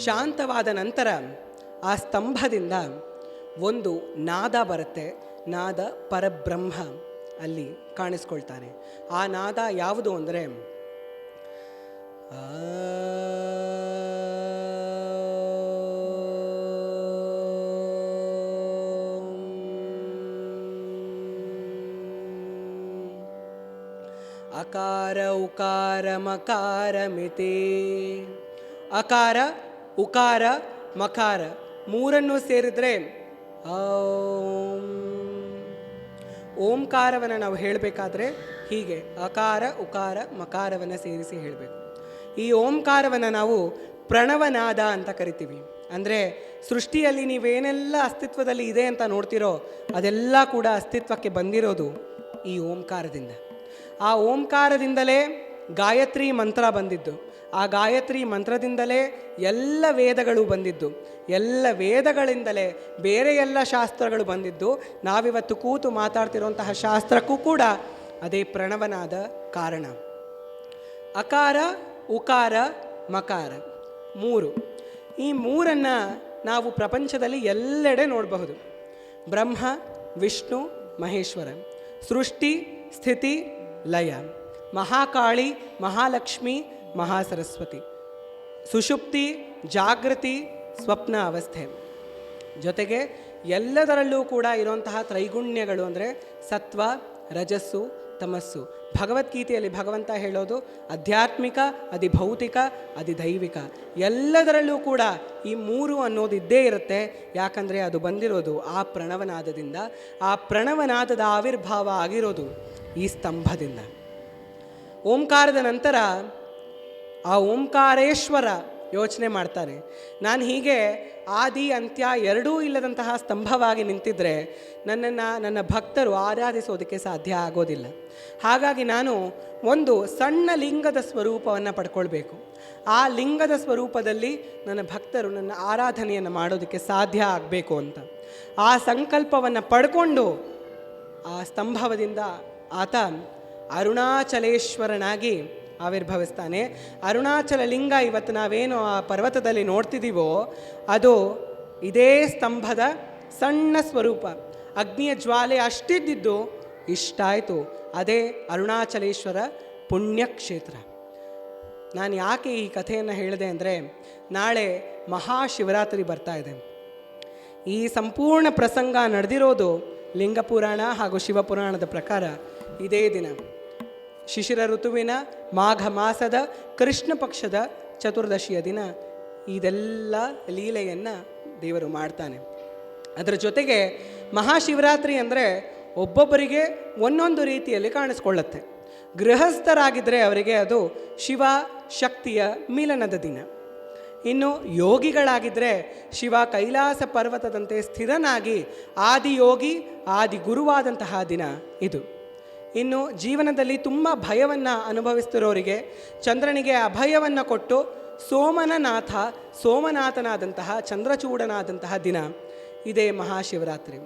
ಶಾಂತವಾದ ನಂತರ ಆ ಸ್ತಂಭದಿಂದ ಒಂದು ನಾದ ಬರುತ್ತೆ. ನಾದ ಪರಬ್ರಹ್ಮ ಅಲ್ಲಿ ಕಾಣಿಸ್ಕೊಳ್ತಾನೆ. ಆ ನಾದ ಯಾವುದು ಅಂದರೆ ಅಕಾರ ಉಕಾರ ಮಕಾರ ಮಿತಿ. ಅಕಾರ ಉಕಾರ ಮಕಾರ ಮೂರನ್ನು ಸೇರಿದರೆ ಓಂಕಾರವನ್ನು ನಾವು ಹೇಳಬೇಕಾದ್ರೆ ಹೀಗೆ ಅಕಾರ ಉಕಾರ ಮಕಾರವನ್ನು ಸೇರಿಸಿ ಹೇಳಬೇಕು. ಈ ಓಂಕಾರವನ್ನು ನಾವು ಪ್ರಣವನಾದ ಅಂತ ಕರಿತೀವಿ. ಅಂದರೆ ಸೃಷ್ಟಿಯಲ್ಲಿ ನೀವೇನೆಲ್ಲ ಅಸ್ತಿತ್ವದಲ್ಲಿ ಇದೆ ಅಂತ ನೋಡ್ತಿರೋ ಅದೆಲ್ಲ ಕೂಡ ಅಸ್ತಿತ್ವಕ್ಕೆ ಬಂದಿರೋದು ಈ ಓಂಕಾರದಿಂದ. ಆ ಓಂಕಾರದಿಂದಲೇ ಗಾಯತ್ರಿ ಮಂತ್ರ ಬಂದಿದ್ದು. ಆ ಗಾಯತ್ರಿ ಮಂತ್ರದಿಂದಲೇ ಎಲ್ಲ ವೇದಗಳು ಬಂದಿದ್ದು. ಎಲ್ಲ ವೇದಗಳಿಂದಲೇ ಬೇರೆ ಎಲ್ಲ ಶಾಸ್ತ್ರಗಳು ಬಂದಿದ್ದು. ನಾವಿವತ್ತು ಕೂತು ಮಾತಾಡ್ತಿರುವಂತಹ ಶಾಸ್ತ್ರಕ್ಕೂ ಕೂಡ ಅದೇ ಪ್ರಣವನಾದ ಕಾರಣ. ಅಕಾರ ಉಕಾರ ಮಕಾರ ಮೂರು. ಈ ಮೂರನ್ನು ನಾವು ಪ್ರಪಂಚದಲ್ಲಿ ಎಲ್ಲೆಡೆ ನೋಡಬಹುದು. ಬ್ರಹ್ಮ ವಿಷ್ಣು ಮಹೇಶ್ವರ, ಸೃಷ್ಟಿ ಸ್ಥಿತಿ ಲಯ, ಮಹಾಕಾಳಿ ಮಹಾಲಕ್ಷ್ಮಿ ಮಹಾಸರಸ್ವತಿ, ಸುಷುಪ್ತಿ ಜಾಗೃತಿ ಸ್ವಪ್ನ ಅವಸ್ಥೆ. ಜೊತೆಗೆ ಎಲ್ಲದರಲ್ಲೂ ಕೂಡ ಇರುವಂತಹ ತ್ರೈಗುಣ್ಯಗಳು ಅಂದರೆ ಸತ್ವ ರಜಸ್ಸು ತಮಸ್ಸು. ಭಗವದ್ಗೀತೆಯಲ್ಲಿ ಭಗವಂತ ಹೇಳೋದು ಆಧ್ಯಾತ್ಮಿಕ ಅಧಿಭೌತಿಕ ಅಧಿದೈವಿಕ. ಎಲ್ಲದರಲ್ಲೂ ಕೂಡ ಈ ಮೂರು ಅನ್ನೋದು ಇದ್ದೇ ಇರುತ್ತೆ. ಯಾಕಂದರೆ ಅದು ಬಂದಿರೋದು ಆ ಪ್ರಣವನಾದದಿಂದ. ಆ ಪ್ರಣವನಾದದ ಆವಿರ್ಭಾವ ಆಗಿರೋದು ಈ ಸ್ತಂಭದಿಂದ. ಓಂಕಾರದ ನಂತರ ಆ ಓಂಕಾರೇಶ್ವರ ಯೋಚನೆ ಮಾಡ್ತಾನೆ. ನಾನು ಹೀಗೆ ಆದಿ ಅಂತ್ಯ ಎರಡೂ ಇಲ್ಲದಂತಹ ಸ್ತಂಭವಾಗಿ ನಿಂತಿದ್ದರೆ ನನ್ನ ಭಕ್ತರು ಆರಾಧಿಸೋದಕ್ಕೆ ಸಾಧ್ಯ ಆಗೋದಿಲ್ಲ. ಹಾಗಾಗಿ ನಾನು ಒಂದು ಸಣ್ಣ ಲಿಂಗದ ಸ್ವರೂಪವನ್ನು ಪಡ್ಕೊಳ್ಬೇಕು. ಆ ಲಿಂಗದ ಸ್ವರೂಪದಲ್ಲಿ ನನ್ನ ಭಕ್ತರು ನನ್ನ ಆರಾಧನೆಯನ್ನು ಮಾಡೋದಕ್ಕೆ ಸಾಧ್ಯ ಆಗಬೇಕು ಅಂತ ಆ ಸಂಕಲ್ಪವನ್ನು ಪಡ್ಕೊಂಡು ಆ ಸ್ತಂಭವದಿಂದ ಆತ ಅರುಣಾಚಲೇಶ್ವರನಾಗಿ ಆವಿರ್ಭವಿಸ್ತಾನೆ. ಅರುಣಾಚಲ ಲಿಂಗ ಇವತ್ತು ನಾವೇನು ಆ ಪರ್ವತದಲ್ಲಿ ನೋಡ್ತಿದ್ದೀವೋ ಅದು ಇದೇ ಸ್ತಂಭದ ಸಣ್ಣ ಸ್ವರೂಪ. ಅಗ್ನಿಯ ಜ್ವಾಲೆ ಅಷ್ಟಿದ್ದು ಇಷ್ಟಾಯಿತು. ಅದೇ ಅರುಣಾಚಲೇಶ್ವರ ಪುಣ್ಯಕ್ಷೇತ್ರ. ನಾನು ಯಾಕೆ ಈ ಕಥೆಯನ್ನು ಹೇಳಿದೆ ಅಂದರೆ, ನಾಳೆ ಮಹಾಶಿವರಾತ್ರಿ ಬರ್ತಾ ಇದೆ. ಈ ಸಂಪೂರ್ಣ ಪ್ರಸಂಗ ನಡೆದಿರೋದು ಲಿಂಗಪುರಾಣ ಹಾಗೂ ಶಿವಪುರಾಣದ ಪ್ರಕಾರ ಇದೇ ದಿನ, ಶಿಶಿರ ಋತುವಿನ ಮಾಘ ಮಾಸದ ಕೃಷ್ಣ ಪಕ್ಷದ ಚತುರ್ದಶಿಯ ದಿನ ಇದೆಲ್ಲ ಲೀಲೆಯನ್ನು ದೇವರು ಮಾಡ್ತಾನೆ. ಅದರ ಜೊತೆಗೆ ಮಹಾಶಿವರಾತ್ರಿ ಅಂದರೆ ಒಬ್ಬೊಬ್ಬರಿಗೆ ಒಂದೊಂದು ರೀತಿಯಲ್ಲಿ ಕಾಣಿಸ್ಕೊಳ್ಳುತ್ತೆ. ಗೃಹಸ್ಥರಾಗಿದ್ದರೆ ಅವರಿಗೆ ಅದು ಶಿವ ಶಕ್ತಿಯ ಮಿಲನದ ದಿನ. ಇನ್ನು ಯೋಗಿಗಳಾಗಿದ್ದರೆ ಶಿವ ಕೈಲಾಸ ಪರ್ವತದಂತೆ ಸ್ಥಿರನಾಗಿ ಆದಿಯೋಗಿ ಆದಿ ಗುರುವಾದಂತಹ ದಿನ ಇದು. ಇನ್ನು ಜೀವನದಲ್ಲಿ ತುಂಬ ಭಯವನ್ನು ಅನುಭವಿಸ್ತಿರೋರಿಗೆ ಚಂದ್ರನಿಗೆ ಅಭಯವನ್ನು ಕೊಟ್ಟು ಸೋಮನಾಥನಾದಂತಹ ಚಂದ್ರಚೂಡನಾದಂತಹ ದಿನ ಇದೇ ಮಹಾಶಿವರಾತ್ರಿ.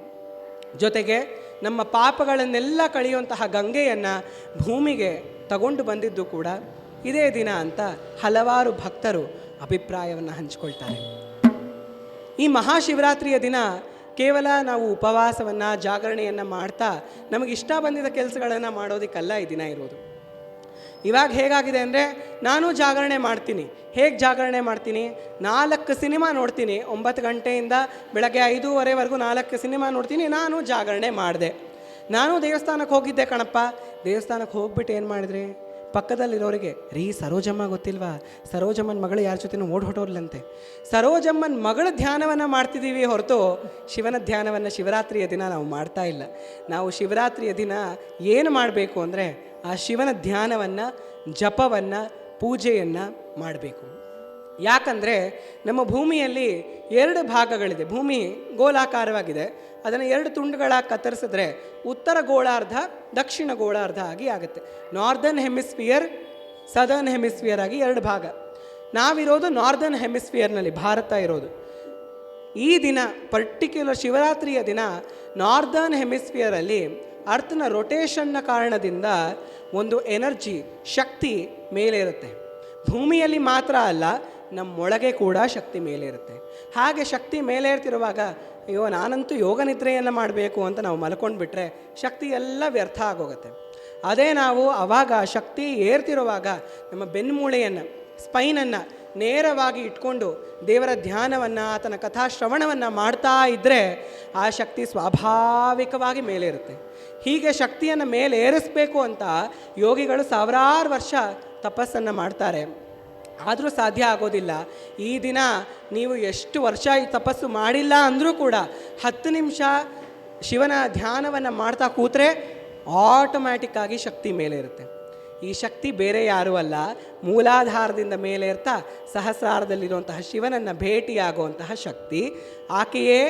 ಜೊತೆಗೆ ನಮ್ಮ ಪಾಪಗಳನ್ನೆಲ್ಲ ಕಳೆಯುವಂತಹ ಗಂಗೆಯನ್ನು ಭೂಮಿಗೆ ತಗೊಂಡು ಬಂದಿದ್ದು ಕೂಡ ಇದೇ ದಿನ ಅಂತ ಹಲವಾರು ಭಕ್ತರು ಅಭಿಪ್ರಾಯವನ್ನು ಹಂಚಿಕೊಳ್ತಾರೆ. ಈ ಮಹಾಶಿವರಾತ್ರಿಯ ದಿನ ಕೇವಲ ನಾವು ಉಪವಾಸವನ್ನು ಜಾಗರಣೆಯನ್ನು ಮಾಡ್ತಾ ನಮಗಿಷ್ಟ ಬಂದಿದ್ದ ಕೆಲಸಗಳನ್ನು ಮಾಡೋದಕ್ಕಲ್ಲ ಈ ದಿನ ಇರೋದು. ಇವಾಗ ಹೇಗಾಗಿದೆ ಅಂದರೆ, ನಾನು ಜಾಗರಣೆ ಮಾಡ್ತೀನಿ. ಹೇಗೆ ಜಾಗರಣೆ ಮಾಡ್ತೀನಿ? 4 ಸಿನಿಮಾ ನೋಡ್ತೀನಿ. 9 ಗಂಟೆಯಿಂದ ಬೆಳಗ್ಗೆ 5:30ವರೆಗೂ 4 ಸಿನಿಮಾ ನೋಡ್ತೀನಿ. ನಾನು ಜಾಗರಣೆ ಮಾಡಿದೆ. ನಾನು ದೇವಸ್ಥಾನಕ್ಕೆ ಹೋಗಿದ್ದೆ ಕಣಪ್ಪ. ದೇವಸ್ಥಾನಕ್ಕೆ ಹೋಗ್ಬಿಟ್ಟು ಏನು ಮಾಡಿದ್ರಿ? ಪಕ್ಕದಲ್ಲಿರೋರಿಗೆ, ರೀ ಸರೋಜಮ್ಮ ಗೊತ್ತಿಲ್ವಾ? ಸರೋಜಮ್ಮನ ಮಗಳು ಯಾರ ಜೊತೆನೂ ಹೊರಟೋರ್ಲಂತೆ. ಸರೋಜಮ್ಮನ ಮಗಳ ಧ್ಯಾನವನ್ನು ಮಾಡ್ತಿದ್ದೀವಿ ಹೊರತು ಶಿವನ ಧ್ಯಾನವನ್ನು ಶಿವರಾತ್ರಿಯ ದಿನ ನಾವು ಮಾಡ್ತಾ ಇಲ್ಲ. ನಾವು ಶಿವರಾತ್ರಿಯ ದಿನ ಏನು ಮಾಡಬೇಕು ಅಂದರೆ ಆ ಶಿವನ ಧ್ಯಾನವನ್ನು, ಜಪವನ್ನು, ಪೂಜೆಯನ್ನು ಮಾಡಬೇಕು. ಯಾಕಂದರೆ ನಮ್ಮ ಭೂಮಿಯಲ್ಲಿ 2 ಭಾಗಗಳಿದೆ. ಭೂಮಿ ಗೋಲಾಕಾರವಾಗಿದೆ. ಅದನ್ನು 2 ತುಂಡುಗಳಾಗಿ ಕತ್ತರಿಸಿದ್ರೆ ಉತ್ತರ ಗೋಳಾರ್ಧ, ದಕ್ಷಿಣ ಗೋಳಾರ್ಧ ಆಗಿ ಆಗುತ್ತೆ. ನಾರ್ದರ್ನ್ ಹೆಮಿಸ್ಫಿಯರ್, ಸದರ್ನ್ ಹೆಮಿಸ್ಫಿಯರ್ ಆಗಿ 2 ಭಾಗ. ನಾವಿರೋದು ನಾರ್ದರ್ನ್ ಹೆಮಿಸ್ಫಿಯರ್ನಲ್ಲಿ, ಭಾರತ ಇರೋದು. ಈ ದಿನ ಪರ್ಟಿಕ್ಯುಲರ್ ಶಿವರಾತ್ರಿಯ ದಿನ ನಾರ್ದರ್ನ್ ಹೆಮಿಸ್ಫಿಯರಲ್ಲಿ ಅರ್ಥನ ರೊಟೇಷನ್ನ ಕಾರಣದಿಂದ ಒಂದು ಎನರ್ಜಿ, ಶಕ್ತಿ ಮೇಲೆ ಇರುತ್ತೆ. ಭೂಮಿಯಲ್ಲಿ ಮಾತ್ರ ಅಲ್ಲ, ನಮ್ಮೊಳಗೆ ಕೂಡ ಶಕ್ತಿ ಮೇಲೆ ಇರುತ್ತೆ. ಹಾಗೆ ಶಕ್ತಿ ಮೇಲೆ ಇರ್ತಿರುವಾಗ, ಅಯ್ಯೋ ನಾನಂತೂ ಯೋಗ ನಿದ್ರೆಯನ್ನು ಮಾಡಬೇಕು ಅಂತ ನಾವು ಮಲ್ಕೊಂಡ್ಬಿಟ್ರೆ ಶಕ್ತಿ ಎಲ್ಲ ವ್ಯರ್ಥ ಆಗೋಗುತ್ತೆ. ಅದೇ ನಾವು ಆವಾಗ ಶಕ್ತಿ ಏರ್ತಿರುವಾಗ ನಮ್ಮ ಬೆನ್ಮೂಳೆಯನ್ನು, ಸ್ಪೈನನ್ನು ನೇರವಾಗಿ ಇಟ್ಕೊಂಡು ದೇವರ ಧ್ಯಾನವನ್ನು, ಆತನ ಕಥಾಶ್ರವಣವನ್ನು ಮಾಡ್ತಾ ಇದ್ದರೆ ಆ ಶಕ್ತಿ ಸ್ವಾಭಾವಿಕವಾಗಿ ಮೇಲೆ ಇರುತ್ತೆ. ಹೀಗೆ ಶಕ್ತಿಯನ್ನು ಮೇಲೆ ಏರಿಸಬೇಕು ಅಂತ ಯೋಗಿಗಳು ಸಾವಿರಾರು ವರ್ಷ ತಪಸ್ಸನ್ನು ಮಾಡ್ತಾರೆ. ಆದರೂ ಸಾಧ್ಯ ಆಗೋದಿಲ್ಲ. ಈ ದಿನ ನೀವು ಎಷ್ಟು ವರ್ಷ ಈ ತಪಸ್ಸು ಮಾಡಿಲ್ಲ ಅಂದರೂ ಕೂಡ 10 ನಿಮಿಷ ಶಿವನ ಧ್ಯಾನವನ್ನು ಮಾಡ್ತಾ ಕೂತ್ರೆ ಆಟೋಮ್ಯಾಟಿಕ್ಕಾಗಿ ಶಕ್ತಿ ಮೇಲೆ ಇರುತ್ತೆ. ಈ ಶಕ್ತಿ ಬೇರೆ ಯಾರೂ ಅಲ್ಲ, ಮೂಲಾಧಾರದಿಂದ ಮೇಲೆ ಇರ್ತಾ ಸಹಸ್ರಾರದಲ್ಲಿರುವಂತಹ ಶಿವನನ್ನು ಭೇಟಿಯಾಗುವಂತಹ ಶಕ್ತಿ. ಆಕೆಯೇ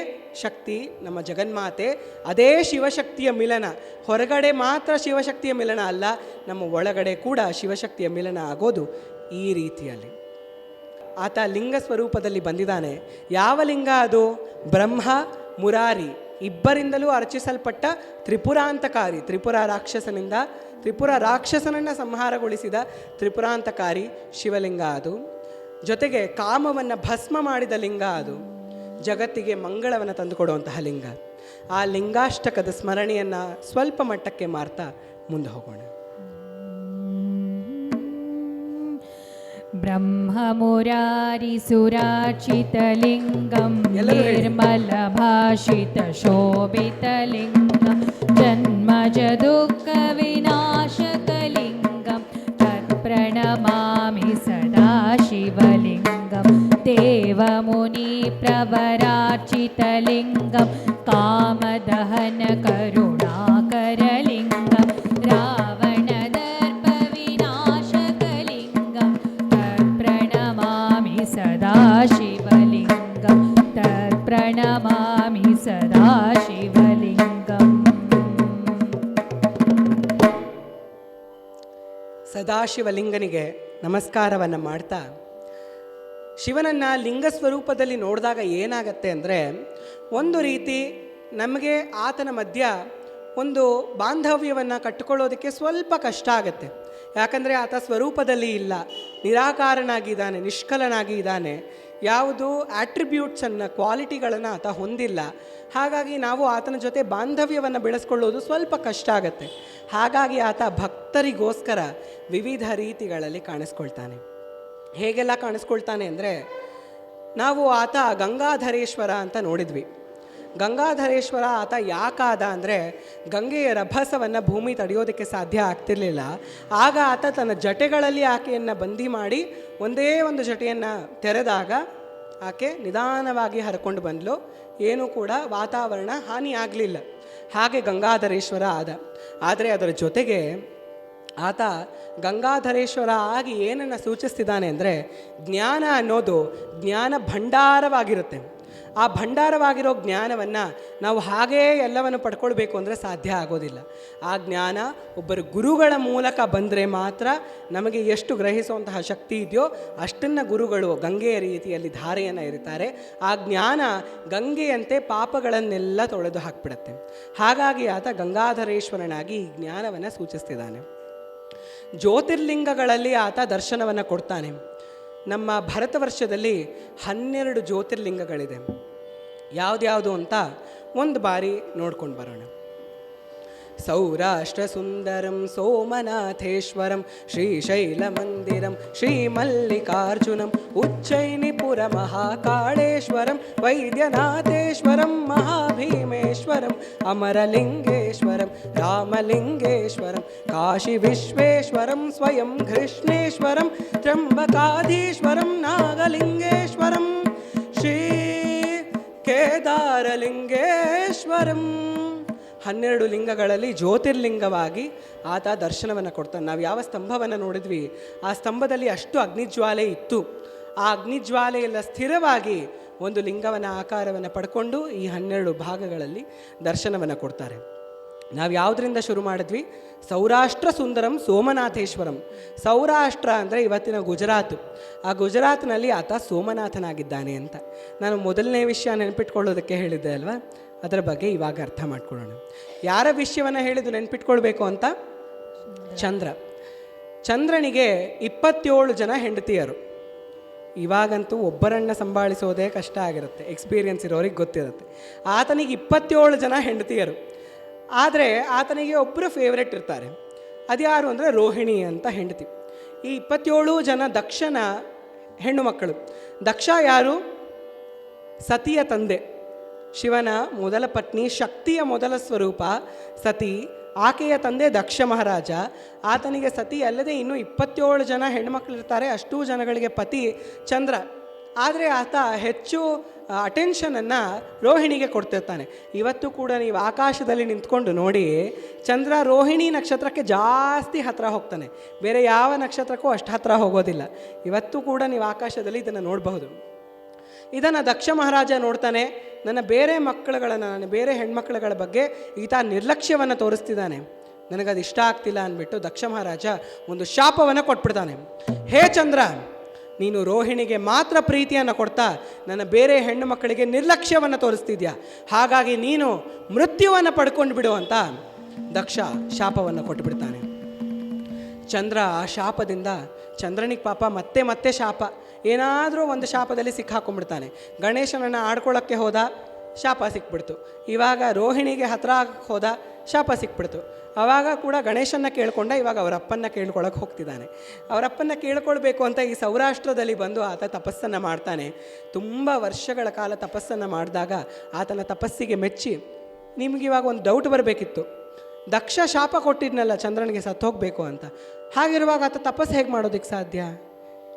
ಶಕ್ತಿ, ನಮ್ಮ ಜಗನ್ಮಾತೆ. ಅದೇ ಶಿವಶಕ್ತಿಯ ಮಿಲನ. ಹೊರಗಡೆ ಮಾತ್ರ ಶಿವಶಕ್ತಿಯ ಮಿಲನ ಅಲ್ಲ, ನಮ್ಮ ಒಳಗಡೆ ಕೂಡ ಶಿವಶಕ್ತಿಯ ಮಿಲನ ಆಗೋದು ಈ ರೀತಿಯಲ್ಲಿ. ಆತ ಲಿಂಗ ಸ್ವರೂಪದಲ್ಲಿ ಬಂದಿದ್ದಾನೆ. ಯಾವ ಲಿಂಗ ಅದು? ಬ್ರಹ್ಮ ಮುರಾರಿ ಇಬ್ಬರಿಂದಲೂ ಅರ್ಚಿಸಲ್ಪಟ್ಟ ತ್ರಿಪುರಾಂತಕಾರಿ, ತ್ರಿಪುರ ರಾಕ್ಷಸನನ್ನು ಸಂಹಾರಗೊಳಿಸಿದ ತ್ರಿಪುರಾಂತಕಾರಿ ಶಿವಲಿಂಗ ಅದು. ಜೊತೆಗೆ ಕಾಮವನ್ನು ಭಸ್ಮ ಮಾಡಿದ ಲಿಂಗ ಅದು. ಜಗತ್ತಿಗೆ ಮಂಗಳವನ್ನು ತಂದುಕೊಡುವಂತಹ ಲಿಂಗ. ಆ ಲಿಂಗಾಷ್ಟಕದ ಸ್ಮರಣೆಯನ್ನು ಸ್ವಲ್ಪ ಮಟ್ಟಕ್ಕೆ ಮಾರ್ತಾ ಮುಂದೆ ಹೋಗೋಣ. ब्रह्ममुरारिसुरार्चितलिङ्गं निर्मलभाषितशोभितलिङ्गं जन्मजदुःखविनाशकलिङ्गं तत्प्रणमामि सदा शिवलिङ्गं देवमुनिप्रवरार्चितलिङ्गं कामदहनकरुणाकरलिङ्गं रावणदर्पविनाशकलिङ्गं तत्प्रणमामि सदा शिवलिङ्गं तत्प्रणमामि सदा शिवलिङ्गम्. ಸದಾಶಿವಲಿಂಗನಿಗೆ ನಮಸ್ಕಾರವನ್ನು ಮಾಡ್ತಾ, ಶಿವನನ್ನು ಲಿಂಗ ಸ್ವರೂಪದಲ್ಲಿ ನೋಡಿದಾಗ ಏನಾಗತ್ತೆ ಅಂದರೆ, ಒಂದು ರೀತಿ ನಮಗೆ ಆತನ ಮಧ್ಯ ಒಂದು ಬಾಂಧವ್ಯವನ್ನು ಕಟ್ಟಿಕೊಳ್ಳೋದಕ್ಕೆ ಸ್ವಲ್ಪ ಕಷ್ಟ ಆಗುತ್ತೆ. ಯಾಕಂದರೆ ಆತ ಸ್ವರೂಪದಲ್ಲಿ ಇಲ್ಲ, ನಿರಾಕಾರನಾಗಿ ಇದ್ದಾನೆ, ನಿಷ್ಕಲನಾಗಿ ಇದ್ದಾನೆ. ಯಾವುದು ಆಟ್ರಿಬ್ಯೂಟ್ಸನ್ನು ಕ್ವಾಲಿಟಿಗಳನ್ನು ಆತ ಹೊಂದಿಲ್ಲ. ಹಾಗಾಗಿ ನಾವು ಆತನ ಜೊತೆ ಬಾಂಧವ್ಯವನ್ನು ಬೆಳೆಸ್ಕೊಳ್ಳೋದು ಸ್ವಲ್ಪ ಕಷ್ಟ ಆಗುತ್ತೆ. ಹಾಗಾಗಿ ಆತ ಭಕ್ತರಿಗೋಸ್ಕರ ವಿವಿಧ ರೀತಿಗಳಲ್ಲಿ ಕಾಣಿಸ್ಕೊಳ್ತಾನೆ. ಹೇಗೆಲ್ಲ ಕಾಣಿಸ್ಕೊಳ್ತಾನೆ ಅಂದರೆ, ನಾವು ಆತ ಗಂಗಾಧರೇಶ್ವರ ಅಂತ ನೋಡಿದ್ವಿ. ಗಂಗಾಧರೇಶ್ವರ ಆತ ಯಾಕಾದ ಅಂದರೆ, ಗಂಗೆಯ ರಭಸವನ್ನು ಭೂಮಿ ತಡೆಯೋದಕ್ಕೆ ಸಾಧ್ಯ ಆಗ್ತಿರ್ಲಿಲ್ಲ. ಆಗ ಆತ ತನ್ನ ಜಟೆಗಳಲ್ಲಿ ಆಕೆಯನ್ನು ಬಂದಿ ಮಾಡಿ ಒಂದೇ ಒಂದು ಜಟೆಯನ್ನು ತೆರೆದಾಗ ಆಕೆ ನಿಧಾನವಾಗಿ ಹರ್ಕೊಂಡು ಬಂದಳು. ಏನೂ ಕೂಡ ವಾತಾವರಣ ಹಾನಿ ಆಗಲಿಲ್ಲ. ಹಾಗೆ ಗಂಗಾಧರೇಶ್ವರ ಆದ. ಆದರೆ ಅದರ ಜೊತೆಗೆ ಆತ ಗಂಗಾಧರೇಶ್ವರ ಆಗಿ ಏನನ್ನು ಸೂಚಿಸ್ತಿದ್ದಾನೆ ಅಂದರೆ, ಜ್ಞಾನ ಅನ್ನೋದು ಜ್ಞಾನ ಭಂಡಾರವಾಗಿರುತ್ತೆ. ಆ ಭಂಡಾರವಾಗಿರೋ ಜ್ಞಾನವನ್ನು ನಾವು ಹಾಗೇ ಎಲ್ಲವನ್ನು ಪಡ್ಕೊಳ್ಬೇಕು ಅಂದರೆ ಸಾಧ್ಯ ಆಗೋದಿಲ್ಲ. ಆ ಜ್ಞಾನ ಒಬ್ಬರು ಗುರುಗಳ ಮೂಲಕ ಬಂದರೆ ಮಾತ್ರ ನಮಗೆ ಎಷ್ಟು ಗ್ರಹಿಸುವಂತಹ ಶಕ್ತಿ ಇದೆಯೋ ಅಷ್ಟನ್ನು ಗುರುಗಳು ಗಂಗೆಯ ರೀತಿಯಲ್ಲಿ ಧಾರೆಯನ್ನು ಇರುತ್ತಾರೆ. ಆ ಜ್ಞಾನ ಗಂಗೆಯಂತೆ ಪಾಪಗಳನ್ನೆಲ್ಲ ತೊಳೆದು ಹಾಕ್ಬಿಡುತ್ತೆ. ಹಾಗಾಗಿ ಆತ ಗಂಗಾಧರೇಶ್ವರನಾಗಿ ಈ ಜ್ಞಾನವನ್ನು ಸೂಚಿಸ್ತಿದ್ದಾನೆ. ಜ್ಯೋತಿರ್ಲಿಂಗಗಳಲ್ಲಿ ಆತ ದರ್ಶನವನ್ನು ಕೊಡ್ತಾನೆ. ನಮ್ಮ ಭಾರತ ವರ್ಷದಲ್ಲಿ 12 ಜ್ಯೋತಿರ್ಲಿಂಗಗಳಿದೆ. ಯಾವುದ್ಯಾವುದು ಅಂತ ಒಂದು ಬಾರಿ ನೋಡ್ಕೊಂಡು ಬರೋಣ. ಸೌರಾಷ್ಟ್ರ ಸುಂದರಂ ಸೋಮನಾಥೇಶ್ವರಂ ಶ್ರೀಶೈಲಮಂದಿರಂ ಶ್ರೀಮಲ್ಲಿಕಾರ್ಜುನಂ ಉಜ್ಜಯಿನಿಪುರ ಮಹಾಕಾಳೇಶ್ವರಂ ವೈದ್ಯನಾಥೇಶ್ವರಂ ಮಹಾಭೀಮೇಶ್ವರಂ ಅಮರಲಿಂಗೇಶ್ವರಂ ರಾಮಲಿಂಗೇಶ್ವರಂ ಕಾಶಿ ವಿಶ್ವೇಶ್ವರಂ ಸ್ವಯಂ ಕೃಷ್ಣೇಶ್ವರಂ ತ್ರ್ಯಂಬಕಾಧೀಶ್ವರಂ ನಾಗಲಿಂಗೇಶ್ವರಂ ಶ್ರೀ ಕೇದಾರಲಿಂಗೇಶ್ವರಂ. 12 ಲಿಂಗಗಳಲ್ಲಿ ಜ್ಯೋತಿರ್ಲಿಂಗವಾಗಿ ಆತ ದರ್ಶನವನ್ನು ಕೊಡ್ತಾನೆ. ನಾವು ಯಾವ ಸ್ತಂಭವನ್ನು ನೋಡಿದ್ವಿ, ಆ ಸ್ತಂಭದಲ್ಲಿ ಅಷ್ಟು ಅಗ್ನಿಜ್ವಾಲೆ ಇತ್ತು. ಆ ಅಗ್ನಿಜ್ವಾಲೆಯೆಲ್ಲ ಸ್ಥಿರವಾಗಿ ಒಂದು ಲಿಂಗವನ್ನು ಆಕಾರವನ್ನು ಪಡ್ಕೊಂಡು ಈ 12 ಭಾಗಗಳಲ್ಲಿ ದರ್ಶನವನ್ನು ಕೊಡ್ತಾರೆ. ನಾವು ಯಾವುದರಿಂದ ಶುರು ಮಾಡಿದ್ವಿ? ಸೌರಾಷ್ಟ್ರ ಸುಂದರಂ ಸೋಮನಾಥೇಶ್ವರಂ. ಸೌರಾಷ್ಟ್ರ ಅಂದರೆ ಇವತ್ತಿನ ಗುಜರಾತ್. ಆ ಗುಜರಾತ್ನಲ್ಲಿ ಆತ ಸೋಮನಾಥನಾಗಿದ್ದಾನೆ ಅಂತ ನಾನು ಮೊದಲನೇ ವಿಷಯ ನೆನಪಿಟ್ಕೊಳ್ಳೋದಕ್ಕೆ ಹೇಳಿದ್ದೆ ಅಲ್ವಾ. ಅದರ ಬಗ್ಗೆ ಇವಾಗ ಅರ್ಥ ಮಾಡ್ಕೊಳ್ಳೋಣ. ಯಾರ ವಿಷಯವನ್ನು ಹೇಳಿದ್ದು ನೆನಪಿಟ್ಕೊಳ್ಬೇಕು ಅಂತ? ಚಂದ್ರ. ಚಂದ್ರನಿಗೆ 27 ಜನ ಹೆಂಡತಿಯರು. ಇವಾಗಂತೂ ಒಬ್ಬರನ್ನು ಸಂಭಾಳಿಸೋದೇ ಕಷ್ಟ ಆಗಿರುತ್ತೆ, ಎಕ್ಸ್ಪೀರಿಯನ್ಸ್ ಇರೋರಿಗೆ ಗೊತ್ತಿರುತ್ತೆ. ಆತನಿಗೆ 27 ಜನ ಹೆಂಡತಿಯರು. ಆದರೆ ಆತನಿಗೆ ಒಬ್ಬರು ಫೇವ್ರೆಟ್ ಇರ್ತಾರೆ. ಅದ್ಯಾರು ಅಂದರೆ ರೋಹಿಣಿ ಅಂತ ಹೆಂಡತಿ. ಈ 27 ಜನ ದಕ್ಷನ ಹೆಣ್ಣು ಮಕ್ಕಳು. ದಕ್ಷ ಯಾರು? ಸತಿಯ ತಂದೆ, ಶಿವನ ಮೊದಲ ಪತ್ನಿ, ಶಕ್ತಿಯ ಮೊದಲ ಸ್ವರೂಪ ಸತಿ. ಆಕೆಯ ತಂದೆ ದಕ್ಷ ಮಹಾರಾಜ. ಆತನಿಗೆ ಸತಿ ಅಲ್ಲದೆ ಇನ್ನೂ 27 ಜನ ಹೆಣ್ಮಕ್ಳಿರ್ತಾರೆ. ಅಷ್ಟೂ ಜನಗಳಿಗೆ ಪತಿ ಚಂದ್ರ. ಆದರೆ ಆತ ಹೆಚ್ಚು ಅಟೆನ್ಷನನ್ನು ರೋಹಿಣಿಗೆ ಕೊಡ್ತಿರ್ತಾನೆ. ಇವತ್ತು ಕೂಡ ನೀವು ಆಕಾಶದಲ್ಲಿ ನಿಂತ್ಕೊಂಡು ನೋಡಿ, ಚಂದ್ರ ರೋಹಿಣಿ ನಕ್ಷತ್ರಕ್ಕೆ ಜಾಸ್ತಿ ಹತ್ತಿರ ಹೋಗ್ತಾನೆ, ಬೇರೆ ಯಾವ ನಕ್ಷತ್ರಕ್ಕೂ ಅಷ್ಟು ಹತ್ತಿರ ಹೋಗೋದಿಲ್ಲ. ಇವತ್ತು ಕೂಡ ನೀವು ಆಕಾಶದಲ್ಲಿ ಇದನ್ನು ನೋಡಬಹುದು. ಇದನ್ನು ದಕ್ಷ ಮಹಾರಾಜ ನೋಡ್ತಾನೆ. ನನ್ನ ಬೇರೆ ಹೆಣ್ಮಕ್ಳುಗಳ ಬಗ್ಗೆ ಈತ ನಿರ್ಲಕ್ಷ್ಯವನ್ನು ತೋರಿಸ್ತಿದ್ದಾನೆ, ನನಗದು ಇಷ್ಟ ಆಗ್ತಿಲ್ಲ ಅಂದ್ಬಿಟ್ಟು ದಕ್ಷ ಮಹಾರಾಜ ಒಂದು ಶಾಪವನ್ನು ಕೊಟ್ಬಿಡ್ತಾನೆ. ಹೇ ಚಂದ್ರ, ನೀನು ರೋಹಿಣಿಗೆ ಮಾತ್ರ ಪ್ರೀತಿಯನ್ನು ಕೊಡ್ತಾ ನನ್ನ ಬೇರೆ ಹೆಣ್ಣು ಮಕ್ಕಳಿಗೆ ನಿರ್ಲಕ್ಷ್ಯವನ್ನು ತೋರಿಸ್ತಿದ್ಯಾ, ಹಾಗಾಗಿ ನೀನು ಮೃತ್ಯುವನ್ನು ಪಡ್ಕೊಂಡು ಬಿಡು ಅಂತ ದಕ್ಷ ಶಾಪವನ್ನು ಕೊಟ್ಟುಬಿಡ್ತಾನೆ. ಚಂದ್ರ ಆ ಶಾಪದಿಂದ, ಚಂದ್ರನಿಗೆ ಪಾಪ ಮತ್ತೆ ಶಾಪ, ಏನಾದರೂ ಒಂದು ಶಾಪದಲ್ಲಿ ಸಿಕ್ಕಾಕೊಂಡ್ಬಿಡ್ತಾನೆ. ಗಣೇಶನನ್ನು ಆಡ್ಕೊಳ್ಳೋಕ್ಕೆ ಹೋದ, ಶಾಪ ಸಿಕ್ಬಿಡ್ತು. ಇವಾಗ ರೋಹಿಣಿಗೆ ಹತ್ರ ಹೋದ, ಶಾಪ ಸಿಕ್ಬಿಡ್ತು. ಆವಾಗ ಕೂಡ ಗಣೇಶನ್ನ ಕೇಳ್ಕೊಂಡ, ಇವಾಗ ಅವರಪ್ಪನ್ನ ಕೇಳ್ಕೊಳಕ್ಕೆ ಹೋಗ್ತಿದ್ದಾನೆ. ಅವರಪ್ಪನ್ನ ಕೇಳ್ಕೊಳ್ಬೇಕು ಅಂತ ಈ ಸೌರಾಷ್ಟ್ರದಲ್ಲಿ ಬಂದು ಆತ ತಪಸ್ಸನ್ನು ಮಾಡ್ತಾನೆ. ತುಂಬ ವರ್ಷಗಳ ಕಾಲ ತಪಸ್ಸನ್ನು ಮಾಡಿದಾಗ ಆತನ ತಪಸ್ಸಿಗೆ ಮೆಚ್ಚಿ, ನಿಮಗಿವಾಗ ಒಂದು ಡೌಟ್ ಬರಬೇಕಿತ್ತು, ದಕ್ಷ ಶಾಪ ಕೊಟ್ಟಿದ್ನಲ್ಲ ಚಂದ್ರನಿಗೆ ಸತ್ತೋಗ್ಬೇಕು ಅಂತ, ಹಾಗಿರುವಾಗ ಆತ ತಪಸ್ಸು ಹೇಗೆ ಮಾಡೋದಕ್ಕೆ ಸಾಧ್ಯ?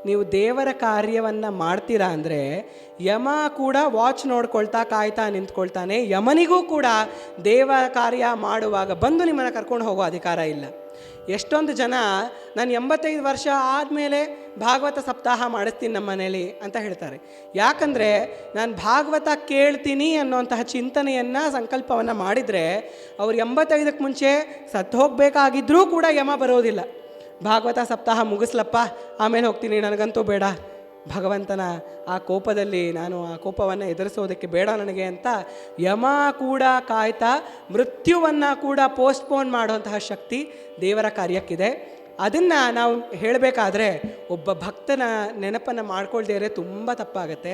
ನೀವು ದೇವರ ಕಾರ್ಯವನ್ನು ಮಾಡ್ತೀರಾ ಅಂದರೆ ಯಮ ಕೂಡ ವಾಚ್ ನೋಡ್ಕೊಳ್ತಾ ಕಾಯ್ತಾ ನಿಂತ್ಕೊಳ್ತಾನೆ. ಯಮನಿಗೂ ಕೂಡ ದೇವರ ಕಾರ್ಯ ಮಾಡುವಾಗ ಬಂದು ನಿಮ್ಮನ್ನು ಕರ್ಕೊಂಡು ಹೋಗೋ ಅಧಿಕಾರ ಇಲ್ಲ. ಎಷ್ಟೊಂದು ಜನ ನಾನು 85 ವರ್ಷ ಆದಮೇಲೆ ಭಾಗವತ ಸಪ್ತಾಹ ಮಾಡಿಸ್ತೀನಿ ನಮ್ಮ ಮನೇಲಿ ಅಂತ ಹೇಳ್ತಾರೆ. ಯಾಕಂದರೆ ನಾನು ಭಾಗವತ ಕೇಳ್ತೀನಿ ಅನ್ನೋಂತಹ ಚಿಂತನೆಯನ್ನು ಸಂಕಲ್ಪವನ್ನು ಮಾಡಿದರೆ ಅವ್ರು 85ಕ್ಕೆ ಮುಂಚೆ ಸತ್ತು ಹೋಗಬೇಕಾಗಿದ್ದರೂ ಕೂಡ ಯಮ ಬರೋದಿಲ್ಲ. ಭಾಗವತ ಸಪ್ತಾಹ ಮುಗಿಸ್ಲಪ್ಪ, ಆಮೇಲೆ ಹೋಗ್ತೀನಿ, ನನಗಂತೂ ಬೇಡ, ಭಗವಂತನ ಆ ಕೋಪದಲ್ಲಿ ನಾನು ಆ ಕೋಪವನ್ನು ಎದುರಿಸೋದಕ್ಕೆ ಬೇಡ ನನಗೆ ಅಂತ ಯಮ ಕೂಡ ಕಾಯ್ತಾ ಮೃತ್ಯುವನ್ನು ಕೂಡ ಪೋಸ್ಟ್ಪೋನ್ ಮಾಡುವಂತಹ ಶಕ್ತಿ ದೇವರ ಕಾರ್ಯಕ್ಕಿದೆ. ಅದನ್ನು ನಾವು ಹೇಳಬೇಕಾದ್ರೆ ಒಬ್ಬ ಭಕ್ತನ ನೆನಪನ್ನು ಮಾಡ್ಕೊಳ್ದೇ ಇದ್ರೆ ತುಂಬ ತಪ್ಪಾಗತ್ತೆ.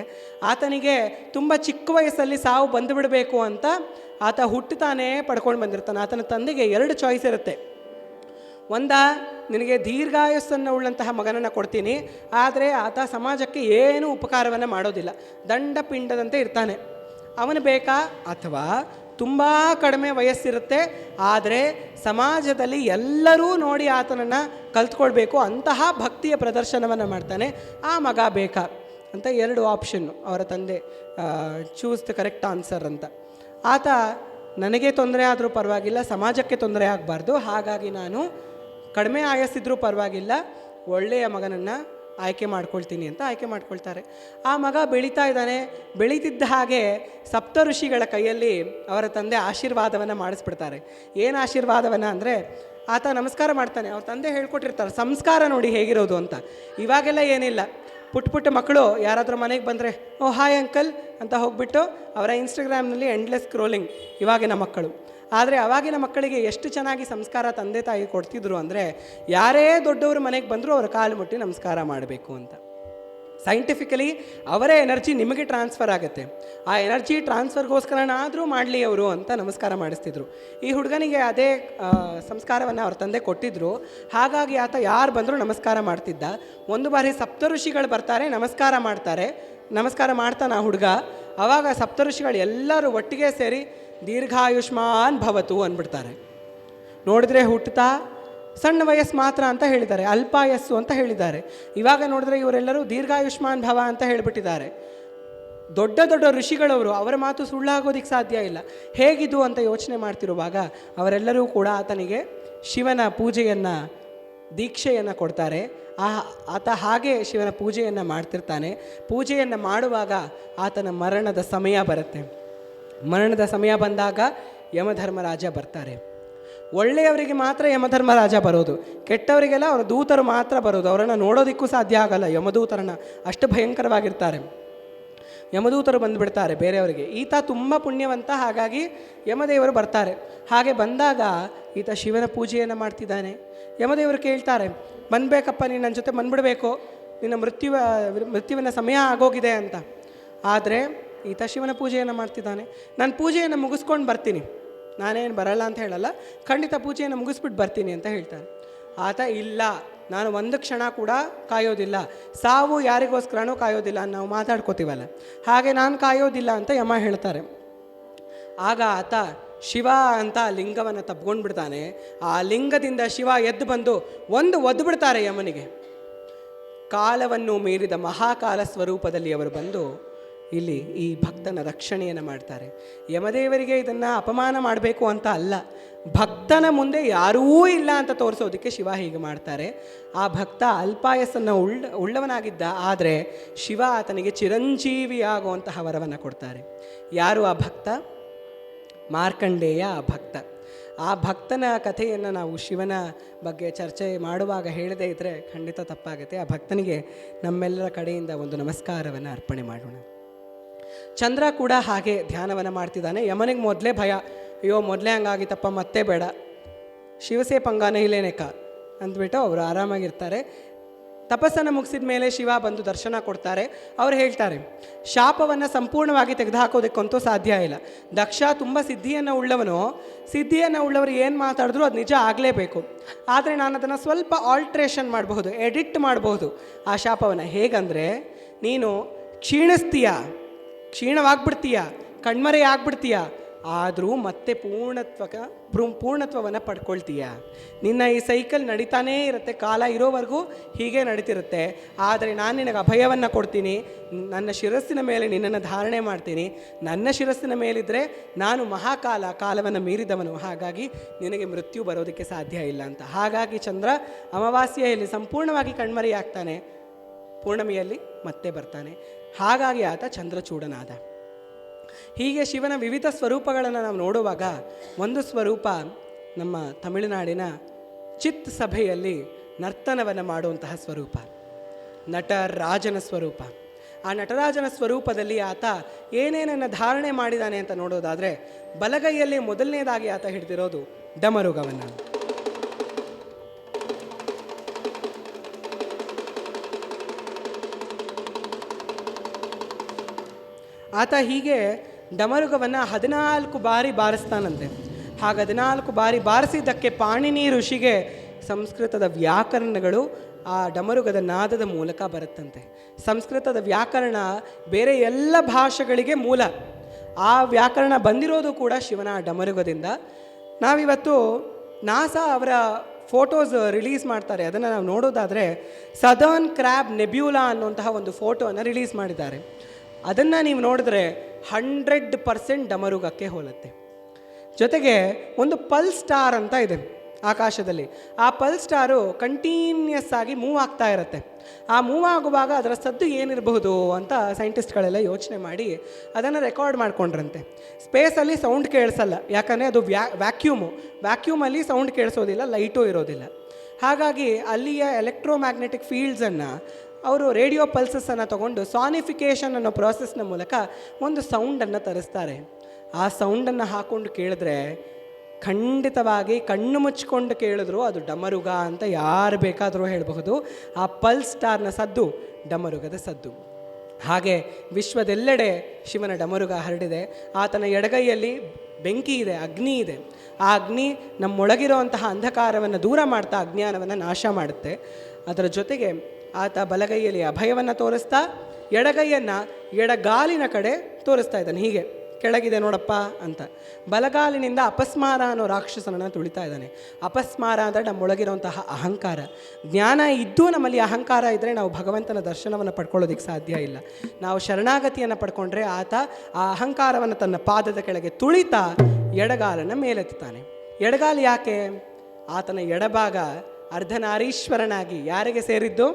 ಆತನಿಗೆ ತುಂಬ ಚಿಕ್ಕ ವಯಸ್ಸಲ್ಲಿ ಸಾವು ಬಂದು ಬಿಡಬೇಕು ಅಂತ ಆತ ಹುಟ್ಟುತ್ತಾನೇ ಪಡ್ಕೊಂಡು ಬಂದಿರ್ತಾನೆ. ಆತನ ತಂದೆಗೆ 2 ಚಾಯ್ಸ್ ಇರುತ್ತೆ. ನಿನಗೆ ದೀರ್ಘಾಯಸ್ಸನ್ನು ಉಳ್ಳಂತಹ ಮಗನನ್ನು ಕೊಡ್ತೀನಿ, ಆದರೆ ಆತ ಸಮಾಜಕ್ಕೆ ಏನೂ ಉಪಕಾರವನ್ನು ಮಾಡೋದಿಲ್ಲ, ದಂಡಪಿಂಡದಂತೆ ಇರ್ತಾನೆ, ಅವನು ಬೇಕಾ? ಅಥವಾ ತುಂಬ ಕಡಿಮೆ ವಯಸ್ಸಿರುತ್ತೆ, ಆದರೆ ಸಮಾಜದಲ್ಲಿ ಎಲ್ಲರೂ ನೋಡಿ ಆತನನ್ನು ಕಲ್ತ್ಕೊಳ್ಬೇಕು ಅಂತಹ ಭಕ್ತಿಯ ಪ್ರದರ್ಶನವನ್ನು ಮಾಡ್ತಾನೆ, ಆ ಮಗ ಬೇಕಾ ಅಂತ 2 ಆಪ್ಷನ್ನು ಅವರ ತಂದೆ. ಚೂಸ್ ದ ಕರೆಕ್ಟ್ ಆನ್ಸರ್ ಅಂತ. ಆತ ನನಗೆ ತೊಂದರೆ ಆದರೂ ಪರವಾಗಿಲ್ಲ, ಸಮಾಜಕ್ಕೆ ತೊಂದರೆ ಆಗಬಾರ್ದು, ಹಾಗಾಗಿ ನಾನು ಕಡಿಮೆ ಆಯಸ್ಸಿದ್ರೂ ಪರವಾಗಿಲ್ಲ, ಒಳ್ಳೆಯ ಮಗನನ್ನು ಆಯ್ಕೆ ಮಾಡ್ಕೊಳ್ತೀನಿ ಅಂತ ಆಯ್ಕೆ ಮಾಡ್ಕೊಳ್ತಾರೆ. ಆ ಮಗ ಬೆಳೀತಾ ಇದ್ದಾನೆ. ಬೆಳೀತಿದ್ದ ಹಾಗೆ ಸಪ್ತ ಋಷಿಗಳ ಕೈಯಲ್ಲಿ ಅವರ ತಂದೆ ಆಶೀರ್ವಾದವನ್ನು ಮಾಡಿಸ್ಬಿಡ್ತಾರೆ. ಏನು ಆಶೀರ್ವಾದವನ್ನು ಅಂದರೆ, ಆತ ನಮಸ್ಕಾರ ಮಾಡ್ತಾನೆ. ಅವ್ರ ತಂದೆ ಹೇಳ್ಕೊಟ್ಟಿರ್ತಾರೆ ಸಂಸ್ಕಾರ ನೋಡಿ ಹೇಗಿರೋದು ಅಂತ. ಇವಾಗೆಲ್ಲ ಏನಿಲ್ಲ, ಪುಟ್ಟ ಮಕ್ಕಳು ಯಾರಾದರೂ ಮನೆಗೆ ಬಂದರೆ ಓ ಹಾಯ್ ಅಂಕಲ್ ಅಂತ ಹೋಗ್ಬಿಟ್ಟು ಅವರ ಇನ್ಸ್ಟಾಗ್ರಾಮ್ನಲ್ಲಿ ಎಂಡ್ಲೆಸ್ ಸ್ಕ್ರೋಲಿಂಗ್ ಇವಾಗಿನ ಮಕ್ಕಳು. ಆದರೆ ಅವಾಗಿನ ಮಕ್ಕಳಿಗೆ ಎಷ್ಟು ಚೆನ್ನಾಗಿ ಸಂಸ್ಕಾರ ತಂದೆ ತಾಯಿ ಕೊಡ್ತಿದ್ರು ಅಂದರೆ, ಯಾರೇ ದೊಡ್ಡವರು ಮನೆಗೆ ಬಂದರೂ ಅವರ ಕಾಲು ಮುಟ್ಟಿ ನಮಸ್ಕಾರ ಮಾಡಬೇಕು ಅಂತ. ಸೈಂಟಿಫಿಕಲಿ ಅವರೇ ಎನರ್ಜಿ ನಿಮಗೆ ಟ್ರಾನ್ಸ್ಫರ್ ಆಗುತ್ತೆ. ಆ ಎನರ್ಜಿ ಟ್ರಾನ್ಸ್ಫರ್ಗೋಸ್ಕರನಾದರೂ ಮಾಡಲಿ ಅವರು ಅಂತ ನಮಸ್ಕಾರ ಮಾಡಿಸ್ತಿದ್ರು. ಈ ಹುಡುಗನಿಗೆ ಅದೇ ಸಂಸ್ಕಾರವನ್ನು ಅವ್ರ ತಂದೆ ಕೊಟ್ಟಿದ್ದರು. ಹಾಗಾಗಿ ಆತ ಯಾರು ಬಂದರೂ ನಮಸ್ಕಾರ ಮಾಡ್ತಿದ್ದ. ಒಂದು ಬಾರಿ ಸಪ್ತಋಷಿಗಳು ಬರ್ತಾರೆ, ನಮಸ್ಕಾರ ಮಾಡ್ತಾನೆ ಆ ಹುಡುಗ. ಆವಾಗ ಸಪ್ತಋಷಿಗಳು ಎಲ್ಲರೂ ಒಟ್ಟಿಗೆ ಸೇರಿ ದೀರ್ಘಾಯುಷ್ಮಾನ್ ಭವತು ಅಂದ್ಬಿಡ್ತಾರೆ. ನೋಡಿದ್ರೆ ಹುಟ್ಟುತ್ತಾ ಸಣ್ಣ ವಯಸ್ಸು ಮಾತ್ರ ಅಂತ ಹೇಳಿದ್ದಾರೆ, ಅಲ್ಪಾಯಸ್ಸು ಅಂತ ಹೇಳಿದ್ದಾರೆ. ಇವಾಗ ನೋಡಿದ್ರೆ ಇವರೆಲ್ಲರೂ ದೀರ್ಘಾಯುಷ್ಮಾನ್ ಭವ ಅಂತ ಹೇಳಿಬಿಟ್ಟಿದ್ದಾರೆ. ದೊಡ್ಡ ದೊಡ್ಡ ಋಷಿಗಳವರು, ಅವರ ಮಾತು ಸುಳ್ಳಾಗೋದಿಕ್ಕೆ ಸಾಧ್ಯ ಇಲ್ಲ. ಹೇಗಿದು ಅಂತ ಯೋಚನೆ ಮಾಡ್ತಿರುವಾಗ ಅವರೆಲ್ಲರೂ ಕೂಡ ಆತನಿಗೆ ಶಿವನ ಪೂಜೆಯನ್ನು, ದೀಕ್ಷೆಯನ್ನು ಕೊಡ್ತಾರೆ. ಆತ ಹಾಗೆ ಶಿವನ ಪೂಜೆಯನ್ನು ಮಾಡ್ತಿರ್ತಾನೆ. ಪೂಜೆಯನ್ನು ಮಾಡುವಾಗ ಆತನ ಮರಣದ ಸಮಯ ಬರುತ್ತೆ. ಮರಣದ ಸಮಯ ಬಂದಾಗ ಯಮಧರ್ಮರಾಜ ಬರ್ತಾರೆ. ಒಳ್ಳೆಯವರಿಗೆ ಮಾತ್ರ ಯಮಧರ್ಮರಾಜ ಬರೋದು, ಕೆಟ್ಟವರಿಗೆಲ್ಲ ಅವರ ದೂತರು ಮಾತ್ರ ಬರೋದು. ಅವರನ್ನು ನೋಡೋದಕ್ಕೂ ಸಾಧ್ಯ ಆಗಲ್ಲ, ಯಮದೂತರನ್ನು, ಅಷ್ಟು ಭಯಂಕರವಾಗಿರ್ತಾರೆ. ಯಮದೂತರು ಬಂದುಬಿಡ್ತಾರೆ ಬೇರೆಯವರಿಗೆ. ಈತ ತುಂಬ ಪುಣ್ಯವಂತ, ಹಾಗಾಗಿ ಯಮದೇವರು ಬರ್ತಾರೆ. ಹಾಗೆ ಬಂದಾಗ ಈತ ಶಿವನ ಪೂಜೆಯನ್ನು ಮಾಡ್ತಿದ್ದಾನೆ. ಯಮದೇವರು ಕೇಳ್ತಾರೆ, ಬಂದಬೇಕಪ್ಪ, ನೀನು ನನ್ನ ಜೊತೆ ಬಂದುಬಿಡಬೇಕು, ನಿನ್ನ ಮೃತ್ಯುವಿನ ಸಮಯ ಆಗೋಗಿದೆ ಅಂತ. ಆದರೆ ಈತ ಶಿವನ ಪೂಜೆಯನ್ನು ಮಾಡ್ತಿದ್ದಾನೆ. ನಾನು ಪೂಜೆಯನ್ನು ಮುಗಿಸ್ಕೊಂಡು ಬರ್ತೀನಿ, ನಾನೇನು ಬರಲ್ಲ ಅಂತ ಹೇಳಲ್ಲ, ಖಂಡಿತ ಪೂಜೆಯನ್ನು ಮುಗಿಸ್ಬಿಟ್ಟು ಬರ್ತೀನಿ ಅಂತ ಹೇಳ್ತಾರೆ. ಆತ ಇಲ್ಲ, ನಾನು ಒಂದು ಕ್ಷಣ ಕೂಡ ಕಾಯೋದಿಲ್ಲ, ಸಾವು ಯಾರಿಗೋಸ್ಕರನೂ ಕಾಯೋದಿಲ್ಲ, ನಾವು ಮಾತಾಡ್ಕೋತೀವಲ್ಲ ಹಾಗೆ ನಾನು ಕಾಯೋದಿಲ್ಲ ಅಂತ ಯಮ ಹೇಳ್ತಾರೆ. ಆಗ ಆತ ಶಿವ ಅಂತ ಲಿಂಗವನ್ನು ತಬ್ಕೊಂಡು ಬಿಡ್ತಾನೆ. ಆ ಲಿಂಗದಿಂದ ಶಿವ ಎದ್ದು ಬಂದು ಒದ್ದು ಬಿಡ್ತಾರೆ ಯಮನಿಗೆ. ಕಾಲವನ್ನು ಮೀರಿದ ಮಹಾಕಾಲ ಸ್ವರೂಪದಲ್ಲಿ ಅವರು ಬಂದು ಇಲ್ಲಿ ಈ ಭಕ್ತನ ರಕ್ಷಣೆಯನ್ನು ಮಾಡ್ತಾರೆ. ಯಮದೇವರಿಗೆ ಇದನ್ನು ಅಪಮಾನ ಮಾಡಬೇಕು ಅಂತ ಅಲ್ಲ, ಭಕ್ತನ ಮುಂದೆ ಯಾರೂ ಇಲ್ಲ ಅಂತ ತೋರಿಸೋದಕ್ಕೆ ಶಿವ ಹೀಗೆ ಮಾಡ್ತಾರೆ. ಆ ಭಕ್ತ ಅಲ್ಪಾಯಸ್ಸನ್ನು ಉಳ್ಳವನಾಗಿದ್ದ, ಆದರೆ ಶಿವ ಆತನಿಗೆ ಚಿರಂಜೀವಿಯಾಗುವಂತಹ ವರವನ್ನು ಕೊಡ್ತಾರೆ. ಯಾರು ಆ ಭಕ್ತ? ಮಾರ್ಕಂಡೇಯ ಆ ಭಕ್ತ. ಆ ಭಕ್ತನ ಕಥೆಯನ್ನು ನಾವು ಶಿವನ ಬಗ್ಗೆ ಚರ್ಚೆ ಮಾಡುವಾಗ ಹೇಳದೇ ಇದ್ದರೆ ಖಂಡಿತ ತಪ್ಪಾಗುತ್ತೆ. ಆ ಭಕ್ತನಿಗೆ ನಮ್ಮೆಲ್ಲರ ಕಡೆಯಿಂದ ಒಂದು ನಮಸ್ಕಾರವನ್ನು ಅರ್ಪಣೆ ಮಾಡೋಣ. ಚಂದ್ರ ಕೂಡ ಹಾಗೆ ಧ್ಯಾನವನ್ನು ಮಾಡ್ತಿದ್ದಾನೆ. ಯಮನಿಗೆ ಮೊದಲೇ ಭಯ, ಅಯ್ಯೋ ಮೊದಲೇ ಹಂಗಾಗಿತ್ತಪ್ಪ, ಮತ್ತೆ ಬೇಡ, ಶಿವಸೇ ಪಂಗಾನೆ ಇಲ್ಲೇನೇಕ ಅಂದ್ಬಿಟ್ಟು ಅವರು ಆರಾಮಾಗಿರ್ತಾರೆ. ತಪಸ್ಸನ್ನು ಮುಗಿಸಿದ ಮೇಲೆ ಶಿವ ಬಂದು ದರ್ಶನ ಕೊಡ್ತಾರೆ. ಅವ್ರು ಹೇಳ್ತಾರೆ, ಶಾಪವನ್ನು ಸಂಪೂರ್ಣವಾಗಿ ತೆಗೆದುಹಾಕೋದಕ್ಕಂತೂ ಸಾಧ್ಯ ಇಲ್ಲ. ದಕ್ಷ ತುಂಬ ಸಿದ್ಧಿಯನ್ನು ಉಳ್ಳವರು ಏನು ಮಾತಾಡಿದ್ರು ಅದು ನಿಜ ಆಗಲೇಬೇಕು. ಆದರೆ ನಾನು ಅದನ್ನು ಸ್ವಲ್ಪ ಆಲ್ಟ್ರೇಷನ್ ಮಾಡಬಹುದು, ಎಡಿಟ್ ಮಾಡಬಹುದು ಆ ಶಾಪವನ್ನು. ಹೇಗಂದರೆ, ನೀನು ಕ್ಷೀಣವಾಗ್ಬಿಡ್ತೀಯ, ಕಣ್ಮರೆ ಆಗ್ಬಿಡ್ತೀಯ, ಆದರೂ ಮತ್ತೆ ಪೂರ್ಣತ್ವವನ್ನು ಪಡ್ಕೊಳ್ತೀಯ. ನಿನ್ನ ಈ ಸೈಕಲ್ ನಡೀತಾನೇ ಇರುತ್ತೆ, ಕಾಲ ಇರೋವರೆಗೂ ಹೀಗೆ ನಡೀತಿರುತ್ತೆ. ಆದರೆ ನಾನು ನಿನಗೆ ಅಭಯವನ್ನು ಕೊಡ್ತೀನಿ, ನನ್ನ ಶಿರಸ್ಸಿನ ಮೇಲೆ ನಿನ್ನನ್ನು ಧಾರಣೆ ಮಾಡ್ತೀನಿ. ನನ್ನ ಶಿರಸ್ಸಿನ ಮೇಲಿದ್ದರೆ ನಾನು ಕಾಲವನ್ನು ಮೀರಿದವನು, ಹಾಗಾಗಿ ನಿನಗೆ ಮೃತ್ಯು ಬರೋದಕ್ಕೆ ಸಾಧ್ಯ ಇಲ್ಲ ಅಂತ. ಹಾಗಾಗಿ ಚಂದ್ರ ಅಮಾವಾಸ್ಯೆಯಲ್ಲಿ ಸಂಪೂರ್ಣವಾಗಿ ಕಣ್ಮರೆಯಾಗ್ತಾನೆ, ಪೂರ್ಣಮಿಯಲ್ಲಿ ಮತ್ತೆ ಬರ್ತಾನೆ. ಹಾಗಾಗಿ ಆತ ಚಂದ್ರಚೂಡನಾದ. ಹೀಗೆ ಶಿವನ ವಿವಿಧ ಸ್ವರೂಪಗಳನ್ನು ನಾವು ನೋಡುವಾಗ ಒಂದು ಸ್ವರೂಪ ನಮ್ಮ ತಮಿಳುನಾಡಿನ ಚಿತ್ ಸಭೆಯಲ್ಲಿ ನರ್ತನವನ್ನು ಮಾಡುವಂತಹ ಸ್ವರೂಪ, ನಟರಾಜನ ಸ್ವರೂಪ. ಆ ನಟರಾಜನ ಸ್ವರೂಪದಲ್ಲಿ ಆತ ಏನೇನನ್ನು ಧಾರಣೆ ಮಾಡಿದ್ದಾನೆ ಅಂತ ನೋಡೋದಾದರೆ, ಬಲಗೈಯಲ್ಲಿ ಮೊದಲನೇದಾಗಿ ಆತ ಹಿಡಿದಿರೋದು ಡಮರುಗವನ್ನು. ಆತ ಹೀಗೆ ಡಮರುಗವನ್ನು 14 ಬಾರಿ ಬಾರಿಸ್ತಾನಂತೆ. ಹಾಗೆ 14 ಬಾರಿ ಬಾರಿಸಿದ್ದಕ್ಕೆ ಪಾಣಿನಿ ಋಷಿಗೆ ಸಂಸ್ಕೃತದ ವ್ಯಾಕರಣಗಳು ಆ ಡಮರುಗದ ನಾದದ ಮೂಲಕ ಬರುತ್ತಂತೆ. ಸಂಸ್ಕೃತದ ವ್ಯಾಕರಣ ಬೇರೆ ಎಲ್ಲ ಭಾಷೆಗಳಿಗೆ ಮೂಲ. ಆ ವ್ಯಾಕರಣ ಬಂದಿರೋದು ಕೂಡ ಶಿವನ ಡಮರುಗದಿಂದ. ನಾವಿವತ್ತು ನಾಸಾ ಅವರ ಫೋಟೋಸ್ ರಿಲೀಸ್ ಮಾಡ್ತಾರೆ. ಅದನ್ನು ನಾವು ನೋಡೋದಾದರೆ ಸದರ್ನ್ ಕ್ರ್ಯಾಬ್ ನೆಬ್ಯೂಲಾ ಅನ್ನುವಂತಹ ಒಂದು ಫೋಟೋವನ್ನು ರಿಲೀಸ್ ಮಾಡಿದ್ದಾರೆ. ಅದನ್ನು ನೀವು ನೋಡಿದ್ರೆ 100% ಡಮರುಗಕ್ಕೆ ಹೋಲುತ್ತೆ. ಜೊತೆಗೆ ಒಂದು ಪಲ್ಸ್ ಸ್ಟಾರ್ ಅಂತ ಇದೆ ಆಕಾಶದಲ್ಲಿ. ಆ ಪಲ್ಸ್ ಸ್ಟಾರು ಕಂಟಿನ್ಯೂಸ್ ಆಗಿ ಮೂವ್ ಆಗ್ತಾ ಇರುತ್ತೆ. ಆ ಮೂವ್ ಆಗುವಾಗ ಅದರ ಸದ್ದು ಏನಿರಬಹುದು ಅಂತ ಸೈಂಟಿಸ್ಟ್ಗಳೆಲ್ಲ ಯೋಚನೆ ಮಾಡಿ ಅದನ್ನು ರೆಕಾರ್ಡ್ ಮಾಡ್ಕೊಂಡ್ರಂತೆ. ಸ್ಪೇಸಲ್ಲಿ ಸೌಂಡ್ ಕೇಳಿಸಲ್ಲ, ಯಾಕಂದರೆ ಅದು ವ್ಯಾಕ್ಯೂಮಲ್ಲಿ ಸೌಂಡ್ ಕೇಳಿಸೋದಿಲ್ಲ, ಲೈಟೂ ಇರೋದಿಲ್ಲ. ಹಾಗಾಗಿ ಅಲ್ಲಿಯ ಎಲೆಕ್ಟ್ರೋಮ್ಯಾಗ್ನೆಟಿಕ್ ಫೀಲ್ಡ್ಸನ್ನು ಅವರು ರೇಡಿಯೋ ಪಲ್ಸಸ್ಸನ್ನು ತಗೊಂಡು ಸಾನಿಫಿಕೇಷನ್ ಅನ್ನೋ ಪ್ರಾಸೆಸ್ನ ಮೂಲಕ ಒಂದು ಸೌಂಡನ್ನು ತರಿಸ್ತಾರೆ. ಆ ಸೌಂಡನ್ನು ಹಾಕ್ಕೊಂಡು ಕೇಳಿದ್ರೆ ಖಂಡಿತವಾಗಿ ಕಣ್ಣು ಮುಚ್ಕೊಂಡು ಕೇಳಿದ್ರು ಅದು ಡಮರುಗ ಅಂತ ಯಾರು ಬೇಕಾದರೂ ಹೇಳಬಹುದು. ಆ ಪಲ್ಸ್ ಸ್ಟಾರ್ನ ಸದ್ದು ಡಮರುಗದ ಸದ್ದು. ಹಾಗೆ ವಿಶ್ವದೆಲ್ಲೆಡೆ ಶಿವನ ಡಮರುಗ ಹರಡಿದೆ. ಆತನ ಎಡಗೈಯಲ್ಲಿ ಬೆಂಕಿ ಇದೆ, ಅಗ್ನಿ ಇದೆ. ಆ ಅಗ್ನಿ ನಮ್ಮೊಳಗಿರುವಂತಹ ಅಂಧಕಾರವನ್ನು ದೂರ ಮಾಡ್ತಾ ಅಜ್ಞಾನವನ್ನು ನಾಶ ಮಾಡುತ್ತೆ. ಅದರ ಜೊತೆಗೆ ಆತ ಬಲಗೈಯಲ್ಲಿ ಅಭಯವನ್ನು ತೋರಿಸ್ತಾ ಎಡಗೈಯನ್ನು ಎಡಗಾಲಿನ ಕಡೆ ತೋರಿಸ್ತಾ ಇದ್ದಾನೆ. ಹೀಗೆ ಕೆಳಗಿದೆ ನೋಡಪ್ಪ ಅಂತ. ಬಲಗಾಲಿನಿಂದ ಅಪಸ್ಮಾರ ಅನ್ನೋ ರಾಕ್ಷಸನನ್ನು ತುಳಿತಾ ಇದ್ದಾನೆ. ಅಪಸ್ಮಾರ ಅಂದರೆ ನಮ್ಮೊಳಗಿರುವಂತಹ ಅಹಂಕಾರ. ಜ್ಞಾನ ಇದ್ದೂ ನಮ್ಮಲ್ಲಿ ಅಹಂಕಾರ ಇದ್ದರೆ ನಾವು ಭಗವಂತನ ದರ್ಶನವನ್ನು ಪಡ್ಕೊಳ್ಳೋದಕ್ಕೆ ಸಾಧ್ಯ ಇಲ್ಲ. ನಾವು ಶರಣಾಗತಿಯನ್ನು ಪಡ್ಕೊಂಡ್ರೆ ಆತ ಆ ಅಹಂಕಾರವನ್ನು ತನ್ನ ಪಾದದ ಕೆಳಗೆ ತುಳಿತಾ ಎಡಗಾಲನ್ನು ಮೇಲೆತ್ತಾನೆ. ಎಡಗಾಲು ಯಾಕೆ? ಆತನ ಎಡಭಾಗ ಅರ್ಧನಾರೀಶ್ವರನಾಗಿ ಯಾರಿಗೆ ಸೇರಿದ್ದು?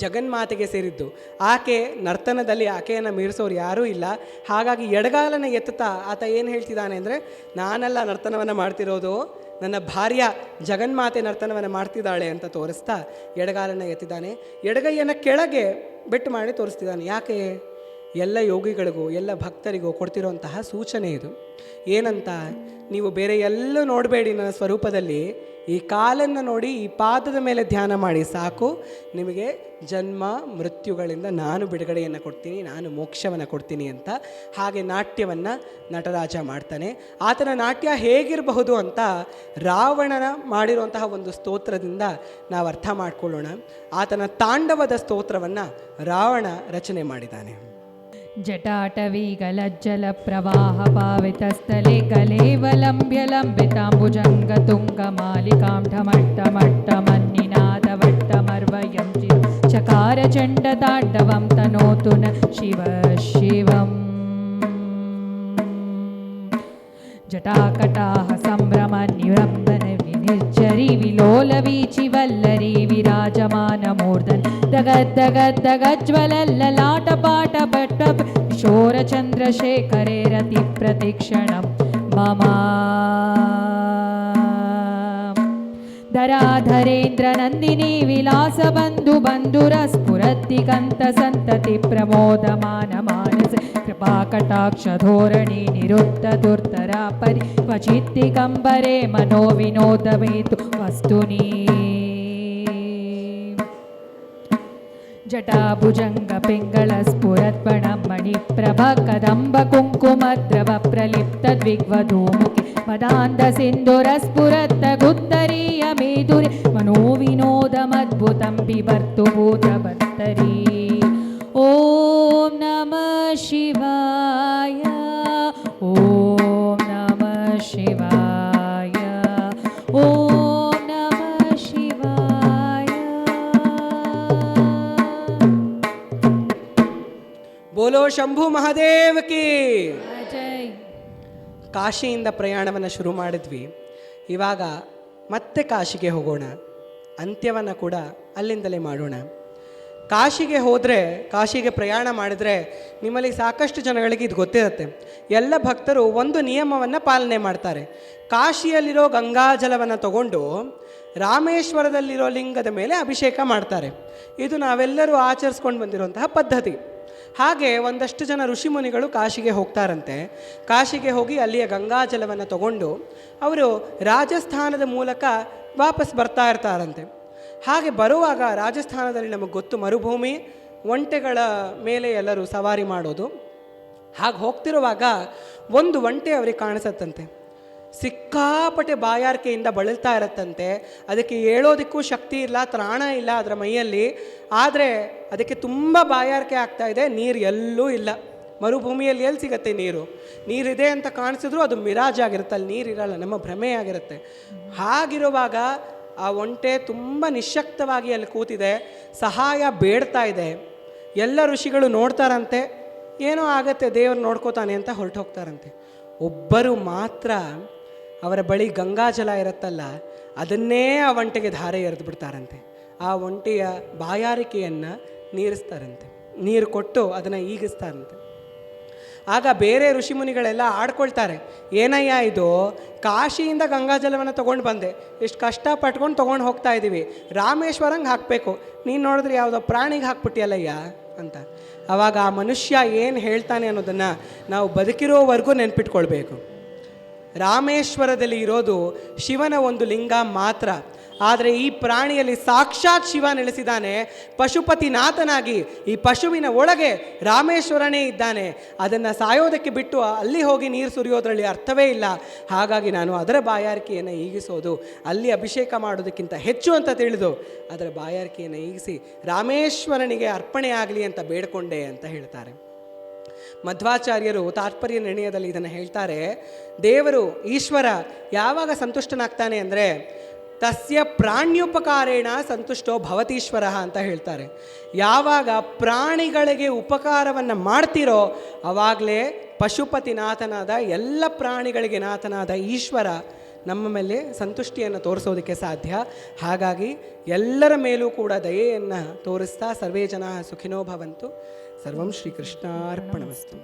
ಜಗನ್ಮಾತೆಗೆ ಸೇರಿದ್ದು. ಆಕೆ ನರ್ತನದಲ್ಲಿ ಆಕೆಯನ್ನು ಮೀರಿಸೋರು ಯಾರೂ ಇಲ್ಲ. ಹಾಗಾಗಿ ಎಡಗಾಲನ್ನು ಎತ್ತುತ್ತಾ ಆತ ಏನು ಹೇಳ್ತಿದ್ದಾನೆ ಅಂದರೆ, ನಾನೆಲ್ಲ ನರ್ತನವನ್ನು ಮಾಡ್ತಿರೋದು, ನನ್ನ ಭಾರ್ಯ ಜಗನ್ಮಾತೆ ನರ್ತನವನ್ನು ಮಾಡ್ತಿದ್ದಾಳೆ ಅಂತ ತೋರಿಸ್ತಾ ಎಡಗಾಲನ್ನು ಎತ್ತಿದ್ದಾನೆ. ಎಡಗೈಯನ್ನು ಕೆಳಗೆ ಬೆಟ್ಟು ಮಾಡಿ ತೋರಿಸ್ತಿದ್ದಾನೆ. ಯಾಕೆ? ಎಲ್ಲ ಯೋಗಿಗಳಿಗೂ ಎಲ್ಲ ಭಕ್ತರಿಗೂ ಕೊಡ್ತಿರೋಂತಹ ಸೂಚನೆ ಇದು. ಏನಂತ? ನೀವು ಬೇರೆ ಎಲ್ಲೂ ನೋಡಬೇಡಿ, ನನ್ನ ಸ್ವರೂಪದಲ್ಲಿ ಈ ಕಾಲನ್ನು ನೋಡಿ, ಈ ಪಾದದ ಮೇಲೆ ಧ್ಯಾನ ಮಾಡಿ, ಸಾಕು. ನಿಮಗೆ ಜನ್ಮ ಮೃತ್ಯುಗಳಿಂದ ನಾನು ಬಿಡುಗಡೆಯನ್ನು ಕೊಡ್ತೀನಿ, ನಾನು ಮೋಕ್ಷವನ್ನು ಕೊಡ್ತೀನಿ ಅಂತ. ಹಾಗೆ ನಾಟ್ಯವನ್ನು ನಟರಾಜ ಮಾಡ್ತಾನೆ. ಆತನ ನಾಟ್ಯ ಹೇಗಿರಬಹುದು ಅಂತ ರಾವಣನ ಮಾಡಿರುವಂತಹ ಒಂದು ಸ್ತೋತ್ರದಿಂದ ನಾವು ಅರ್ಥ ಮಾಡ್ಕೊಳ್ಳೋಣ. ಆತನ ತಾಂಡವದ ಸ್ತೋತ್ರವನ್ನು ರಾವಣ ರಚನೆ ಮಾಡಿದ್ದಾನೆ. ಜಟಾಟವೀಗಲಜ್ಜಲ ಪ್ರವಾಹ ಪಾವಿತಸ್ಥಲೆ ಕಲೇವಲಂಬ್ಯ ಲಂಬಿತಾಂಬುಜಂಗ ತುಂಗ ಮಾಲಿಕಾಂ ಢಮಟ್ಟ ಮಟ್ಟ ಮನ್ನಿನಾದವಟ್ಟ ಮರ್ವಯಂ ಚಕಾರ ಚಂಡ ತಾಂಡವಂ ತನೋತು ನ ಶಿವ ಶಿವಂ. ಜಟಾಕಟಾಹ ಸಂಭ್ರಮ ನಿರಂಬನ ವಿನಿರ್ಜರಿ ವಿಲೋಲ ವೀಚಿ ವಲ್ಲರಿ ವಿರಾಜಮಾನ ಮೂರ್ಧನ್ ದಗದ್ದಗದ್ದಗಜ್ವಲಲ್ಲಲಾಟ ಪಾಟ ಪಟ್ಟ ಕಿಶೋರ ಚಂದ್ರಶೇಖರೇ ರತಿ ಪ್ರತಿಕ್ಷಣಂ ಮಮ. ಧರಾಧರೇಂದ್ರ ನಂದಿನಿ ವಿಲಾಸ ಬಂಧು ಬಂಧುರ ಸ್ಫುರದ್ದಿಗಂತ ಸಂತತಿ ಪ್ರಮೋದಮಾನ ಮಾನಸ ಕೃಪಾ ಕಟಾಕ್ಷ ಧೋರಣಿ ನಿರುದ್ಧ ದುರ್ಧರ ಪರಿ ಕ್ವಚಿತ್ತಿಗಂಬರೆ ಮನೋ ವಿನೋದಮೇತು ವಸ್ತುನಿ. ಜಟಾಭುಜಂಗ ಪಿಂಗಳ ಸ್ಫುರದ್ಬಣ ಮಣಿಪ್ರಭ ಕದಂಬ ಕುಂಕುಮದ್ರವ ಪ್ರಲಿಪ್ತ ದ್ವಿಗ್ವಧೂಮುಖಿ ಮದಾಂಧ ಸಿಂಧುರ ಸ್ಫುರತ್ತ ಗುತ್ತರೀಯ ಮೇದುರಿ ಮನೋವಿನೋದಮದ್ಭುತಂ ಬಿಭರ್ತು ಭೂತಭತ್ತರಿ. ಓಂ ನಮಃ ಶಿವಾಯ, ಓಂ ನಮಃ ಶಿವಾಯ, ಓಂ ನಮಃ ಶಿವಾಯ. ಬೋಲೋ ಶಂಭು ಮಹಾದೇವ್ ಕಿ. ಜೈ. ಕಾಶಿಯಿಂದ ಪ್ರಯಾಣವನ್ನು ಶುರು ಮಾಡಿದ್ವಿ. ಇವಾಗ ಮತ್ತೆ ಕಾಶಿಗೆ ಹೋಗೋಣ. ಅಂತ್ಯವನ್ನು ಕೂಡ ಅಲ್ಲಿಂದಲೇ ಮಾಡೋಣ. ಕಾಶಿಗೆ ಹೋದರೆ, ಕಾಶಿಗೆ ಪ್ರಯಾಣ ಮಾಡಿದರೆ ನಿಮ್ಮಲ್ಲಿ ಸಾಕಷ್ಟು ಜನಗಳಿಗೆ ಇದು ಗೊತ್ತಿರುತ್ತೆ. ಎಲ್ಲ ಭಕ್ತರು ಒಂದು ನಿಯಮವನ್ನು ಪಾಲನೆ ಮಾಡ್ತಾರೆ. ಕಾಶಿಯಲ್ಲಿರೋ ಗಂಗಾಜಲವನ್ನು ತಗೊಂಡು ರಾಮೇಶ್ವರದಲ್ಲಿರೋ ಲಿಂಗದ ಮೇಲೆ ಅಭಿಷೇಕ ಮಾಡ್ತಾರೆ. ಇದು ನಾವೆಲ್ಲರೂ ಆಚರಿಸ್ಕೊಂಡು ಬಂದಿರುವಂತಹ ಪದ್ಧತಿ. ಹಾಗೆ ಒಂದಷ್ಟು ಜನ ಋಷಿಮುನಿಗಳು ಕಾಶಿಗೆ ಹೋಗ್ತಾರಂತೆ. ಕಾಶಿಗೆ ಹೋಗಿ ಅಲ್ಲಿಯ ಗಂಗಾಜಲವನ್ನು ತಗೊಂಡು ಅವರು ರಾಜಸ್ಥಾನದ ಮೂಲಕ ವಾಪಸ್ ಬರ್ತಾ ಇರ್ತಾರಂತೆ. ಹಾಗೆ ಬರುವಾಗ ರಾಜಸ್ಥಾನದಲ್ಲಿ ನಮಗೆ ಗೊತ್ತು, ಮರುಭೂಮಿ, ಒಂಟೆಗಳ ಮೇಲೆ ಎಲ್ಲರೂ ಸವಾರಿ ಮಾಡೋದು. ಹಾಗೆ ಹೋಗ್ತಿರುವಾಗ ಒಂದು ಒಂಟೆ ಅವ್ರಿಗೆ ಕಾಣಿಸತ್ತಂತೆ. ಸಿಕ್ಕಾಪಟ್ಟೆ ಬಾಯಾರಿಕೆಯಿಂದ ಬಳಲ್ತಾ ಇರತ್ತಂತೆ. ಅದಕ್ಕೆ ಹೇಳೋದಕ್ಕೂ ಶಕ್ತಿ ಇಲ್ಲ, ತ್ರಾಣ ಇಲ್ಲ ಅದರ ಮೈಯಲ್ಲಿ. ಆದರೆ ಅದಕ್ಕೆ ತುಂಬ ಬಾಯಾರಿಕೆ ಆಗ್ತಾ ಇದೆ, ನೀರು ಎಲ್ಲೂ ಇಲ್ಲ. ಮರುಭೂಮಿಯಲ್ಲಿ ಎಲ್ಲಿ ಸಿಗತ್ತೆ ನೀರು? ನೀರಿದೆ ಅಂತ ಕಾಣಿಸಿದ್ರು ಅದು ಮಿರಾಜ್ ಆಗಿರುತ್ತೆ, ಅಲ್ಲಿ ನೀರಿರಲ್ಲ, ನಮ್ಮ ಭ್ರಮೆ ಆಗಿರುತ್ತೆ. ಹಾಗಿರುವಾಗ ಆ ಒಂಟೆ ತುಂಬ ನಿಶ್ಶಕ್ತವಾಗಿ ಅಲ್ಲಿ ಕೂತಿದೆ, ಸಹಾಯ ಬೇಡ್ತಾ ಇದೆ. ಎಲ್ಲ ಋಷಿಗಳು ನೋಡ್ತಾರಂತೆ, ಏನೋ ಆಗತ್ತೆ, ದೇವರು ನೋಡ್ಕೋತಾನೆ ಅಂತ ಹೊರಟು ಹೋಗ್ತಾರಂತೆ. ಒಬ್ಬರು ಮಾತ್ರ ಅವರ ಬಳಿ ಗಂಗಾಜಲ ಇರುತ್ತಲ್ಲ, ಅದನ್ನೇ ಆ ಒಂಟೆಗೆ ಧಾರೆ ಎರೆದು ಬಿಡ್ತಾರಂತೆ. ಆ ಒಂಟೆಯ ಬಾಯಾರಿಕೆಯನ್ನು ನೀರಿಸ್ತಾರಂತೆ, ನೀರು ಕೊಟ್ಟು ಅದನ್ನು ಈಗಿಸ್ತಾರಂತೆ. ಆಗ ಬೇರೆ ಋಷಿಮುನಿಗಳೆಲ್ಲ ಆಡ್ಕೊಳ್ತಾರೆ, ಏನಯ್ಯ ಇದು, ಕಾಶಿಯಿಂದ ಗಂಗಾಜಲವನ್ನು ತೊಗೊಂಡು ಬಂದೆ, ಎಷ್ಟು ಕಷ್ಟಪಟ್ಕೊಂಡು ತೊಗೊಂಡು ಹೋಗ್ತಾ ಇದ್ದೀವಿ, ರಾಮೇಶ್ವರಂಗೆ ಹಾಕಬೇಕು, ನೀನು ನೋಡಿದ್ರೆ ಯಾವುದೋ ಪ್ರಾಣಿಗೆ ಹಾಕ್ಬಿಟ್ಟಿಯಲ್ಲಯ್ಯ ಅಂತ. ಆವಾಗ ಆ ಮನುಷ್ಯ ಏನು ಹೇಳ್ತಾನೆ ಅನ್ನೋದನ್ನು ನಾವು ಬದುಕಿರೋವರೆಗೂ ನೆನ್ಪಿಟ್ಕೊಳ್ಬೇಕು. ರಾಮೇಶ್ವರದಲ್ಲಿ ಇರೋದು ಶಿವನ ಒಂದು ಲಿಂಗ ಮಾತ್ರ. ಆದರೆ ಈ ಪ್ರಾಣಿಯಲ್ಲಿ ಸಾಕ್ಷಾತ್ ಶಿವ ನೆಲೆಸಿದ್ದಾನೆ, ಪಶುಪತಿನಾಥನಾಗಿ. ಈ ಪಶುವಿನ ಒಳಗೆ ರಾಮೇಶ್ವರನೇ ಇದ್ದಾನೆ. ಅದನ್ನು ಸಾಯೋದಕ್ಕೆ ಬಿಟ್ಟು ಅಲ್ಲಿ ಹೋಗಿ ನೀರು ಸುರಿಯೋದ್ರಲ್ಲಿ ಅರ್ಥವೇ ಇಲ್ಲ. ಹಾಗಾಗಿ ನಾನು ಅದರ ಬಾಯಾರಿಕೆಯನ್ನು ಈಗಿಸೋದು, ಅಲ್ಲಿ ಅಭಿಷೇಕ ಮಾಡೋದಕ್ಕಿಂತ ಹೆಚ್ಚು ಅಂತ ತಿಳಿದು ಅದರ ಬಾಯಾರಿಕೆಯನ್ನು ಈಗಿಸಿ ರಾಮೇಶ್ವರನಿಗೆ ಅರ್ಪಣೆ ಆಗಲಿ ಅಂತ ಬೇಡ್ಕೊಂಡೆ ಅಂತ ಹೇಳ್ತಾರೆ. ಮಧ್ವಾಚಾರ್ಯರು ತಾತ್ಪರ್ಯ ನಿರ್ಣಯದಲ್ಲಿ ಇದನ್ನು ಹೇಳ್ತಾರೆ. ದೇವರು, ಈಶ್ವರ ಯಾವಾಗ ಸಂತುಷ್ಟನಾಗ್ತಾನೆ ಅಂದರೆ ತಸ್ಯ ಪ್ರಾಣ್ಯುಪಕಾರೇಣ ಸಂತುಷ್ಟೋ ಭವತೀಶ್ವರ ಅಂತ ಹೇಳ್ತಾರೆ. ಯಾವಾಗ ಪ್ರಾಣಿಗಳಿಗೆ ಉಪಕಾರವನ್ನು ಮಾಡ್ತಿರೋ ಆವಾಗಲೇ ಪಶುಪತಿನಾಥನಾದ, ಎಲ್ಲ ಪ್ರಾಣಿಗಳಿಗೆ ನಾಥನಾದ ಈಶ್ವರ ನಮ್ಮ ಮೇಲೆ ಸಂತುಷ್ಟಿಯನ್ನು ತೋರಿಸೋದಕ್ಕೆ ಸಾಧ್ಯ. ಹಾಗಾಗಿ ಎಲ್ಲರ ಮೇಲೂ ಕೂಡ ದಯೆಯನ್ನು ತೋರಿಸ್ತಾ ಸರ್ವೇ ಜನ ಸುಖಿನೋ ಭವಂತು. ಸರ್ವಂ ಶ್ರೀಕೃಷ್ಣಾರ್ಪಣಮಸ್ತು.